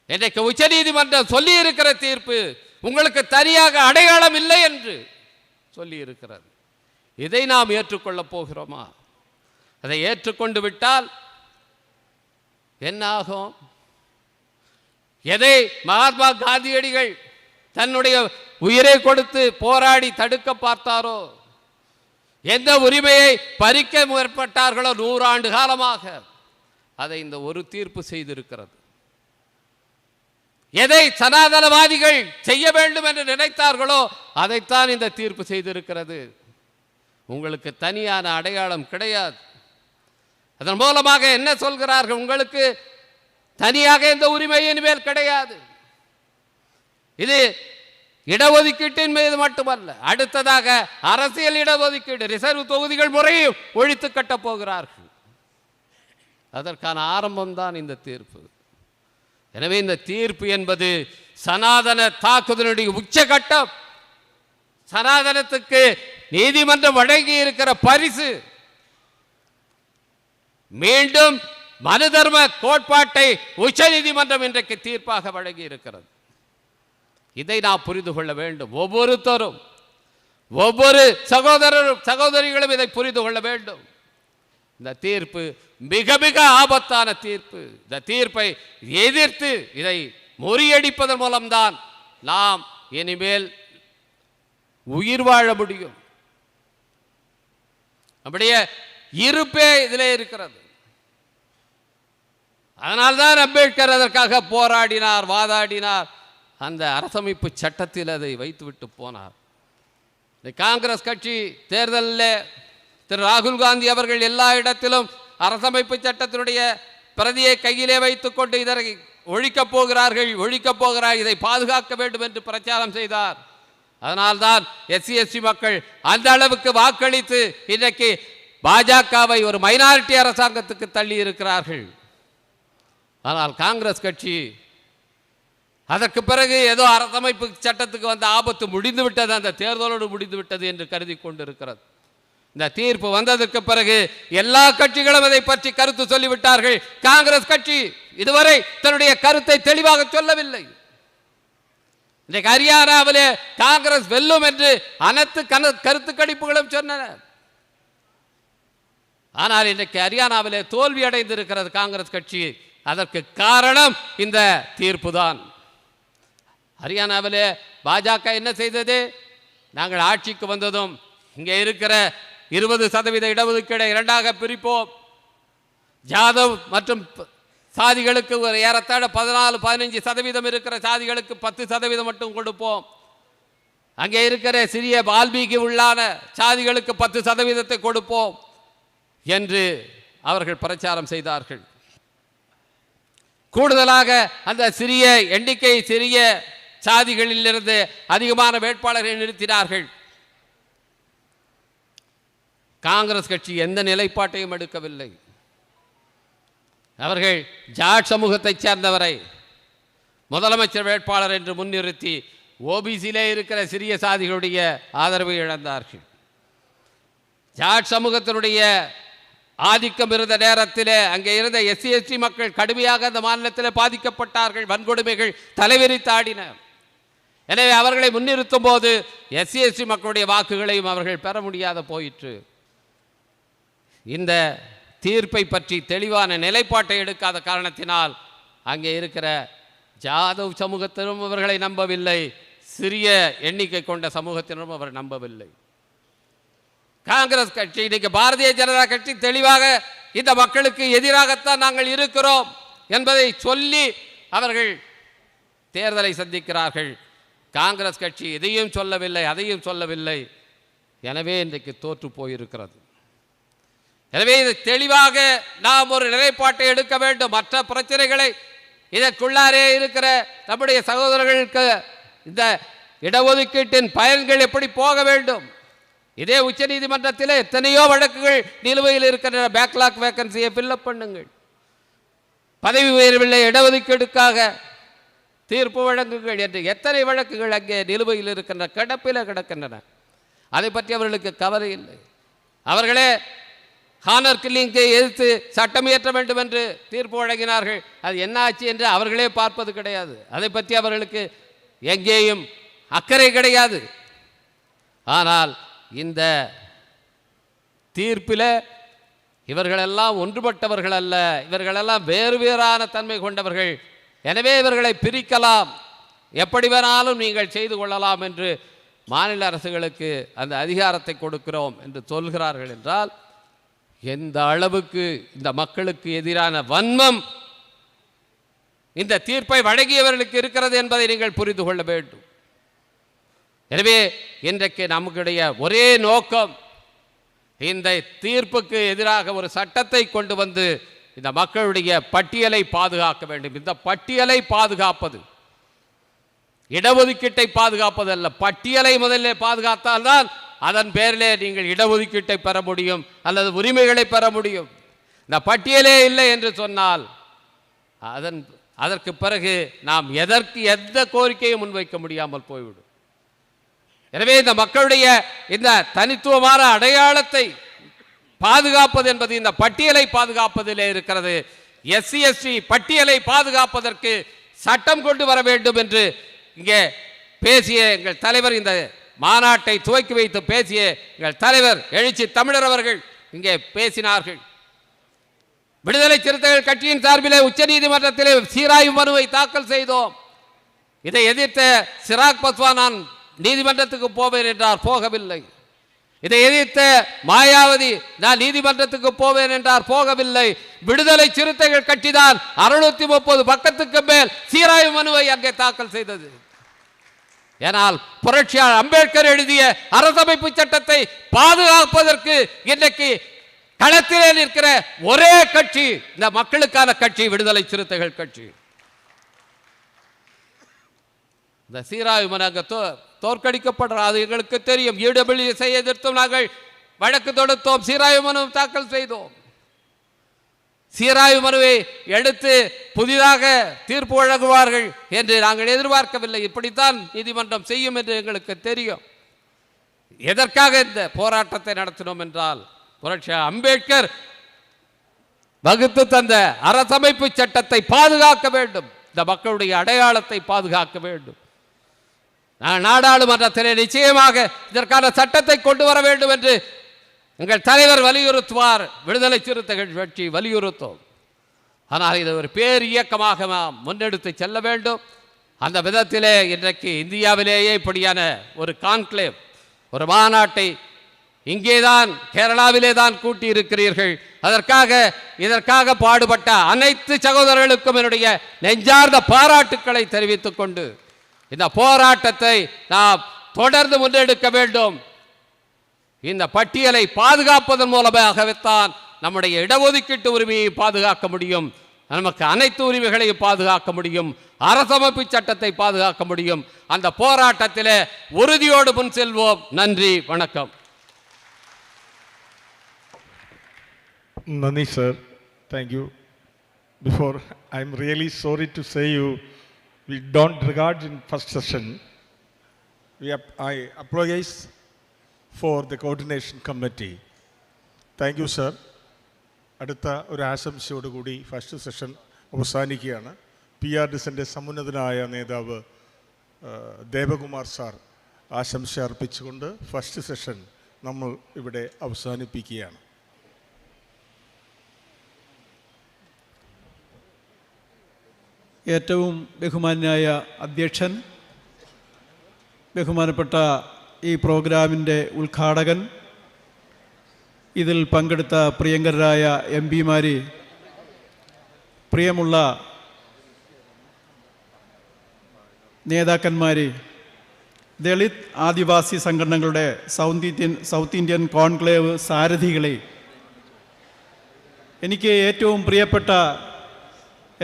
இன்றைக்கு உச்சநீதிமன்றம் சொல்லி இருக்கிற தீர்ப்பு உங்களுக்கு தனியாக அடையாளம் இல்லை என்று சொல்லி இருக்கிறது. இதை நாம் ஏற்றுக்கொள்ளப் போகிறோமா? அதை ஏற்றுக்கொண்டு விட்டால் என்ன ஆகும்? எதை மகாத்மா காந்தியடிகள் தன்னுடைய உயிரை கொடுத்து போராடி தடுக்க பார்த்தாரோ, எந்த உரிமையை பறிக்க முற்பட்டார்களோ 100 ஆண்டு காலமாக, அதை இந்த ஒரு தீர்ப்பு செய்திருக்கிறது. எதை சனாதனவாதிகள் செய்ய வேண்டும் என்று நினைத்தார்களோ அதைத்தான் இந்த தீர்ப்பு செய்திருக்கிறது. உங்களுக்கு தனியான அடையாளம் கிடையாது. அதன் மூலமாக என்ன சொல்கிறார்கள்? உங்களுக்கு தனியாக எந்த உரிமை இனிமேல் கிடையாது. இது இடஒதுக்கீட்டின் மீது மட்டுமல்ல, அடுத்ததாக அரசியல் இடஒதுக்கீடு, ரிசர்வ் தொகுதிகள் முறையும் ஒழித்து கட்டப் போகிறார்கள். அதற்கான ஆரம்பம் தான் இந்த தீர்ப்பு. எனவே இந்த தீர்ப்பு என்பது சனாதன தாக்குதலுடைய உச்சகட்டம். சனாதனத்துக்கு நீதிமன்றம் வழங்கி இருக்கிற பரிசு. மீண்டும் மனு தர்ம கோட்பாட்டை உச்ச நீதிமன்றம் இன்றைக்கு தீர்ப்பாக வழங்கி இருக்கிறது. இதை நாம் புரிந்து கொள்ள வேண்டும். ஒவ்வொருத்தரும், ஒவ்வொரு சகோதரரும் சகோதரிகளும் இதை புரிந்து கொள்ள வேண்டும். இந்த தீர்ப்பு மிக மிக ஆபத்தான தீர்ப்பு. இந்த தீர்ப்பை எதிர்த்து இதை முறியடிப்பதன் மூலம்தான் நாம் இனிமேல் உயிர் வாழ முடியும். நம்முடைய இருப்பே இதிலே இருக்கிறது. அதனால்தான் அம்பேத்கர் அதற்காக போராடினார், வாதாடினார். அந்த அரசமைப்பு சட்டத்தில் அதை வைத்துவிட்டு போனார். இந்த காங்கிரஸ் கட்சி தேர்தலில் திரு ராகுல் காந்தி அவர்கள் எல்லா இடத்திலும் அரசமைப்பு சட்டத்தினுடைய பிரதியை கையிலே வைத்துக் கொண்டு இதனை ஒழிக்கப் போகிறார்கள், இதை பாதுகாக்க வேண்டும் என்று பிரச்சாரம் செய்தார். அதனால்தான் SC/ST மக்கள் அந்த அளவுக்கு வாக்களித்து இன்றைக்கு பாஜகவை ஒரு மைனாரிட்டி அரசாங்கத்துக்கு தள்ளி இருக்கிறார்கள். ஆனால் காங்கிரஸ் கட்சி அதற்கு பிறகு ஏதோ அரசமைப்பு சட்டத்துக்கு வந்த ஆபத்து முடிந்து விட்டது, அந்த தேர்தலோடு முடிந்து விட்டது என்று கருதி கொண்டிருக்கிறது. இந்த தீர்ப்பு வந்ததற்கு பிறகு எல்லா கட்சிகளும் அதை பற்றி கருத்து சொல்லிவிட்டார்கள். காங்கிரஸ் கட்சி இதுவரை தன்னுடைய கருத்தை தெளிவாக சொல்லவில்லை. இன்றைக்கு ஹரியானாவிலே காங்கிரஸ் வெல்லும் என்று அனைத்து கருத்து கணிப்புகளும் சொன்னன. ஆனால் இன்றைக்கு ஹரியானாவிலே தோல்வி அடைந்திருக்கிறது காங்கிரஸ் கட்சி. அதற்கு காரணம் இந்த தீர்ப்பு தான். ஹரியானாவிலே பாஜக என்ன செய்தது? நாங்கள் ஆட்சிக்கு வந்ததும் இங்கே இருக்கிற 20% இடஒதுக்கீடை 2ஆக பிரிப்போம், ஜாதவ் மற்றும் சாதிகளுக்கு ஒரு ஏறத்தாழ 14-15% இருக்கிற சாதிகளுக்கு 10% மட்டும் கொடுப்போம், அங்கே இருக்கிற சிறிய வால்மீகி உள்ளான சாதிகளுக்கு 10% கொடுப்போம் என்று அவர்கள் பிரச்சாரம் செய்தார்கள். கூடுதலாக அந்த சிறிய எண்ணிக்கை சிறிய சாதிகளிலிருந்து அதிகமான வேட்பாளர்களை நிறுத்தினார்கள். காங்கிரஸ் கட்சி எந்த நிலைப்பாட்டையும் எடுக்கவில்லை. அவர்கள் ஜாட் சமூகத்தைச் சேர்ந்தவரை முதலமைச்சர் வேட்பாளர் என்று முன்னிறுத்தி ஓபிசியிலே இருக்கிற சிறிய சாதிகளுடைய ஆதரவை இழந்தார்கள். ஜாட் சமூகத்தினுடைய ஆதிக்கம் இருந்த நேரத்தில் அங்கே இருந்த SC/ST மக்கள் கடுமையாக அந்த மாநிலத்தில் பாதிக்கப்பட்டார்கள். வன்கொடுமைகள் தலைவிரித்தாடின. எனவே அவர்களை முன்னிறுத்தும் போது SC/ST மக்களுடைய வாக்குகளையும் அவர்கள் பெற முடியாத போயிற்று. இந்த தீர்ப்பை பற்றி தெளிவான நிலைப்பாட்டை எடுக்காத காரணத்தினால் அங்கே இருக்கிற ஜாதவ் சமூகத்தினரும் அவர்களை நம்பவில்லை, சிறிய எண்ணிக்கை கொண்ட சமூகத்தினரும் அவர் நம்பவில்லை. காங்கிரஸ் கட்சி, இன்னைக்கு பாரதிய ஜனதா கட்சி தெளிவாக இந்த மக்களுக்கு எதிராகத்தான் நாங்கள் இருக்கிறோம் என்பதை சொல்லி அவர்கள் தேர்தலை சந்திக்கிறார்கள். காங்கிரஸ் கட்சி இதையும் சொல்லவில்லை, அதையும் சொல்லவில்லை. எனவே இன்றைக்கு தோற்று போயிருக்கிறது. எனவே இது தெளிவாக நாம் ஒரு நிலைப்பாட்டை எடுக்க வேண்டும். மற்ற பிரச்சனைகளை இதற்குள்ளாரே இருக்கிற நம்முடைய சகோதரர்களுக்கு இந்த இடஒதுக்கீட்டின் பயன்கள் எப்படி போக வேண்டும். இதே உச்ச நீதிமன்றத்தில் எத்தனையோ வழக்குகள் நிலுவையில் இருக்கின்ற பேக்லாக் வேக்கன்சியை ஃபில்லப் பண்ணுங்கள். பதவி உயர்வில்லை இடஒதுக்கீடுக்காக தீர்ப்பு வழங்குங்கள் என்று எத்தனை வழக்குகள் அங்கே நிலுவையில் இருக்கின்ற கிடப்பில் கிடக்கின்றன. அதை பற்றி அவர்களுக்கு கவலை இல்லை. அவர்களே ஹானர் கில்லிங்கை எதிர்த்து சட்டம் இயற்ற வேண்டும் என்று தீர்ப்பு வழங்கினார்கள். அது என்ன ஆச்சு என்று அவர்களே பார்ப்பது கிடையாது. அதை பற்றி அவர்களுக்கு எங்கேயும் அக்கறை கிடையாது. ஆனால் இந்த தீர்ப்பில் இவர்களெல்லாம் ஒன்றுபட்டவர்கள் அல்ல, இவர்களெல்லாம் வேறு வேறான தன்மை கொண்டவர்கள். எனவே இவர்களை பிரிக்கலாம், எப்படி வேணாலும் நீங்கள் செய்து கொள்ளலாம் என்று மாநில அரசுகளுக்கு அந்த அதிகாரத்தை கொடுக்கிறோம் என்று சொல்கிறார்கள் என்றால் எந்த அளவுக்கு இந்த மக்களுக்கு எதிரான வன்மம் இந்த தீர்ப்பை வழங்கியவர்களுக்கு இருக்கிறது என்பதை நீங்கள் புரிந்து கொள்ள வேண்டும். எனவே இன்றைக்கு நம்முடைய ஒரே நோக்கம் இந்த தீர்ப்புக்கு எதிராக ஒரு சட்டத்தை கொண்டு வந்து இந்த மக்களுடைய பட்டியலை பாதுகாக்க வேண்டும். இந்த பட்டியலை பாதுகாப்பது இடஒதுக்கீட்டை பாதுகாப்பது அல்ல, பட்டியலை முதலில் பாதுகாத்தால்தான் அதன் பேரிலே நீங்கள் இடஒதுக்கீட்டை பெற முடியும் அல்லது உரிமைகளை பெற முடியும். இந்த பட்டியலே இல்லை என்று சொன்னால் அதற்கு பிறகு நாம் எந்த கோரிக்கையும் முன்வைக்க முடியாமல் போய்விடும். எனவே இந்த மக்களுடைய இந்த தனித்துவமான அடையாளத்தை பாதுகாப்பது என்பது இந்த பட்டியலை பாதுகாப்பதிலே இருக்கிறது. எஸ்சி எஸ்டி பட்டியலை பாதுகாப்பதற்கு சட்டம் கொண்டு வர வேண்டும் என்று இங்கே பேசிய எங்கள் தலைவர், இந்த மாநாட்டை துவக்கி வைத்து பேசிய எங்கள் தலைவர் எழுச்சி தமிழர் அவர்கள் இங்கே பேசினார்கள். விடுதலை சிறுத்தைகள் கட்சியின் சார்பிலே உச்ச நீதிமன்றத்திலே சீராய்வு மனுவை தாக்கல் செய்தோம். இதை எதிர்த்த சிராக் பஸ்வான் நான் நீதிமன்றத்துக்கு போவேன் என்றார், போகவில்லை. இதை எதிர்த்த மாயாவதி நான் நீதிமன்றத்துக்கு போவேன் என்றார், போகவில்லை. விடுதலை சிறுத்தைகள் கட்சிதான் 630 பக்கத்துக்கு மேல் சீராய்வு மனுவை அங்கே தாக்கல் செய்தது. ஏனால் புரட்சியாளர் அம்பேத்கர் எழுதிய அரசமைப்பு சட்டத்தை பாதுகாப்பதற்கு இன்றைக்கு களத்திலே நிற்கிற ஒரே கட்சி இந்த மக்களுக்கான கட்சி விடுதலை சிறுத்தைகள் கட்சி. இந்த சீராய்வு மனு அங்கே தோற்கடிக்கப்படுறது அது எங்களுக்கு தெரியும். இடபிள்யூஎஸ்ஐ எதிர்த்தும் நாங்கள் வழக்கு தொடுத்தோம், சீராய்வு மனு தாக்கல் செய்தோம். சீராய்வு மனுவை எடுத்து புதிதாக தீர்ப்பு வழங்குவார்கள் என்று நாங்கள் எதிர்பார்க்கவில்லை. இப்படித்தான் நீதிமன்றம் செய்யும் என்று எங்களுக்கு தெரியும். எதற்காக இந்த போராட்டத்தை நடத்தினோம் என்றால் புரட்சியாளர் அம்பேத்கர் வகுத்து தந்த அரசமைப்பு சட்டத்தை பாதுகாக்க வேண்டும், இந்த மக்களுடைய அடையாளத்தை பாதுகாக்க வேண்டும். நாடாளுமன்றத்திலே நிச்சயமாக இதற்கான சட்டத்தை கொண்டு வர வேண்டும் என்று எங்கள் தலைவர் வலியுறுத்துவார், விடுதலை சிறுத்தைகள் கட்சி வலியுறுத்தும். ஆனால் இது ஒரு பேர் இயக்கமாக நாம் முன்னெடுத்து செல்ல வேண்டும். அந்த விதத்திலே இன்றைக்கு இந்தியாவிலேயே இப்படியான ஒரு கான்க்ளேவ், ஒரு மாநாட்டை இங்கேதான் கேரளாவிலே தான் கூட்டி இருக்கிறீர்கள். இதற்காக பாடுபட்ட அனைத்து சகோதரர்களுக்கும் என்னுடைய நெஞ்சார்ந்த பாராட்டுக்களை தெரிவித்துக் கொண்டு இந்த போராட்டத்தை நாம் தொடர்ந்து முன்னெடுக்க வேண்டும். இந்த பட்டியலை பாதுகாப்பதன் மூலமாகத்தான் நம்முடைய இடஒதுக்கீட்டு உரிமையை பாதுகாக்க முடியும், நமக்கு அனைத்து உரிமைகளையும் பாதுகாக்க முடியும், அரசமைப்பு சட்டத்தை பாதுகாக்க முடியும். அந்த போராட்டத்திலே உறுதியோடு முன் செல்வோம். நன்றி, வணக்கம். Nani sir, thank you. Before, I'm really sorry to say you, we don't regard in first session. I apologize for the coordination committee. Thank you sir. അടുത്ത ഒരു ആശംസയോടുകൂടി ഫസ്റ്റ് സെഷൻ അവസാനിക്കുകയാണ്. PRDSന്റെ സമുന്നതനായ നേതാവ് ദേവകുമാർ സാർ ആശംസ അർപ്പിച്ചുകൊണ്ട് ഫസ്റ്റ് സെഷൻ നമ്മൾ ഇവിടെ അവസാനിപ്പിക്കുകയാണ്. ഏറ്റവും ബഹുമാന്യനായ അധ്യക്ഷൻ, ബഹുമാനപ്പെട്ട ഈ പ്രോഗ്രാമിൻ്റെ ഉദ്ഘാടകൻ, ഇതിൽ പങ്കെടുത്ത പ്രിയങ്കരായ MP-മാർ, പ്രിയമുള്ള നേതാക്കന്മാർ, ദളിത് ആദിവാസി സംഘടനകളുടെ സൗത്ത് ഇന്ത്യൻ കോൺക്ലേവ് സാരഥികളെ, എനിക്ക് ഏറ്റവും പ്രിയപ്പെട്ട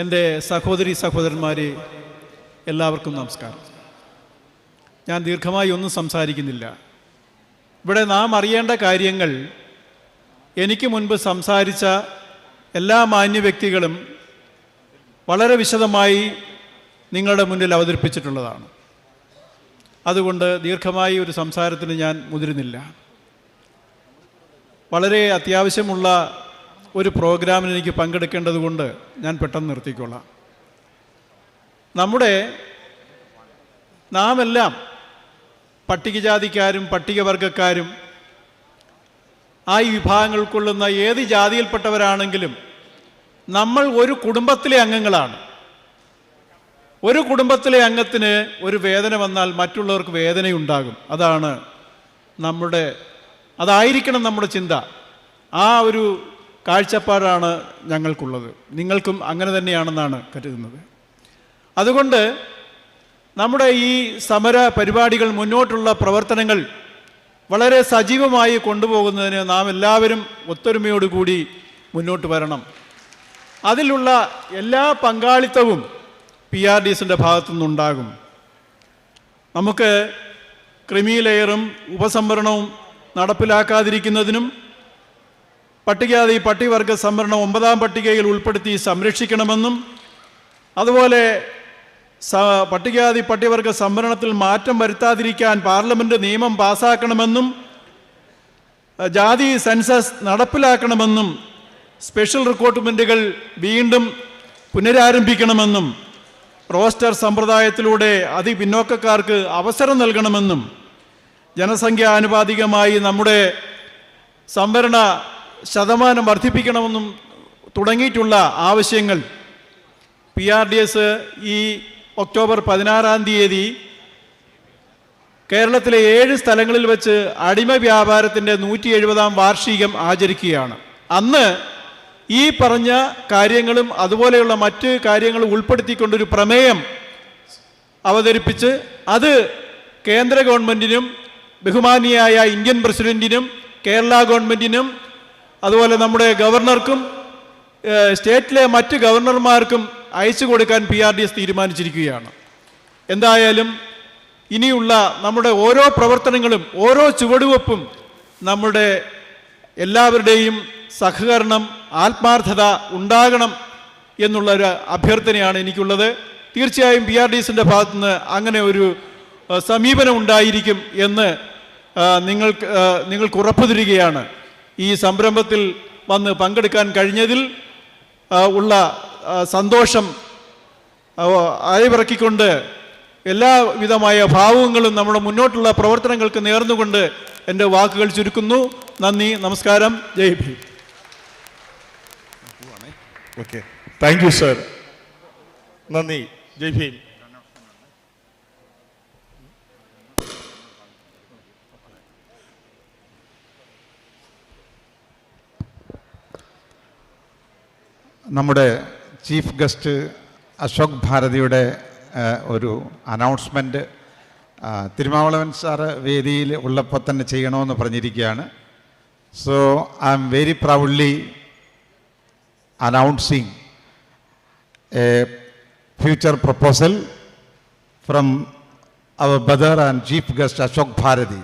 എൻ്റെ സഹോദരി സഹോദരന്മാരെ, എല്ലാവർക്കും നമസ്കാരം. ഞാൻ ദീർഘമായി ഒന്നും സംസാരിക്കുന്നില്ല. ഇവിടെ നാം അറിയേണ്ട കാര്യങ്ങൾ എനിക്ക് മുൻപ് സംസാരിച്ച എല്ലാ മാന്യ വ്യക്തികളും വളരെ വിശദമായി നിങ്ങളുടെ മുന്നിൽ അവതരിപ്പിച്ചിട്ടുള്ളതാണ്. അതുകൊണ്ട് ദീർഘമായി ഒരു സംസാരത്തിന് ഞാൻ മുതിരുന്നില്ല. വളരെ അത്യാവശ്യമുള്ള ഒരു പ്രോഗ്രാമിന് എനിക്ക് പങ്കെടുക്കേണ്ടതുകൊണ്ട് ഞാൻ പെട്ടെന്ന് നിർത്തിക്കൊള്ളാം. നാം എല്ലാം പട്ടികജാതിക്കാരും പട്ടികവർഗക്കാരും ആ വിഭാഗങ്ങൾ ഉൾക്കൊള്ളുന്ന ഏത് ജാതിയിൽപ്പെട്ടവരാണെങ്കിലും നമ്മൾ ഒരു കുടുംബത്തിലെ അംഗങ്ങളാണ്. ഒരു കുടുംബത്തിലെ അംഗത്തിന് ഒരു വേദന വന്നാൽ മറ്റുള്ളവർക്ക് വേദനയുണ്ടാകും. അതായിരിക്കണം നമ്മുടെ ചിന്ത. ആ ഒരു കാഴ്ചപ്പാടാണ് ഞങ്ങൾക്കുള്ളത്. നിങ്ങൾക്കും അങ്ങനെ തന്നെയാണെന്നാണ് കരുതുന്നത്. അതുകൊണ്ട് നമ്മുടെ ഈ സമര പരിപാടികൾ, മുന്നോട്ടുള്ള പ്രവർത്തനങ്ങൾ വളരെ സജീവമായി കൊണ്ടുപോകുന്നതിന് നാം എല്ലാവരും ഒത്തൊരുമയോടുകൂടി മുന്നോട്ട് വരണം. അതിലുള്ള എല്ലാ പങ്കാളിത്തവും PRDSൻ്റെ ഭാഗത്തു നിന്നുണ്ടാകും. നമുക്ക് ക്രിമി ലെയറും ഉപസംവരണവും നടപ്പിലാക്കാതിരിക്കുന്നതിനും പട്ടികജാതി പട്ടികവർഗ സംവരണം 9ാം പട്ടികയിൽ ഉൾപ്പെടുത്തി സംരക്ഷിക്കണമെന്നും, അതുപോലെ പട്ടികജാതി പട്ടികവർഗ സംവരണത്തിൽ മാറ്റം വരുത്താതിരിക്കാൻ പാർലമെൻറ്റ് നിയമം പാസ്സാക്കണമെന്നും, ജാതി സെൻസസ് നടപ്പിലാക്കണമെന്നും, സ്പെഷ്യൽ റിക്രൂട്ട്മെൻറ്റുകൾ വീണ്ടും പുനരാരംഭിക്കണമെന്നും, റോസ്റ്റർ സമ്പ്രദായത്തിലൂടെ അതിപിന്നോക്കക്കാർക്ക് അവസരം നൽകണമെന്നും, ജനസംഖ്യാനുപാതികമായി നമ്മുടെ സംവരണ ശതമാനം വർദ്ധിപ്പിക്കണമെന്നും തുടങ്ങിയിട്ടുള്ള ആവശ്യങ്ങൾ PRDS ഈ ഒക്ടോബർ 16-ാം തീയതി കേരളത്തിലെ 7 സ്ഥലങ്ങളിൽ വെച്ച് അടിമ വ്യാപാരത്തിൻ്റെ 170ാം വാർഷികം ആചരിക്കുകയാണ്. അന്ന് ഈ പറഞ്ഞ കാര്യങ്ങളും അതുപോലെയുള്ള മറ്റ് കാര്യങ്ങളും ഉൾപ്പെടുത്തിക്കൊണ്ടൊരു പ്രമേയം അവതരിപ്പിച്ച് അത് കേന്ദ്ര ഗവൺമെൻറ്റിനും ബഹുമാനിയായ ഇന്ത്യൻ പ്രസിഡൻറ്റിനും കേരള ഗവൺമെൻറ്റിനും അതുപോലെ നമ്മുടെ ഗവർണർക്കും സ്റ്റേറ്റിലെ മറ്റ് ഗവർണർമാർക്കും അയച്ചു കൊടുക്കാൻ PRDS തീരുമാനിച്ചിരിക്കുകയാണ്. എന്തായാലും ഇനിയുള്ള നമ്മുടെ ഓരോ പ്രവർത്തനങ്ങളും ഓരോ ചുവടുവെപ്പും നമ്മുടെ എല്ലാവരുടെയും സഹകരണം, ആത്മാർത്ഥത ഉണ്ടാകണം എന്നുള്ളൊരു അഭ്യർത്ഥനയാണ് എനിക്കുള്ളത്. തീർച്ചയായും PRDSൻ്റെ ഭാഗത്തുനിന്ന് അങ്ങനെ ഒരു സമീപനം ഉണ്ടായിരിക്കും എന്ന് നിങ്ങൾക്ക് ഉറപ്പു തരികയാണ്. ഈ സംരംഭത്തിൽ വന്ന് പങ്കെടുക്കാൻ കഴിഞ്ഞതിൽ ഉള്ള സന്തോഷം അയവിറക്കിക്കൊണ്ട് എല്ലാവിധമായ ഭാവുകങ്ങളും നമ്മുടെ മുന്നോട്ടുള്ള പ്രവർത്തനങ്ങൾക്ക് നേർന്നുകൊണ്ട് എൻ്റെ വാക്കുകൾ ചുരുക്കുന്നു. നന്ദി, നമസ്കാരം, ജയ് Bhim. Okay, thank you sir. നന്ദി, ജയ് ഭീം. നമ്മുടെ ചീഫ് ഗസ്റ്റ് അശോക് ഭാരതിയുടെ ഒരു അനൗൺസ്മെൻറ്റ് തിരുമാവളവൻ സാറ് വേദിയിൽ ഉള്ളപ്പോൾ തന്നെ ചെയ്യണമെന്ന് പറഞ്ഞിരിക്കുകയാണ്. So I am very proudly announcing a future proposal from our brother and chief guest Ashok Bharati,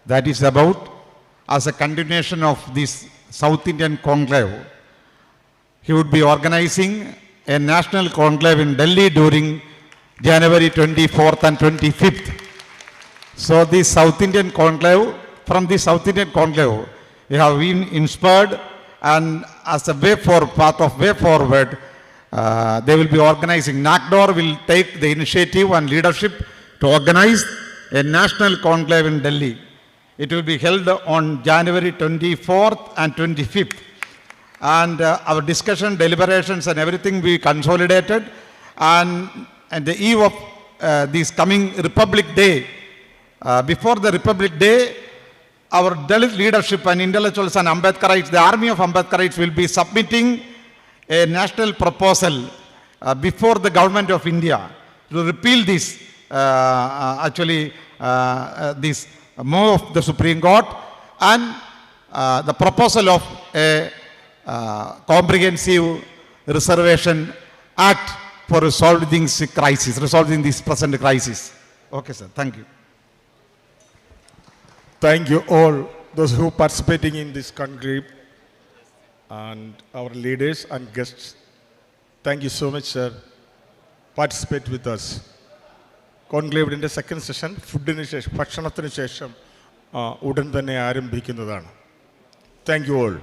that is about, as a continuation of this South Indian conclave, he would be organizing a national conclave in Delhi during January 24th and 25th. So this South Indian conclave, from this South Indian conclave, we have been inspired, and as a path of way forward, they will be organizing. NACDOR will take the initiative and leadership to organize a national conclave in Delhi. It will be held on January 24th and 25th. And our discussion, deliberations and everything will be consolidated. And the eve of this coming Republic Day, before the Republic Day, our Dalit leadership and intellectuals and Ambedkarites, the army of Ambedkarites will be submitting a national proposal before the government of India to repeal this this move of the Supreme Court and the proposal of a comprehensive reservation act for resolving this present crisis. Okay, sir. Thank you. Thank you all those who participating in this conclave and our leaders and guests. Thank you so much, sir. Participate with us. കോൺക്ലേവിൻ്റെ second session ഫുഡിന് ശേഷം ഭക്ഷണത്തിന് ശേഷം ഉടൻ തന്നെ ആരംഭിക്കുന്നതാണ്. Thank you all.